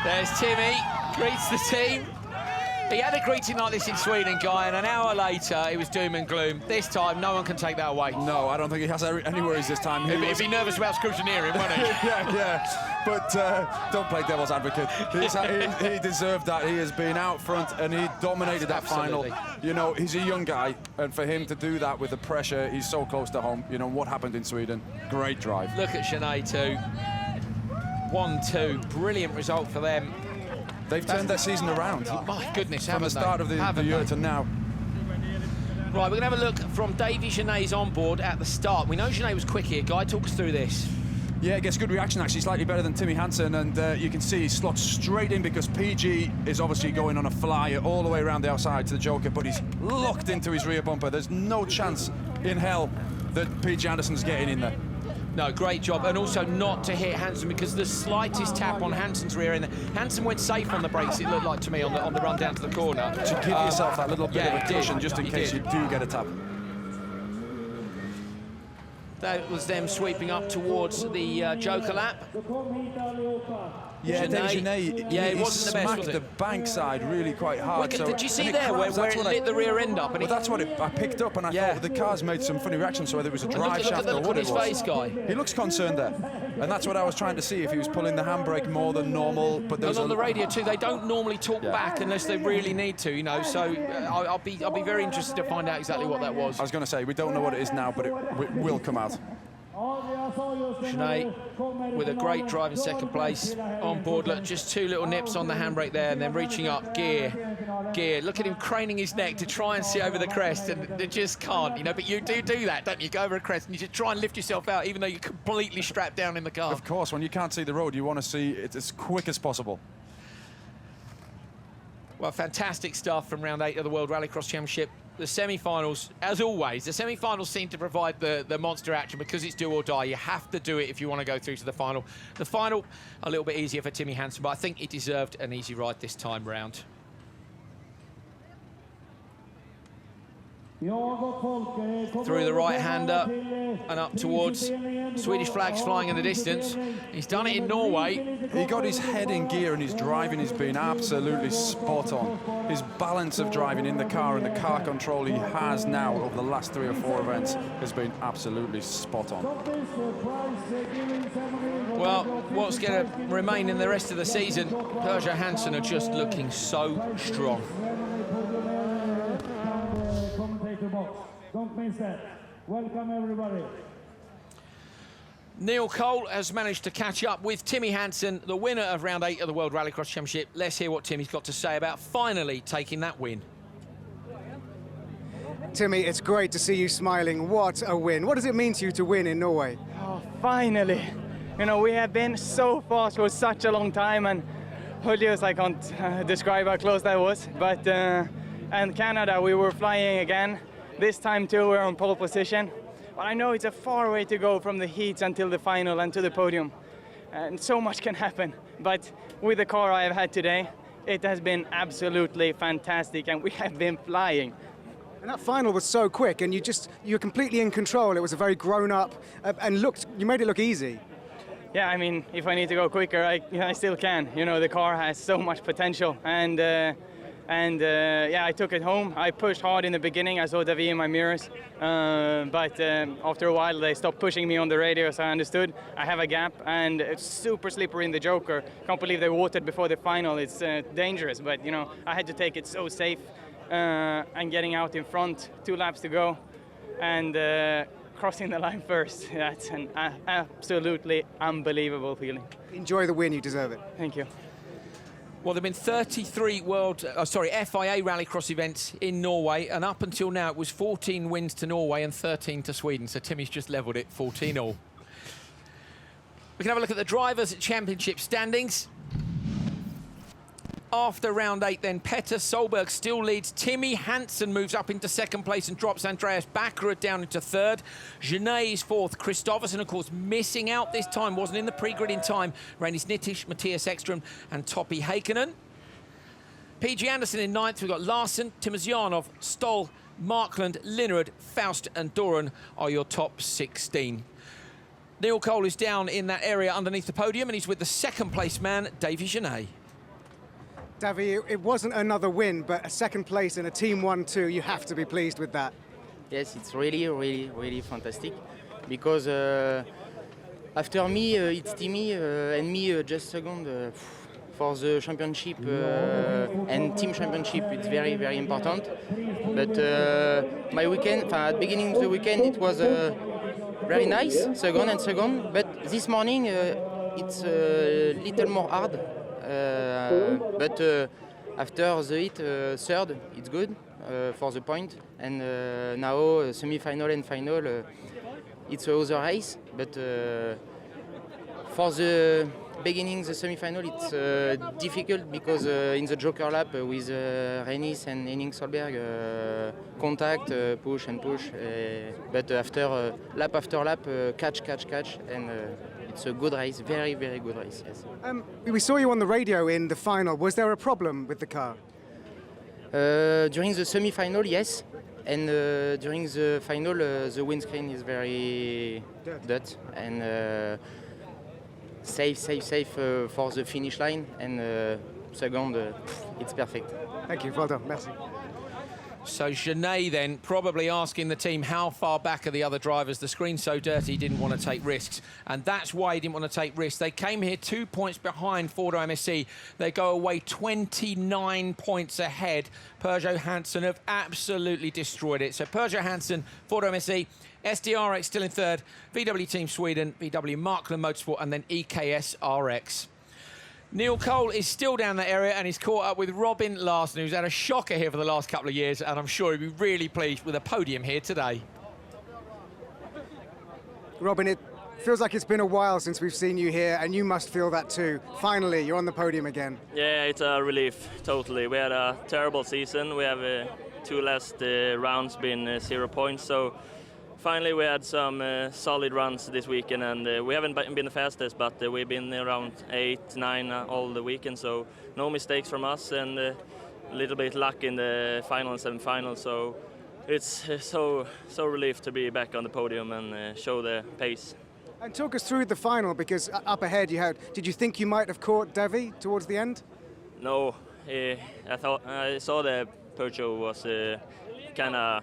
There's Timmy, greets the team. He had a greeting like this in Sweden, Guy, and an hour later it was doom and gloom. This time, no one can take that away. No, I don't think he has any worries this time. He'd be nervous about scrutineering, wouldn't he? yeah. But don't play devil's advocate. He deserved that. He has been out front and he dominated that final. You know, he's a young guy, and for him to do that with the pressure, he's so close to home. You know, what happened in Sweden? Great drive. Look at Genet too. 1-2, brilliant result for them. They've turned their season around. My goodness, from the start of the year to now. Right, we're going to have a look from Davy Genet's onboard at the start. We know Genet was quick here. Guy, talk us through this. Yeah, gets good reaction actually, slightly better than Timmy Hansen, and you can see he slots straight in because PG is obviously going on a flyer all the way around the outside to the Joker, but he's locked into his rear bumper. There's no chance in hell that PG Anderson's getting in there. No, great job, and also not to hit Hansen because the slightest tap on Hansen's rear end. Hansen went safe on the brakes, it looked like to me, on the run down to the corner. To give yourself that little bit of a cushion just in case you do get a tap. That was them sweeping up towards the Joker lap. Yeah, Genet, it wasn't the best, was it? the bank side really quite hard. Did you see there where it lit the rear end up? And that's what I picked up, and I thought the car's made some funny reactions, so whether it was a drive shaft or what it was. Look at his face, Guy. He looks concerned there, and that's what I was trying to see, if he was pulling the handbrake more than normal. But and on the radio too, they don't normally talk back unless they really need to, you know. So I'll be very interested to find out exactly what that was. I was going to say we don't know what it is now, but it will come out. Genet with a great drive in second place on board. Look, just two little nips on the handbrake there and then reaching up, gear. Look at him craning his neck to try and see over the crest, and they just can't, you know, but you do that, don't you? Go over a crest and you just try and lift yourself out even though you're completely strapped down in the car. Of course, when you can't see the road, you want to see it as quick as possible. Well, fantastic stuff from round 8 of the World Rallycross Championship. The semi-finals, as always, the semi-finals seem to provide the monster action because it's do or die. You have to do it if you want to go through to the final. The final, a little bit easier for Timmy Hansen, but I think he deserved an easy ride this time round. Through the right-hander and up towards Swedish flags flying in the distance. He's done it in Norway. He got his head in gear and his driving has been absolutely spot on. His balance of driving in the car and the car control he has now over the last 3 or 4 events has been absolutely spot on. Well, what's going to remain in the rest of the season, Peugeot Hansen are just looking so strong. Don't miss that. Welcome everybody. Neil Cole has managed to catch up with Timmy Hansen, the winner of round 8 of the World Rallycross Championship. Let's hear what Timmy's got to say about finally taking that win. Timmy, it's great to see you smiling. What a win. What does it mean to you to win in Norway? Oh, finally. You know, we have been so fast for such a long time, and Julius, I can't describe how close that was. But and Canada, we were flying again. This time too, we're on pole position. But I know it's a far way to go from the heats until the final and to the podium. And so much can happen. But with the car I have had today, it has been absolutely fantastic, and we have been flying. And that final was so quick, and you're completely in control. It was a very grown-up, and you made it look easy. Yeah, I mean, if I need to go quicker, I still can. You know, the car has so much potential, and And yeah, I took it home. I pushed hard in the beginning. I saw David in my mirrors. But after a while, they stopped pushing me on the radio, so I understood. I have a gap, and it's super slippery in the Joker. Can't believe they watered before the final. It's dangerous, but you know, I had to take it so safe. And getting out in front, 2 laps to go, and crossing the line first. That's an absolutely unbelievable feeling. Enjoy the win, you deserve it. Thank you. Well, there have been 33 FIA Rallycross events in Norway, and up until now it was 14 wins to Norway and 13 to Sweden, so Timmy's just levelled it 14-all. We can have a look at the Drivers' Championship standings. After round 8 then, Petter Solberg still leads. Timmy Hansen moves up into 2nd place and drops Andreas Backerud down into 3rd. Genet is 4th. Kristoffersen, of course, missing out this time. Wasn't in the pre-grid in time. Reinis Nittisch, Matthias Ekström and Topi Heikkinen. PG Anderson in 9th. We've got Larsen, Timosjanov, Stoll, Markland, Linnerud, Faust and Doran are your top 16. Neil Cole is down in that area underneath the podium, and he's with the 2nd place man, Davy Genet. Davy, it wasn't another win, but a 2nd place in a Team 1-2. You have to be pleased with that. Yes, it's really fantastic, because after me, it's Timmy and me just second for the championship and team championship. It's very important. But my weekend, at the beginning of the weekend, it was very nice, second. But this morning, it's a little more hard. But after the hit, 3rd, it's good for the point. And now semi-final and final, it's another race. But for the beginning, the semi-final, it's difficult because in the Joker lap with Reinis and Henning Solberg, contact, push and push. But after lap after lap, catch, and it's a good race, very good race, yes. We saw you on the radio in the final. Was there a problem with the car? During the semi-final, yes. And during the final, the windscreen is very dirt. And safe for the finish line. And second, it's perfect. Thank you, well done, merci. So Genet then probably asking the team how far back are the other drivers. The screen's so dirty he didn't want to take risks, and that's why he didn't want to take risks. They came here 2 points behind Ford MSC. They go away 29 points ahead. Peugeot Hansen have absolutely destroyed it. So Peugeot Hansen, Ford MSC, SDRX still in 3rd, VW Team Sweden, VW Markland Motorsport, and then EKS RX. Neil Cole is still down that area, and he's caught up with Robin Larsen, who's had a shocker here for the last couple of years, and I'm sure he'll be really pleased with a podium here today. Robin, it feels like it's been a while since we've seen you here, and you must feel that too. Finally, you're on the podium again. Yeah, it's a relief, totally. We had a terrible season. We have 2 last rounds been 0 points, so finally we had some solid runs this weekend, and we haven't been the fastest, but we've been around 8, 9 all the weekend, so no mistakes from us, and a little bit luck in the final and semi-final, so it's so relieved to be back on the podium and show the pace. And talk us through the final, because up ahead did you think you might have caught Davy towards the end? No, I saw the Peugeot was kind of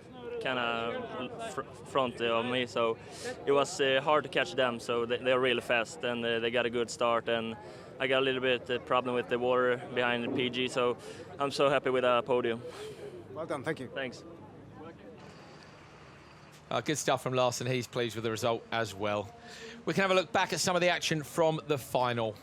front of me, so it was hard to catch them. So they're really fast, and they got a good start, and I got a little bit problem with the water behind the PG, so I'm so happy with our podium. Well done, thank you. Thanks. Good stuff from Larsen. He's pleased with the result as well. We can have a look back at some of the action from the final.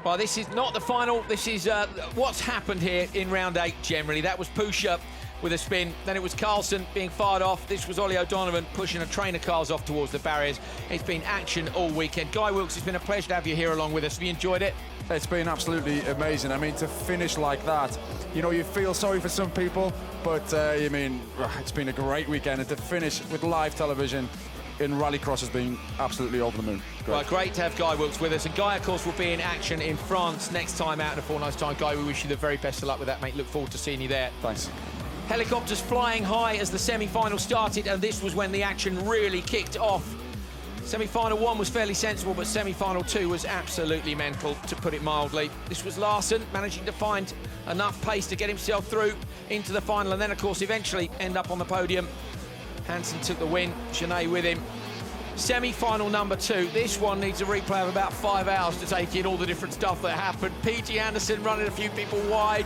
Well, this is not the final. This is what's happened here in round 8 generally. That was Pusher with a spin. Then it was Carlson being fired off. This was Ollie O'Donovan pushing a train of cars off towards the barriers. It's been action all weekend. Guy Wilkes, it's been a pleasure to have you here along with us. Have you enjoyed it? It's been absolutely amazing. I mean, to finish like that, you know, you feel sorry for some people, but I mean, it's been a great weekend. And to finish with live television in Rallycross has been absolutely over the moon. Great. Right, great to have Guy Wilkes with us. And Guy, of course, will be in action in France next time out in a fortnight's time. Guy, we wish you the very best of luck with that, mate. Look forward to seeing you there. Thanks. Helicopters flying high as the semi-final started, and this was when the action really kicked off. Semi-final 1 was fairly sensible, but semi-final 2 was absolutely mental, to put it mildly. This was Larsen managing to find enough pace to get himself through into the final, and then, of course, eventually end up on the podium. Hansen took the win, Genet with him. Semi-final number 2. This one needs a replay of about 5 hours to take in all the different stuff that happened. PG Anderson running a few people wide,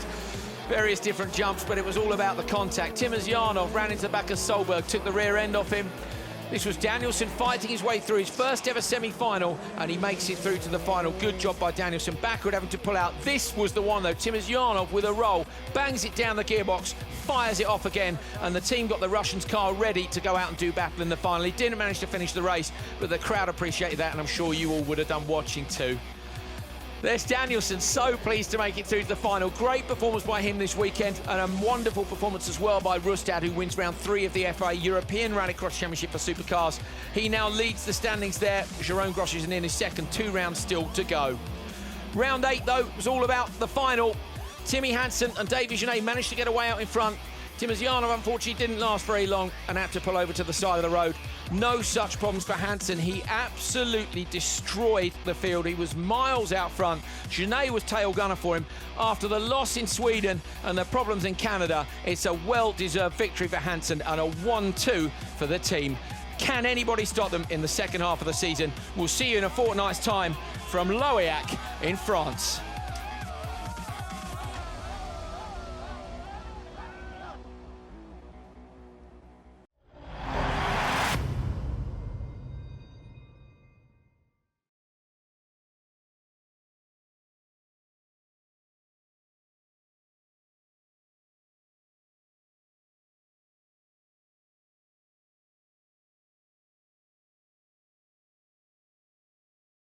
various different jumps, but it was all about the contact. Timosjanov ran into the back of Solberg, took the rear end off him. This was Danielson fighting his way through his first ever semi-final, and he makes it through to the final. Good job by Danielson. Backward having to pull out. This was the one, though. Timosjanov with a roll, bangs it down the gearbox, fires it off again, and the team got the Russians' car ready to go out and do battle in the final. He didn't manage to finish the race, but the crowd appreciated that, and I'm sure you all would have done watching too. There's Danielson, so pleased to make it through to the final. Great performance by him this weekend, and a wonderful performance as well by Rustad, who wins round 3 of the FIA European Rallycross Championship for supercars. He now leads the standings there. Jerome Grosjean in his second, 2 rounds still to go. Round 8, though, was all about the final. Timmy Hansen and David Genet managed to get away out in front. Timosjanov, unfortunately, didn't last very long and had to pull over to the side of the road. No such problems for Hansen. He absolutely destroyed the field. He was miles out front. Genet was tail gunner for him. After the loss in Sweden and the problems in Canada, it's a well-deserved victory for Hansen and a 1-2 for the team. Can anybody stop them in the second half of the season? We'll see you in a fortnight's time from Loillac in France.